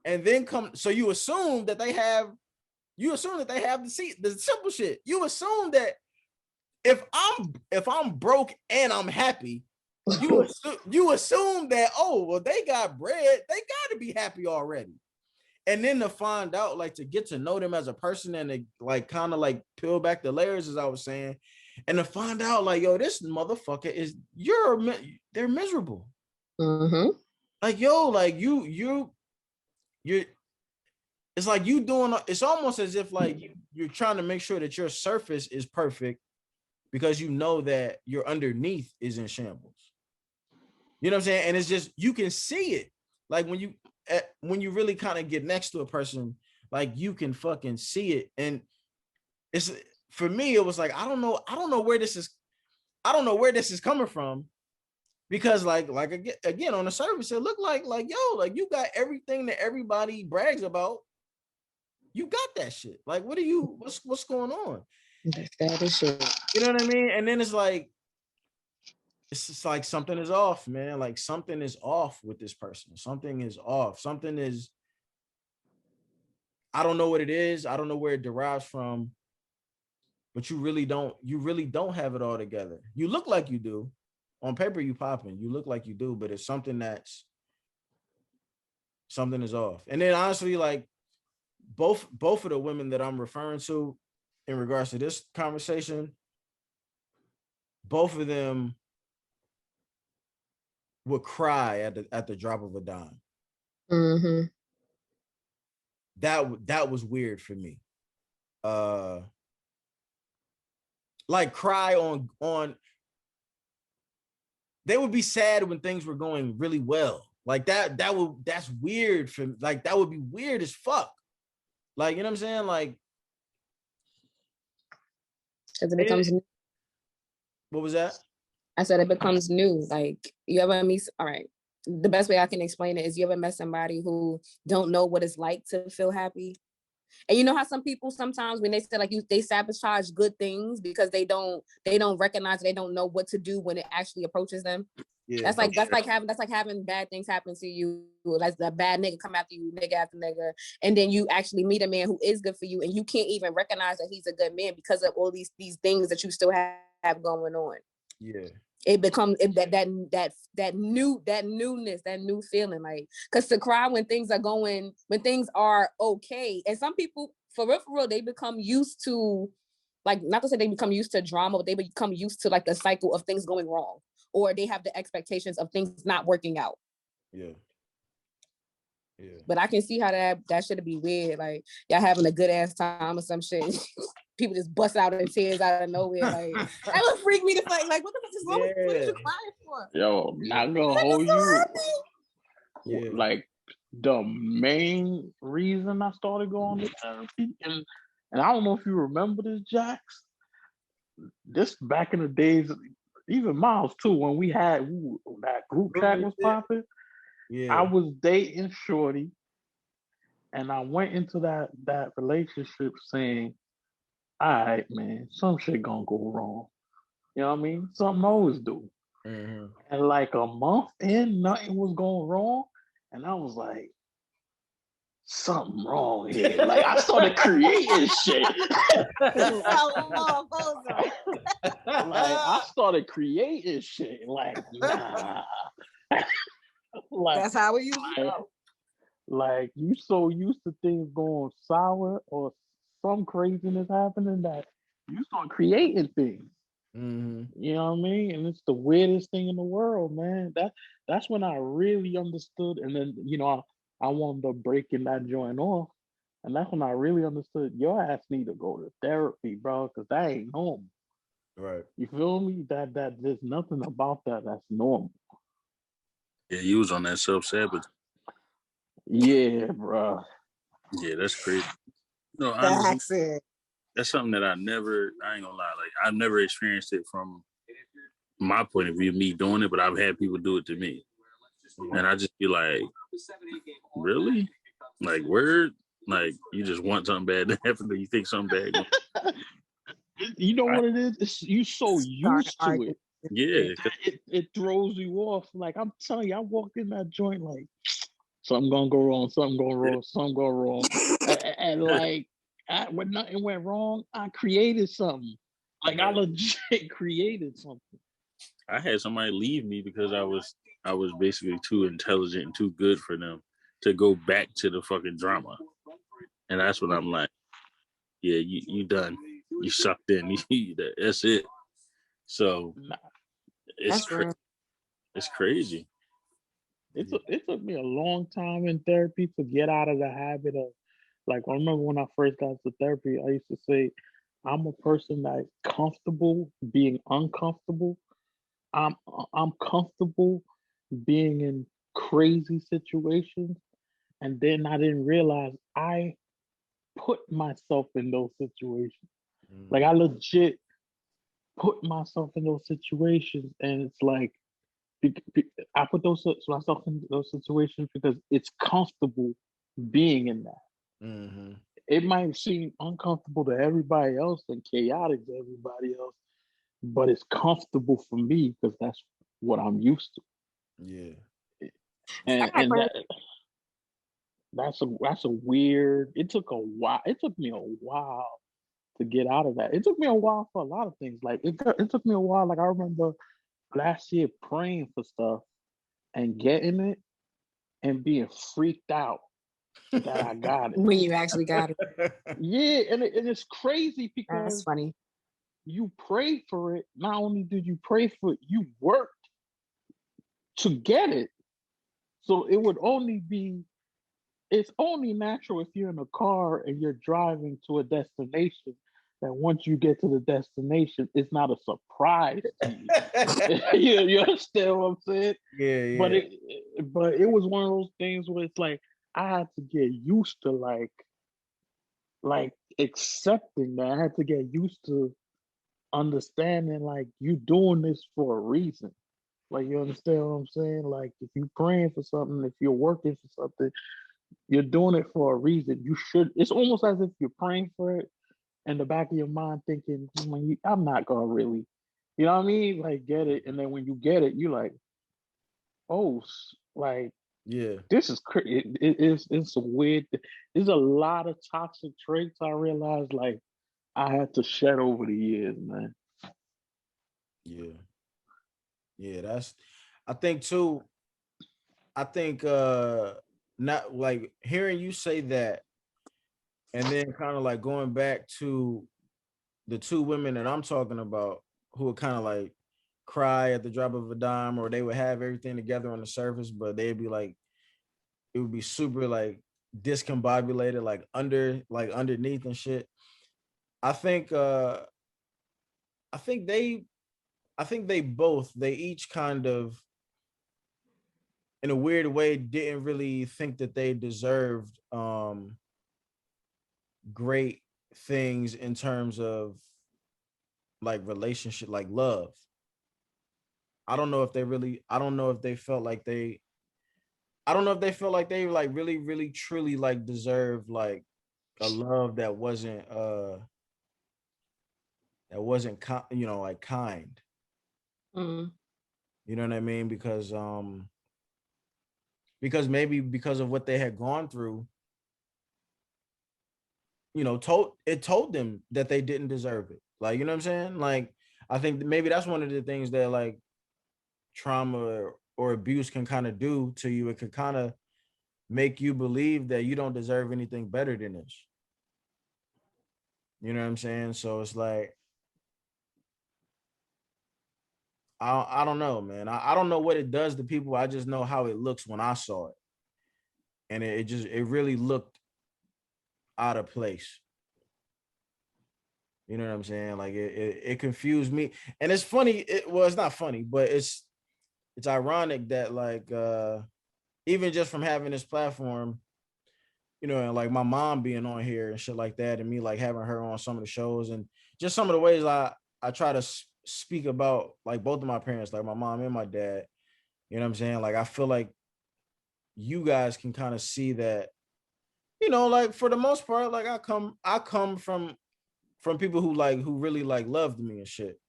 and then so you assume that they have the simple shit. You assume that if I'm broke and I'm happy, you assume that, oh, well, they got bread, they got to be happy already. And then to find out, like, to get to know them as a person and to like kind of like peel back the layers, as I was saying, and to find out like, yo, this motherfucker is they're miserable. Mm-hmm. Like, yo, like you're it's like you doing, it's almost as if like you're trying to make sure that your surface is perfect because you know that your underneath is in shambles. You know what I'm saying? And it's just, you can see it. Like when you really kind of get next to a person, like you can fucking see it. And it's, for me, it was like, I don't know where this is coming from, because like again on the surface, it looked like yo, like you got everything that everybody brags about. You got that shit. Like, what's going on? That is shit. You know what I mean? And then it's just like something is off, man. Like something is off with this person. Something is off. I don't know what it is. I don't know where it derives from, but you really don't have it all together. You look like you do. On paper, you popping. You look like you do, but it's something is off. And then honestly, like both of the women that I'm referring to in regards to this conversation, both of them would cry at the drop of a dime. Mm-hmm. That was weird for me. Like cry on they would be sad when things were going really well. Like that's weird for me. Like that would be weird as fuck. Like, you know what I'm saying? Like, Because it becomes new. What was that? I said it becomes new. Like, you ever meet, all right, the best way I can explain it is, you ever met somebody who don't know what it's like to feel happy? And you know how some people sometimes when they say like they sabotage good things because they don't recognize, they don't know what to do when it actually approaches them. Yeah, that's like having bad things happen to you. Like the bad nigga come after you, nigga after nigga, and then you actually meet a man who is good for you, and you can't even recognize that he's a good man because of all these things that you still have going on. Yeah. It becomes that newness, that new feeling, like, because to cry when things are okay, and some people for real, they become used to, like, not to say they become used to drama, but they become used to like the cycle of things going wrong, or they have the expectations of things not working out. Yeah. Yeah. But I can see how that should be weird, like y'all having a good ass time or some shit. People just bust out in tears out of nowhere. Like, that would freak me to fight. Like, what the fuck is wrong with you? What are you crying for? Yo, not gonna hold you. Yeah. Like, the main reason I started going to therapy, and I don't know if you remember this, Jax. This back in the days, even Miles too, when that group chat was popping. Yeah. I was dating Shorty, and I went into that relationship saying, all right, man, some shit gonna go wrong. You know what I mean? Something always do. Mm-hmm. And like a month in, nothing was going wrong. And I was like, something wrong here. Like, I started creating shit. Like, I started creating shit. Like, nah. Like, that's how we used to go. Like, you so used to things going sour or some craziness happening that you start creating things. Mm-hmm. You know what I mean? And it's the weirdest thing in the world, man. That's when I really understood. And then, I wound up breaking that joint off. And that's when I really understood your ass need to go to therapy, bro, because that ain't normal. Right. You feel me? That there's nothing about that that's normal. Yeah, you was on that self-sabotage. Yeah, bro. Yeah, that's crazy. No, honestly, that's something that I ain't gonna lie, like, I've never experienced it from my point of view, me doing it, but I've had people do it to me. And I just be like, really? Like, word? Like, you just want something bad to happen, or you think something bad? You know what it is? It's, you so used to it. Yeah. It throws you off. Like, I'm telling you, I walked in that joint like, something gonna go wrong, something going wrong, something going wrong. And like, when nothing went wrong, I created something. Like, I legit created something. I had somebody leave me because I was basically too intelligent and too good for them to go back to the fucking drama. And that's when I'm like, yeah, you done. You sucked in. That's it. So it's crazy. It took me a long time in therapy to get out of the habit of, like, I remember when I first got to therapy, I used to say, I'm a person that's comfortable being uncomfortable. I'm comfortable being in crazy situations. And then I didn't realize I put myself in those situations. Like, I legit put myself in those situations, and it's like, I put myself in those situations because it's comfortable being in that. Mm-hmm. It might seem uncomfortable to everybody else and chaotic to everybody else, but it's comfortable for me because that's what I'm used to. Yeah. And that's a weird. It took a while. It took me a while to get out of that. It took me a while for a lot of things. Like, it took me a while. Like, I remember last year praying for stuff and getting it and being freaked out that I got it. When you actually got it. Yeah, and it's crazy because that's funny. You prayed for it. Not only did you pray for it, you worked to get it. So it's only natural if you're in a car and you're driving to a destination that once you get to the destination, it's not a surprise to you. You understand what I'm saying? Yeah. But it was one of those things where it's like, I had to get used to like accepting that. I had to get used to understanding, like, you doing this for a reason. Like, you understand what I'm saying? Like, if you're praying for something, if you're working for something, you're doing it for a reason. You should. It's almost as if you're praying for it in the back of your mind, thinking, I'm not gonna really, you know what I mean? Like, get it. And then when you get it, you're like, oh, like, Yeah. this is crazy. It's a weird. There's a lot of toxic traits I realized, like, I had to shed over the years, man. Yeah. Yeah, that's I think too, I think not like hearing you say that and then kind of like going back to the two women that I'm talking about who would kind of like cry at the drop of a dime, or they would have everything together on the surface, but they'd be like, it would be super like discombobulated, like underneath and shit. I think I think they I think they each kind of in a weird way didn't really think that they deserved great things in terms of like relationship, like love. I don't know if they really, I don't know if they felt like they, I don't know if they felt like they like really, really, truly like deserved like a love that wasn't you know, like kind. Mm. You know what I mean? Because maybe because of what they had gone through, you know, told them that they didn't deserve it. Like, you know what I'm saying? Like, I think maybe that's one of the things that like trauma or abuse can kind of do to you. It could kind of make you believe that you don't deserve anything better than this. You know what I'm saying? So it's like I don't know, man. I don't know what it does to people. I just know how it looks when I saw it, and it really looked out of place. You know what I'm saying? Like it confused me, and it's funny. Well, it's not funny, but it's ironic that like even just from having this platform, you know, and like my mom being on here and shit like that, and me like having her on some of the shows, and just some of the ways I try to speak about like both of my parents, like my mom and my dad. You know what I'm saying? Like I feel like you guys can kind of see that, you know, like for the most part, like I come from people who really like loved me and shit.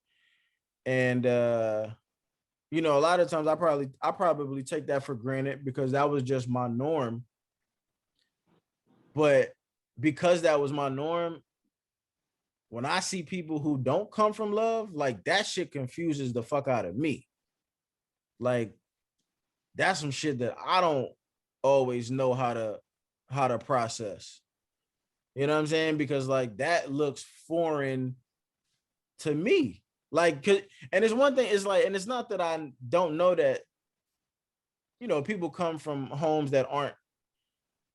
And you know, a lot of times I probably take that for granted because that was just my norm. But because that was my norm, when I see people who don't come from love, like that shit confuses the fuck out of me. Like that's some shit that I don't always know how to process. You know what I'm saying? Because like that looks foreign to me. Like, and it's one thing, it's like, and it's not that I don't know that, you know, people come from homes that aren't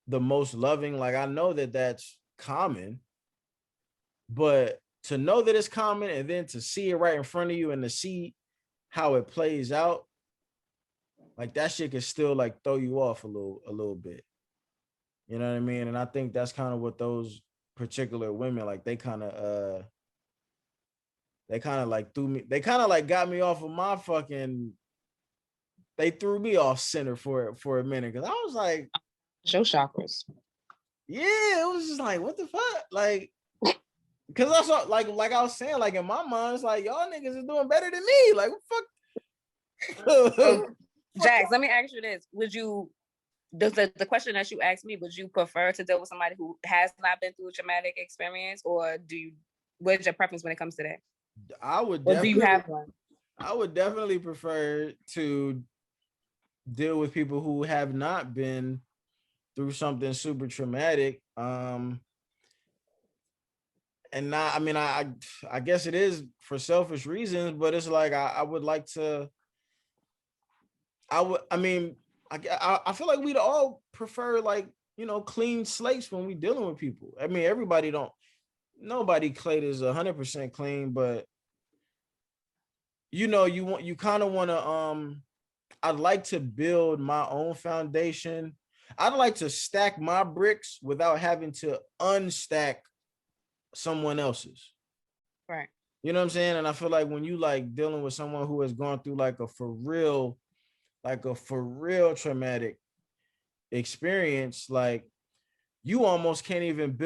the most loving. Like, I know that that's common, but to know that it's common and then to see it right in front of you and to see how it plays out, like that shit can still like throw you off a little bit. You know what I mean? And I think that's kind of what those particular women like they kind of like threw me, they kind of like got me off of my fucking, they threw me off center for a minute because I was like, Show chakras. yeah, it was just like, what the fuck? Like, because I saw like I was saying, like in my mind, it's like y'all niggas is doing better than me. Like, what fuck? Jax, let me ask you this. Would you the question that you asked me, would you prefer to deal with somebody who has not been through a traumatic experience, or what's your preference when it comes to that? I would Or do you definitely have one? I would definitely prefer to deal with people who have not been through something super traumatic. And not, I mean, I guess it is for selfish reasons, but it's like I would like to. I mean, I feel like we'd all prefer like, you know, clean slates when we dealing with people. I mean, everybody don't. Nobody Clay is 100% clean, but you know, you kind of want to I'd like to build my own foundation. I'd like to stack my bricks without having to unstack someone else's. Right. You know what I'm saying? And I feel like when you like dealing with someone who has gone through like a for real traumatic experience, like you almost can't even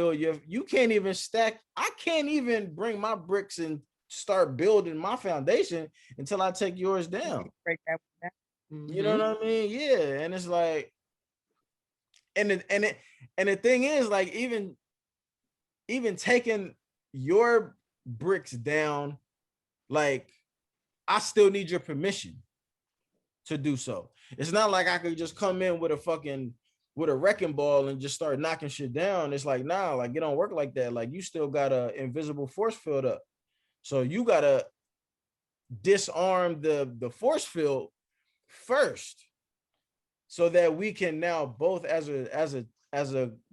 you can't even stack. I can't even bring my bricks and start building my foundation until I take yours down. Break that one You know what I mean? Yeah. And it's like, and the thing is, like, even taking your bricks down, like I still need your permission to do so. It's not like I could just come in with a wrecking ball and just start knocking shit down. It's like, nah, like it don't work like that. Like you still got a invisible force field up. So you gotta disarm the force field first, so that we can now both as a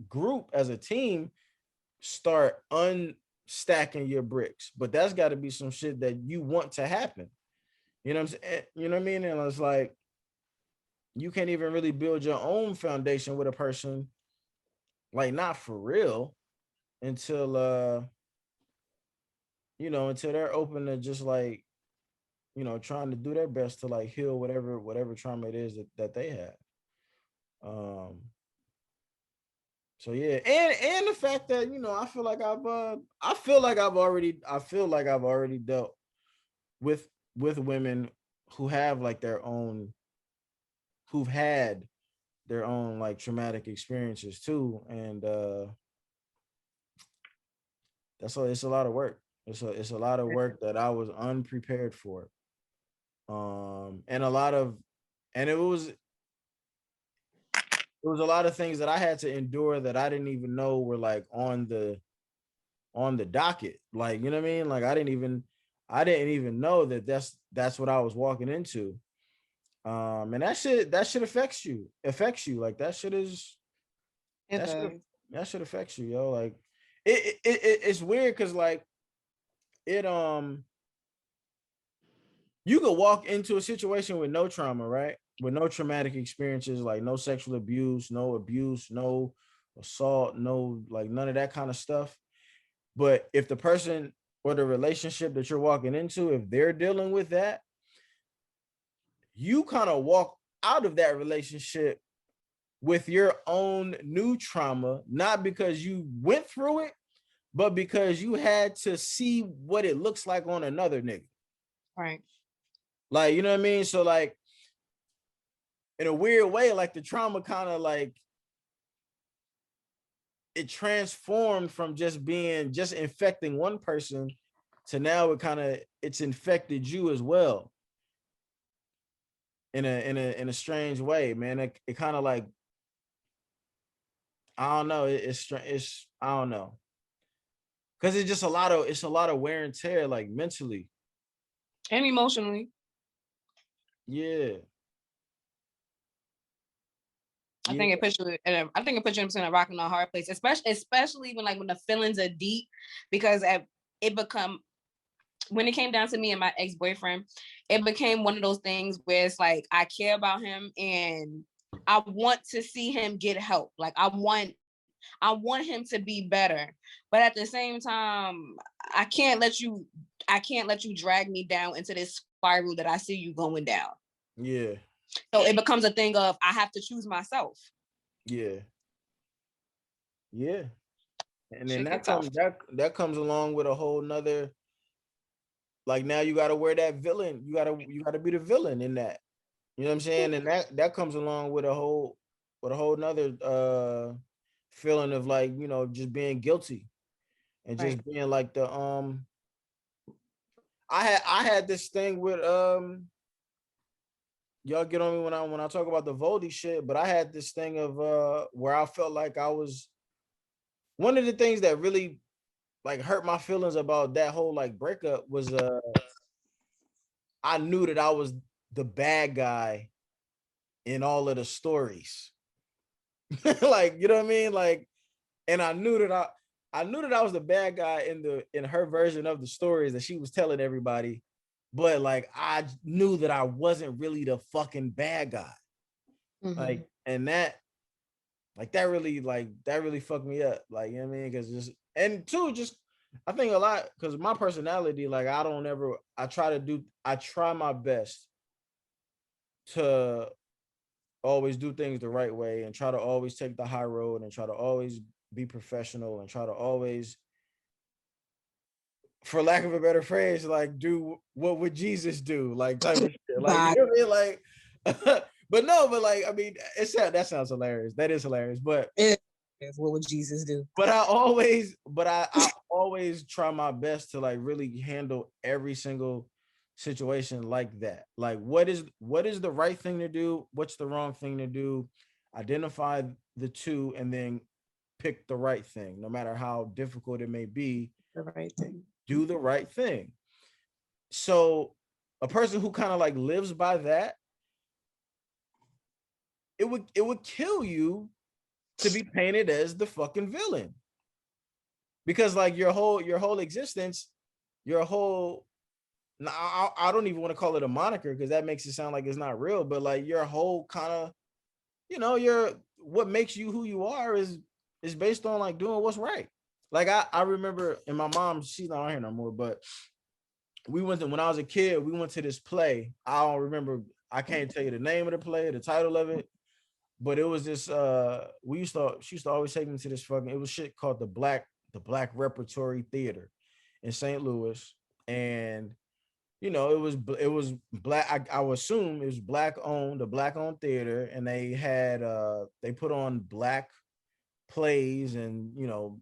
group, as a team, start unstacking your bricks. But that's got to be some shit that you want to happen. You know what I'm saying? You know what I mean? And it's like you can't even really build your own foundation with a person, like not for real, until until they're open to just like, trying to do their best to like heal whatever trauma it is that they have. So yeah, and the fact that I feel like I've already dealt with women who have like who've had their own like traumatic experiences too, and it's a lot of work. It's a lot of work that I was unprepared for, and it was a lot of things that I had to endure that I didn't even know were like on the docket. Like, you know what I mean? Like I didn't even know that that's what I was walking into. And that shit affects you. Like that shit affects you, yo. Like it's weird because like it you could walk into a situation with no trauma, right? With no traumatic experiences, like no sexual abuse, no assault, no like none of that kind of stuff. But if the person or the relationship that you're walking into, if they're dealing with that, you kind of walk out of that relationship with your own new trauma, not because you went through it, but because you had to see what it looks like on another nigga. Right. Like, you know what I mean? So like, in a weird way, like the trauma kind of like it transformed from just infecting one person to now it's infected you as well in a strange way, man. It kind of like, I don't know, it's I don't know, because it's just a lot of wear and tear, like mentally and emotionally. Yeah. I think it puts you in a rock and a hard place, especially when the feelings are deep, because when it came down to me and my ex-boyfriend, it became one of those things where it's like I care about him and I want to see him get help. Like I want him to be better, but at the same time, I can't let you drag me down into this spiral that I see you going down. Yeah. So it becomes a thing of I have to choose myself. Yeah. Yeah. And then that comes along with a whole nother, like now you gotta wear that villain. You gotta be the villain in that. You know what I'm saying? And that comes along with a whole nother feeling of like, just being guilty and just being like the I had this thing with y'all get on me when I talk about the Voldy shit, but I had this thing of where I felt like I was, one of the things that really like hurt my feelings about that whole like breakup was I knew that I was the bad guy in all of the stories. Like, you know what I mean? Like, and I knew that I was the bad guy in her version of the stories that she was telling everybody. But like I knew that I wasn't really the fucking bad guy. Mm-hmm. Like, and that really fucked me up. Like, you know what I mean? Because I think a lot because my personality, like I try my best to always do things the right way and try to always take the high road and try to always be professional and try to always, for lack of a better phrase, like do what would Jesus do, like type of shit. Like, you know what I mean? Like, but like, I mean, that sounds hilarious. That is hilarious, but what would Jesus do? But I always try my best to like really handle every single situation like that. Like, what is the right thing to do? What's the wrong thing to do? Identify the two and then pick the right thing, no matter how difficult it may be. The right thing. Do the right thing. So a person who kind of like lives by that, it would kill you to be painted as the fucking villain. Because like your whole existence, your whole I don't even want to call it a moniker because that makes it sound like it's not real, but like your whole kind of, your what makes you who you are is based on like doing what's right. Like I remember, and my mom, she's not on here no more, but when I was a kid, we went to this play. I don't remember, I can't tell you the name of the play, the title of it, but it was this she used to always take me to this fucking, it was shit called the Black Repertory Theater in St. Louis. And it was black. I would assume it was a black owned theater, and they had they put on black plays and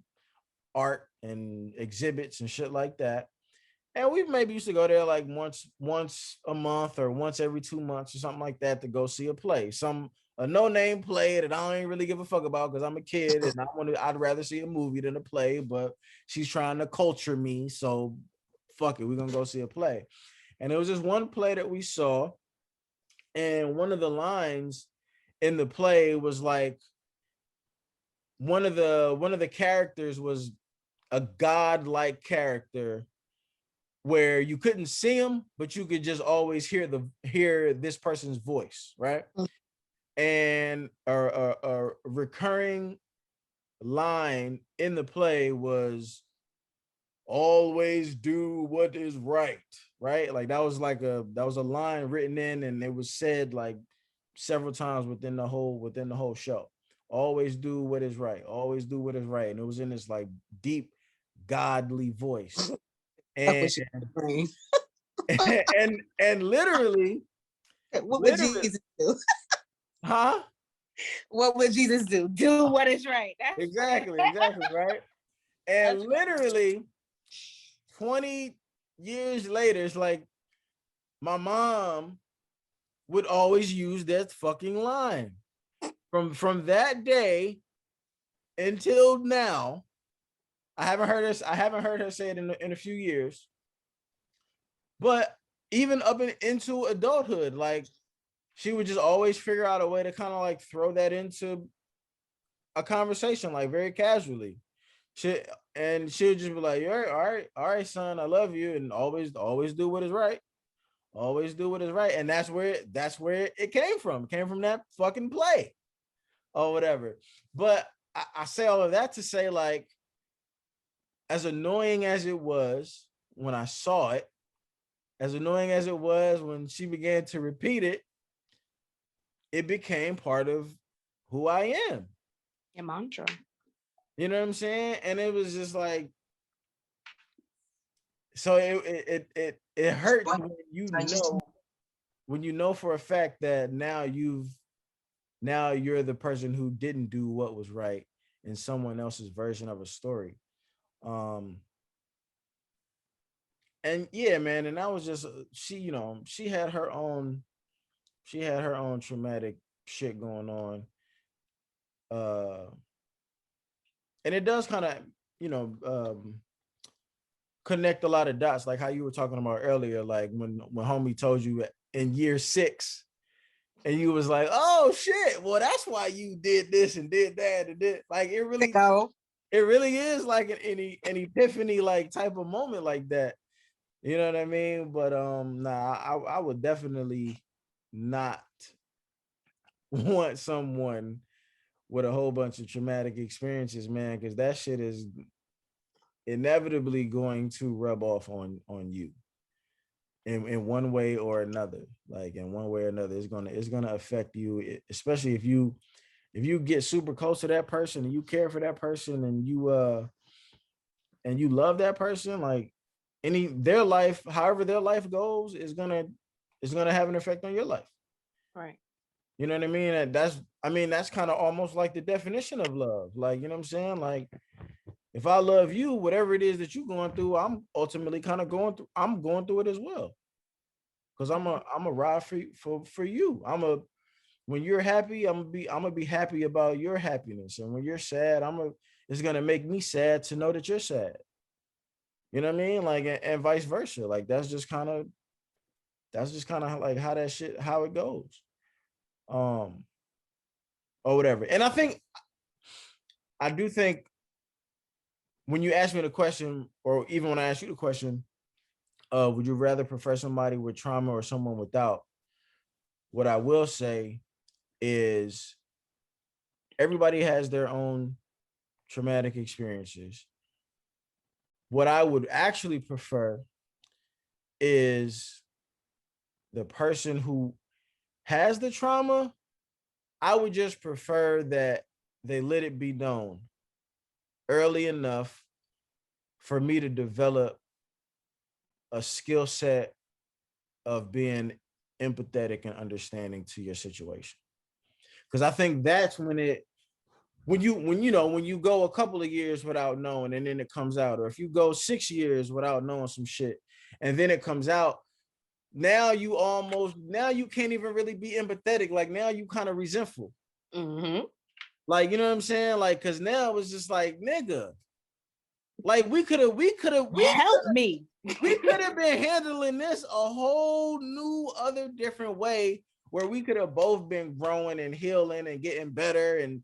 art and exhibits and shit like that. And we maybe used to go there like once a month or once every 2 months or something like that to go see a play. A no-name play that I don't really give a fuck about because I'm a kid and I'd rather see a movie than a play, but she's trying to culture me. So fuck it, we're gonna go see a play. And it was this one play that we saw, and one of the lines in the play was like one of the characters was a godlike character where you couldn't see him, but you could just always hear this person's voice, right? And a recurring line in the play was always do what is right, right? Like that was a line written in, and it was said like several times within the whole show. Always do what is right. Always do what is right. And it was in this like deep godly voice. And and literally, what would Jesus do? Huh? What would Jesus do? Do what is right. Exactly, right? And literally 20 years later, it's like my mom would always use that fucking line. From that day until now, I haven't heard her say it in a few years. But even up into adulthood, like she would just always figure out a way to kind of like throw that into a conversation, like very casually. She would just be like, all right, son, I love you, and always do what is right. Always do what is right. And that's where it came from. It came from that fucking play or whatever. But I say all of that to say, like, as annoying as it was when I saw it, as annoying as it was when she began to repeat it, it became part of who I am. Your mantra. You know what I'm saying? And it was just like, so it hurts when you know for a fact that now you're the person who didn't do what was right in someone else's version of a story. And yeah, man, and that was just she had her own traumatic shit going on. And it does kind of, connect a lot of dots, like how you were talking about earlier, like when homie told you in year 6, and you was like, oh shit, well that's why you did this and did that and did, like it really is like an epiphany like type of moment like that. You know what I mean? But I would definitely not want someone with a whole bunch of traumatic experiences, man, because that shit is inevitably going to rub off on you in one way or another. Like in one way or another, it's gonna affect you, especially if you get super close to that person and you care for that person and you love that person, like their life, however their life goes, is gonna have an effect on your life. Right. You know what I mean? And that's kind of almost like the definition of love. Like, you know what I'm saying? Like, if I love you, whatever it is that you're going through, I'm ultimately kind of going through it as well. because I'm a ride for you. When you're happy, I'm gonna be happy about your happiness, and when you're sad, it's gonna make me sad to know that you're sad. You know what I mean? Like, and vice versa. Like, that's just kind of like how it goes. Or whatever. And I do think when you ask me the question, or even when I ask you the question, would you rather prefer somebody with trauma or someone without? What I will say is everybody has their own traumatic experiences. What I would actually prefer is the person who has the trauma. I would just prefer that they let it be known early enough for me to develop a skill set of being empathetic and understanding to your situation. Because I think that's when you go a couple of years without knowing and then it comes out, or if you go 6 years without knowing some shit and then it comes out, now you can't even really be empathetic. Like, now you kind of resentful. Mm-hmm. Like, you know what I'm saying? Like, cause now it's just like, nigga, like we could have Help me. we could have been handling this a whole new other different way, where we could have both been growing and healing and getting better and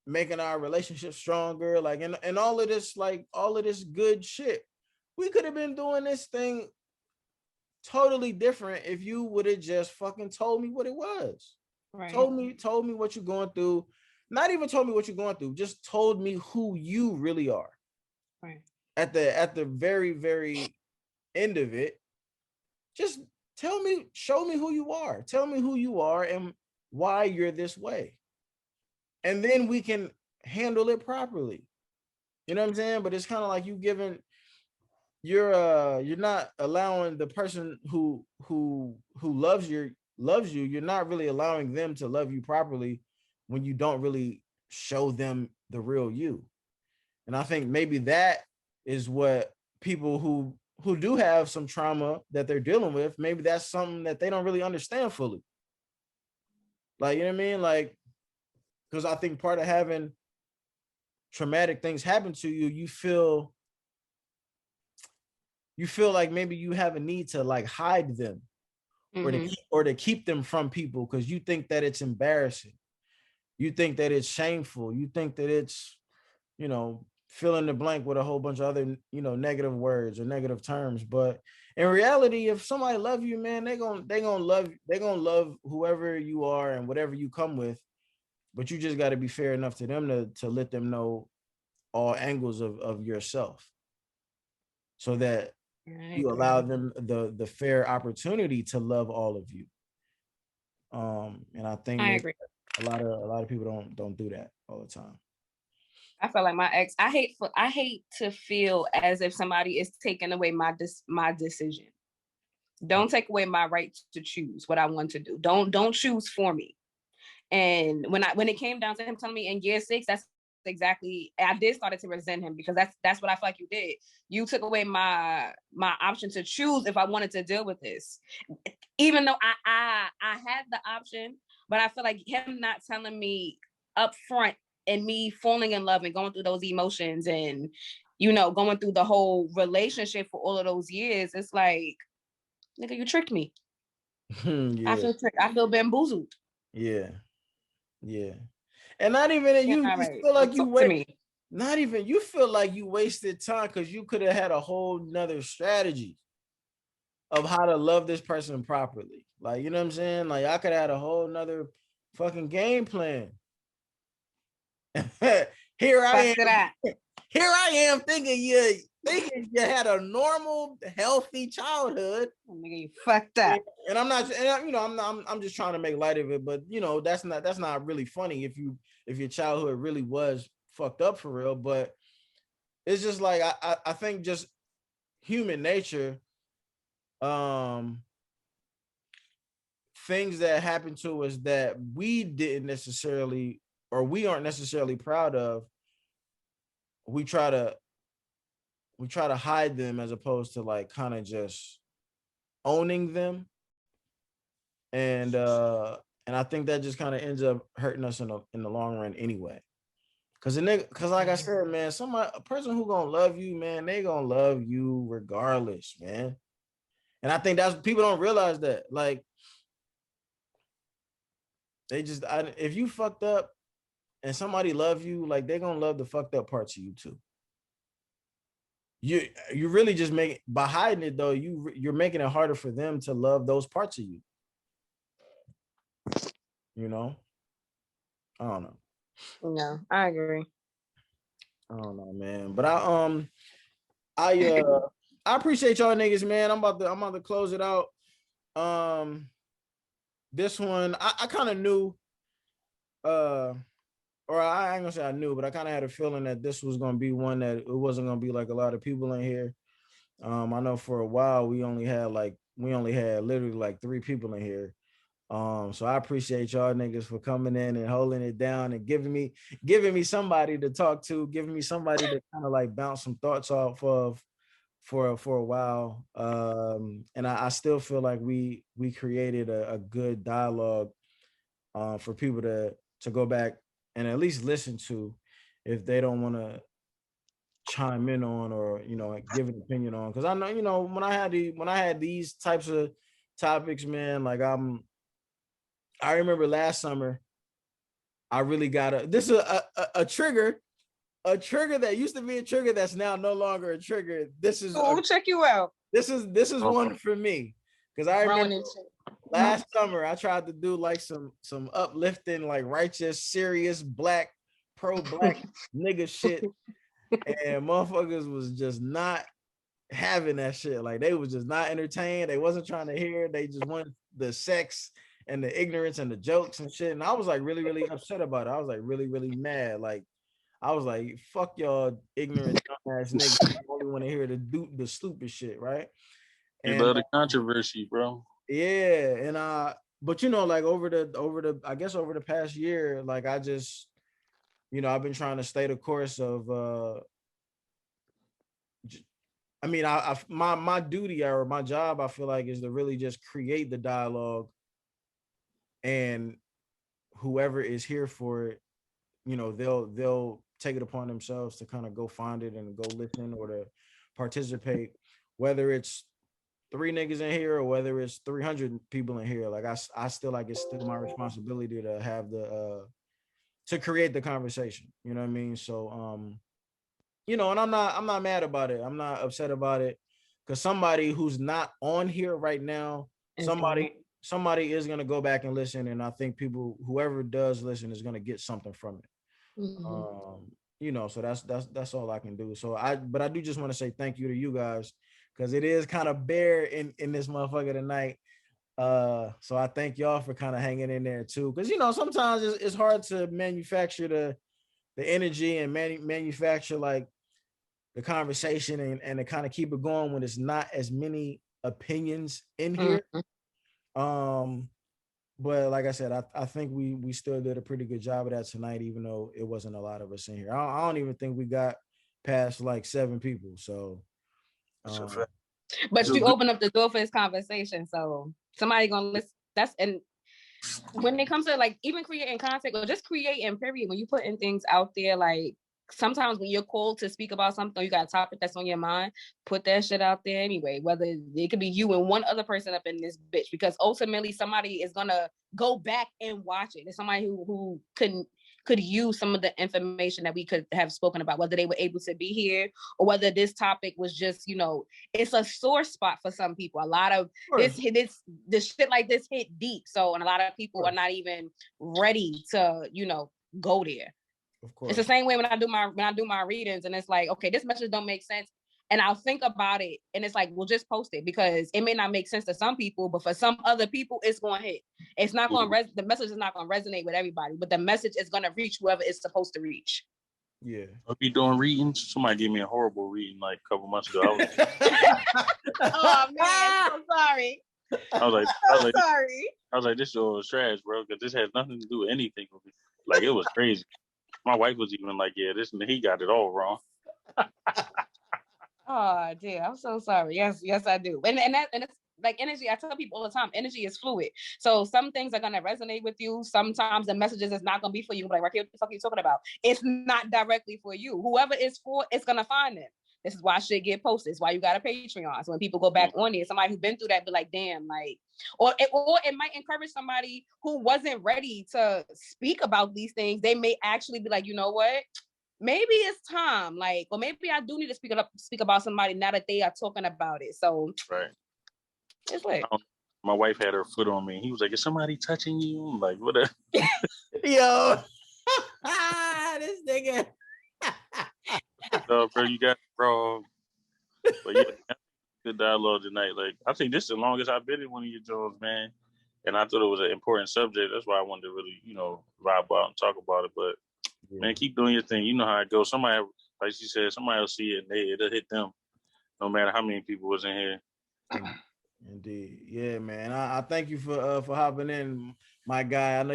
making our relationship stronger, like, and all of this, like, all of this good shit. We could have been doing this thing totally different if you would have just fucking told me what it was. Right. Told me what you're going through. Not even told me what you're going through, just told me who you really are. Right. At the very, very end of it, just show me who you are. Tell me who you are and why you're this way. And then we can handle it properly. You know what I'm saying? But it's kind of like you're not allowing the person who loves you, you're not really allowing them to love you properly when you don't really show them the real you. And I think maybe that is what people who do have some trauma that they're dealing with, maybe that's something that they don't really understand fully. Like, you know what I mean? Like, because I think part of having traumatic things happen to you, you feel like maybe you have a need to like hide them, Mm-hmm. or to keep them from people, because you think that it's embarrassing. You think that it's shameful. You think that it's, fill in the blank with a whole bunch of other, negative words or negative terms. But in reality, if somebody love you, man, they gonna love whoever you are and whatever you come with. But you just got to be fair enough to them to let them know all angles of yourself, so that you allow them the fair opportunity to love all of you. And I think I agree. a lot of people don't do that all the time. I feel like my ex. I hate to feel as if somebody is taking away my decision. Don't take away my right to choose what I want to do. Don't choose for me. And when it came down to him telling me in year 6, that's exactly, I did started to resent him, because that's what I feel like you did. You took away my option to choose if I wanted to deal with this, even though I had the option. But I feel like him not telling me up front, and me falling in love and going through those emotions, and going through the whole relationship for all of those years, it's like, nigga, you tricked me. Yeah. I feel tricked. I feel bamboozled. Yeah. And not even you feel like you feel like you wasted time, because you could have had a whole nother strategy of how to love this person properly. Like, you know what I'm saying? Like, I could have had a whole nother fucking game plan. Here I am thinking you had a normal, healthy childhood. Nigga, you fucked up. And I'm not, and I'm just trying to make light of it, but that's not really funny if your childhood really was fucked up for real. But it's just like I think just human nature, things that happen to us that we didn't necessarily, or we aren't necessarily proud of, we try to hide them, as opposed to like kind of just owning them and I think that just kind of ends up hurting us in the long run anyway. Cause like I said, man, a person who gonna love you, man, they gonna love you regardless, man. And I think that's people don't realize that. Like, if you fucked up and somebody love you, like they gonna love the fucked up parts of you too. You really just by hiding it though, you're making it harder for them to love those parts of you. You know, I don't know. No, I agree. I don't know, man. But I appreciate y'all niggas, man. I'm about to close it out. This one I kind of knew, or I ain't gonna say I knew, but I kind of had a feeling that this was gonna be one that it wasn't gonna be like a lot of people in here. I know for a while we only had literally like 3 people in here. So I appreciate y'all niggas for coming in and holding it down and giving me somebody to talk to, giving me somebody to kind of like bounce some thoughts off of for a while. And I still feel like we created a good dialogue for people to go back and at least listen to if they don't want to chime in on or give an opinion on. Because I know when I had these types of topics, man, like I remember last summer I really got a trigger that used to be a trigger that's now no longer a trigger. We'll check you out. This is one for me because I remember last summer I tried to do like some uplifting, like righteous, serious, pro-black nigga shit, and motherfuckers was just not having that shit. Like they was just not entertained. They wasn't trying to hear. They just wanted the sex and the ignorance and the jokes and shit. And I was like really, really upset about it. I was like really, really mad. Like I was like, fuck y'all ignorant dumbass niggas. I only want to hear the stupid shit, right? You love the controversy, bro. Yeah, and but like over the past year, like I just, I've been trying to stay the course of my duty or my job, I feel like, is to really just create the dialogue, and whoever is here for it, they'll take it upon themselves to kind of go find it and go listen or to participate, whether it's 3 niggas in here or whether it's 300 people in here. Like I still like it's still my responsibility to have to create the conversation. You know what I mean? So and I'm not mad about it. I'm not upset about it because somebody who's not on here right now, somebody is gonna go back and listen, and I think whoever does listen is gonna get something from it. Mm-hmm. So that's all I can do. But I do just want to say thank you to you guys because it is kind of bare in this motherfucker tonight. So I thank y'all for kind of hanging in there too, because sometimes it's hard to manufacture the energy and manufacture like the conversation and to kind of keep it going when it's not as many opinions in here. But like I said, I think we still did a pretty good job of that tonight, even though it wasn't a lot of us in here. I don't even think we got past like 7 people. So, but you open up the door for this conversation, so somebody gonna listen. And when it comes to like even creating content or just creating period, when you putting things out there, like sometimes when you're called to speak about something, you got a topic that's on your mind, put that shit out there anyway, whether it could be you and one other person up in this bitch, because ultimately somebody is gonna go back and watch it. There's somebody who could use some of the information that we could have spoken about, whether they were able to be here or whether this topic was just, it's a sore spot for some people. A lot of this shit like this hit deep. So, and a lot of people are not even ready to, go there. Of course. It's the same way when I do my readings and it's like, okay, this message don't make sense. And I'll think about it and it's like, we'll just post it because it may not make sense to some people, but for some other people, it's going to hit. It's not going to, the message is not going to resonate with everybody, but the message is going to reach whoever it's supposed to reach. Yeah. I'll be doing readings. Somebody gave me a horrible reading like a couple months ago. Oh man, I'm sorry. I was sorry. I was like, this show is trash, bro, because this has nothing to do with anything with me. Like, it was crazy. My wife was even like, yeah, he got it all wrong. Oh dear, I'm so sorry. Yes, I do. And like energy, I tell people all the time, energy is fluid. So some things are gonna resonate with you. Sometimes the messages is not gonna be for you. Like, what the fuck are you talking about? It's not directly for you. Whoever it's for, it's gonna find them. This is why shit get posted. It's why you got a Patreon. So when people go back on it, somebody who's been through that be like, damn, like, or it might encourage somebody who wasn't ready to speak about these things. They may actually be like, you know what? Maybe it's time, like, or maybe I do need to speak about somebody now that they are talking about it. So Right. it's like, My wife had her foot on me. He was like, "Is somebody touching you?" I'm like, what? Yo, this nigga. No, bro, you got it wrong. But yeah, good dialogue tonight. Like, I think this is the longest I've been in one of your shows, man. And I thought it was an important subject. That's why I wanted to really, vibe out and talk about it. But man, keep doing your thing. You know how it goes. Somebody, like she said, somebody will see it and it'll hit them, no matter how many people was in here. Indeed, yeah, man. I thank you for hopping in, my guy. I know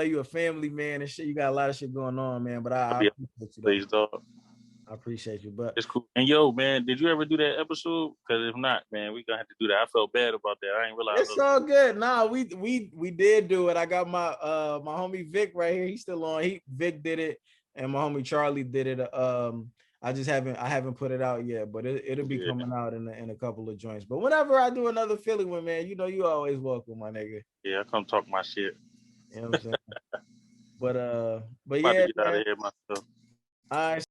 you're a family man and shit. You got a lot of shit going on, man. But I appreciate you. Please, dog. I appreciate you, but it's cool. And yo, man, did you ever do that episode? Because if not, man, we gonna have to do that. I felt bad about that. I ain't realize it's all good. Nah, we did do it. I got my my homie Vic right here. He's still on. Vic did it, and my homie Charlie did it. I haven't put it out yet, but it'll be coming out in a couple of joints. But whenever I do another Philly one, man, you know you always welcome, my nigga. Yeah, I come talk my shit. You know what I'm saying? But yeah, yeah, get out of here myself. All right.